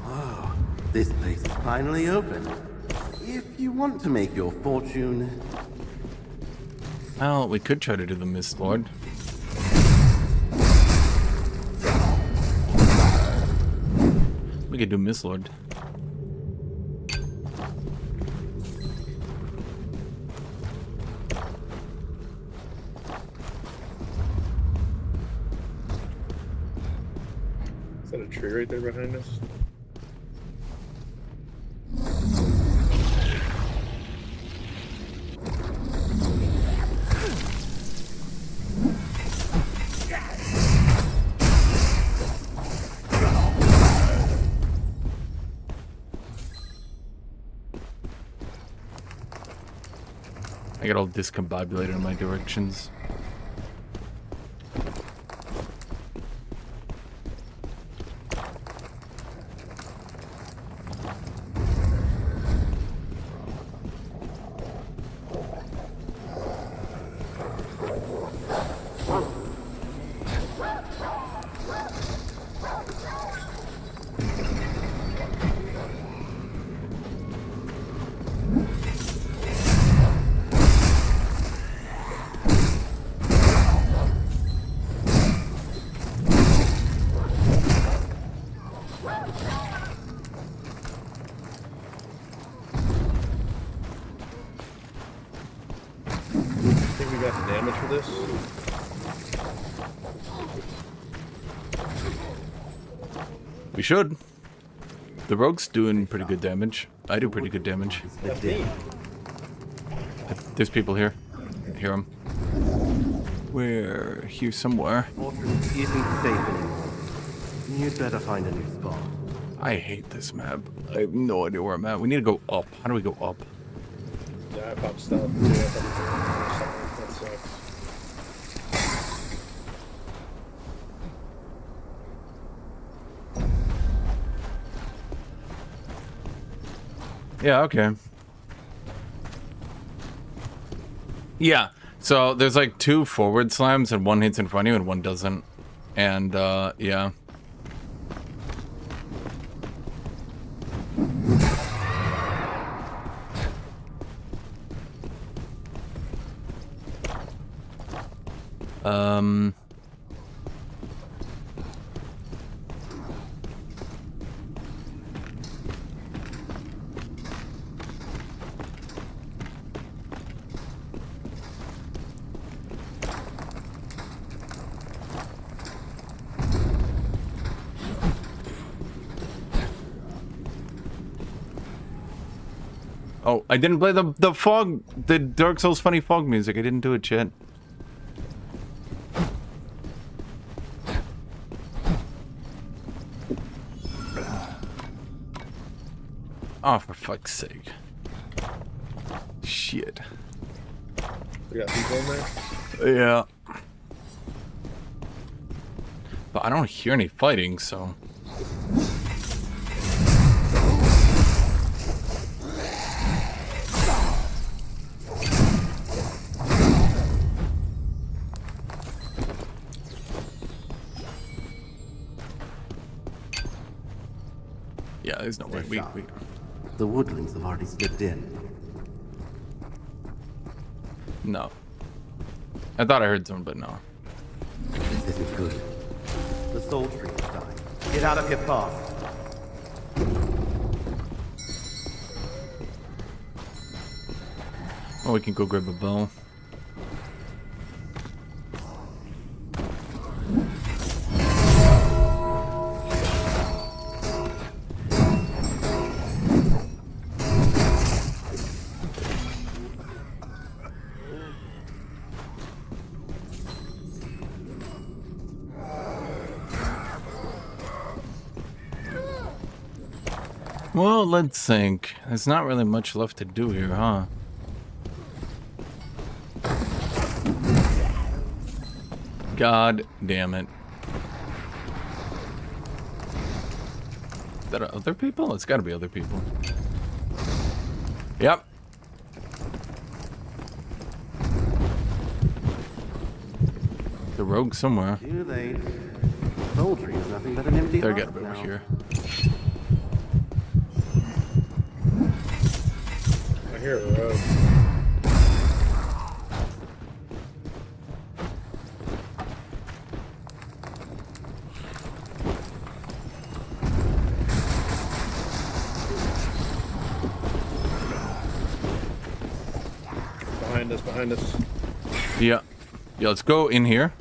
[SPEAKER 2] Oh, this place is finally open. If you want to make your fortune...
[SPEAKER 1] Well, we could try to do the Mist Lord. We could do Mist Lord.
[SPEAKER 3] Is that a tree right there behind us?
[SPEAKER 1] I get all discombobulated in my directions.
[SPEAKER 3] damage for this?
[SPEAKER 1] We should. The rogue's doing pretty good damage. I do pretty good damage. There's people here. I hear them. We're here somewhere.
[SPEAKER 2] Fortress isn't safe anymore. You'd better find a new spot.
[SPEAKER 1] I hate this map. I have no idea where I'm at. We need to go up. How do we go up?
[SPEAKER 3] Yeah, I popped stuff. That sucks.
[SPEAKER 1] Yeah, okay. Yeah, so there's like 2 forward slams and one hits in front of you and one doesn't. And, yeah. Oh, I didn't play the fog, the Dark Souls funny fog music. I didn't do it yet. Oh, for fuck's sake. Shit.
[SPEAKER 3] We got people in there?
[SPEAKER 1] Yeah. But I don't hear any fighting, so... Yeah, there's no way. We...
[SPEAKER 2] The woodlings have already slipped in.
[SPEAKER 1] No. I thought I heard someone, but no.
[SPEAKER 2] This isn't good. The soul tree is dying. Get out of here fast.
[SPEAKER 1] Oh, we can go grab a bow. Well, let's think. There's not really much left to do here, huh? God damn it. Is that other people? It's gotta be other people. Yep. The rogue somewhere.
[SPEAKER 2] Too late. Soul tree is nothing but an empty
[SPEAKER 1] They're
[SPEAKER 2] husk
[SPEAKER 1] gotta be over
[SPEAKER 2] now.
[SPEAKER 1] here.
[SPEAKER 3] I hear a road. Behind us.
[SPEAKER 1] Yeah. Yeah, let's go in here.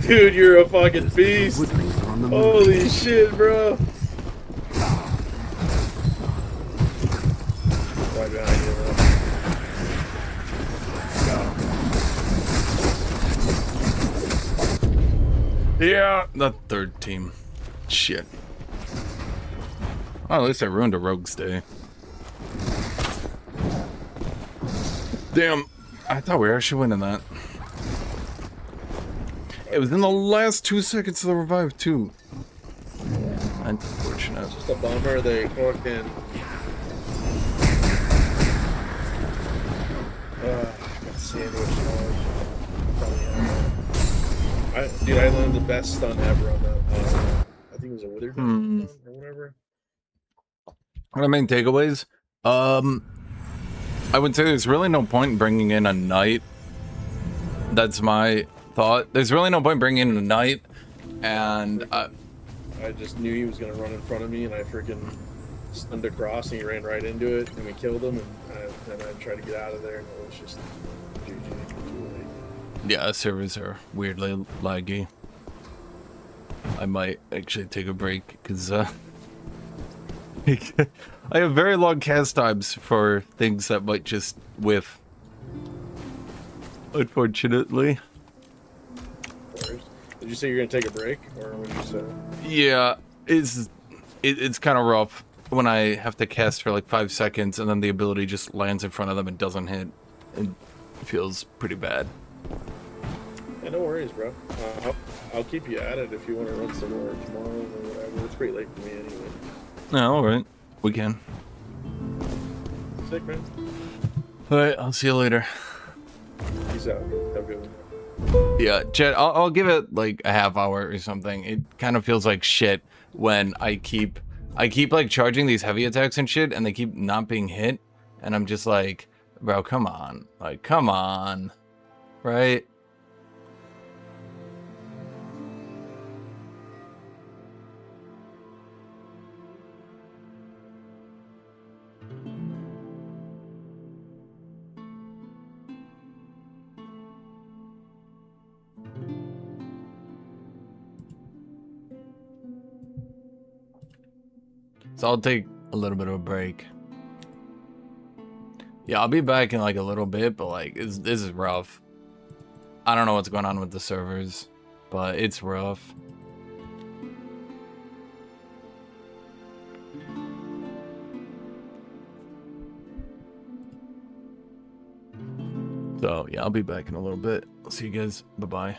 [SPEAKER 3] Dude, you're a fucking beast. Holy shit, bro. Right behind you, bro.
[SPEAKER 1] Yeah, the third team. Shit. Oh, at least I ruined a rogue's day. Damn, I thought we were actually winning that. It was in the last 2 seconds of the revive, too. Unfortunate.
[SPEAKER 3] It's just a bummer they fucking... got sandwiched. Dude, I landed the best stun ever on that. I think it was a withered stun or whatever.
[SPEAKER 1] What I mean, takeaways? I would say there's really no point in bringing in a knight. That's my thought. There's really no point bringing in a knight, and
[SPEAKER 3] I just knew he was gonna run in front of me, and I freaking stunned across, and he ran right into it, and we killed him, and I tried to get out of there, and it was just GG. Too late.
[SPEAKER 1] yeah, servers are weirdly laggy. I might actually take a break because I have very long cast times for things that might just whiff. Unfortunately.
[SPEAKER 3] Did you say you're gonna take a break, or what did you say?
[SPEAKER 1] Yeah, it's kind of rough when I have to cast for like 5 seconds and then the ability just lands in front of them and doesn't hit. It feels pretty bad.
[SPEAKER 3] Yeah, no worries, bro. I'll keep you at it if you want to run some more tomorrow or whatever. It's pretty late for me anyway.
[SPEAKER 1] No, alright. We can.
[SPEAKER 3] Sick, man.
[SPEAKER 1] Alright, I'll see you later.
[SPEAKER 3] Peace out. Have a good one.
[SPEAKER 1] Yeah, Chet, I'll give it like a half hour or something. It kind of feels like shit when I keep like charging these heavy attacks and shit and they keep not being hit. And I'm just like, bro, come on. Like, come on. Right? So I'll take a little bit of a break. Yeah, I'll be back in like a little bit, but like this is rough. I don't know what's going on with the servers, but it's rough. So yeah, I'll be back in a little bit. I'll see you guys. Bye-bye.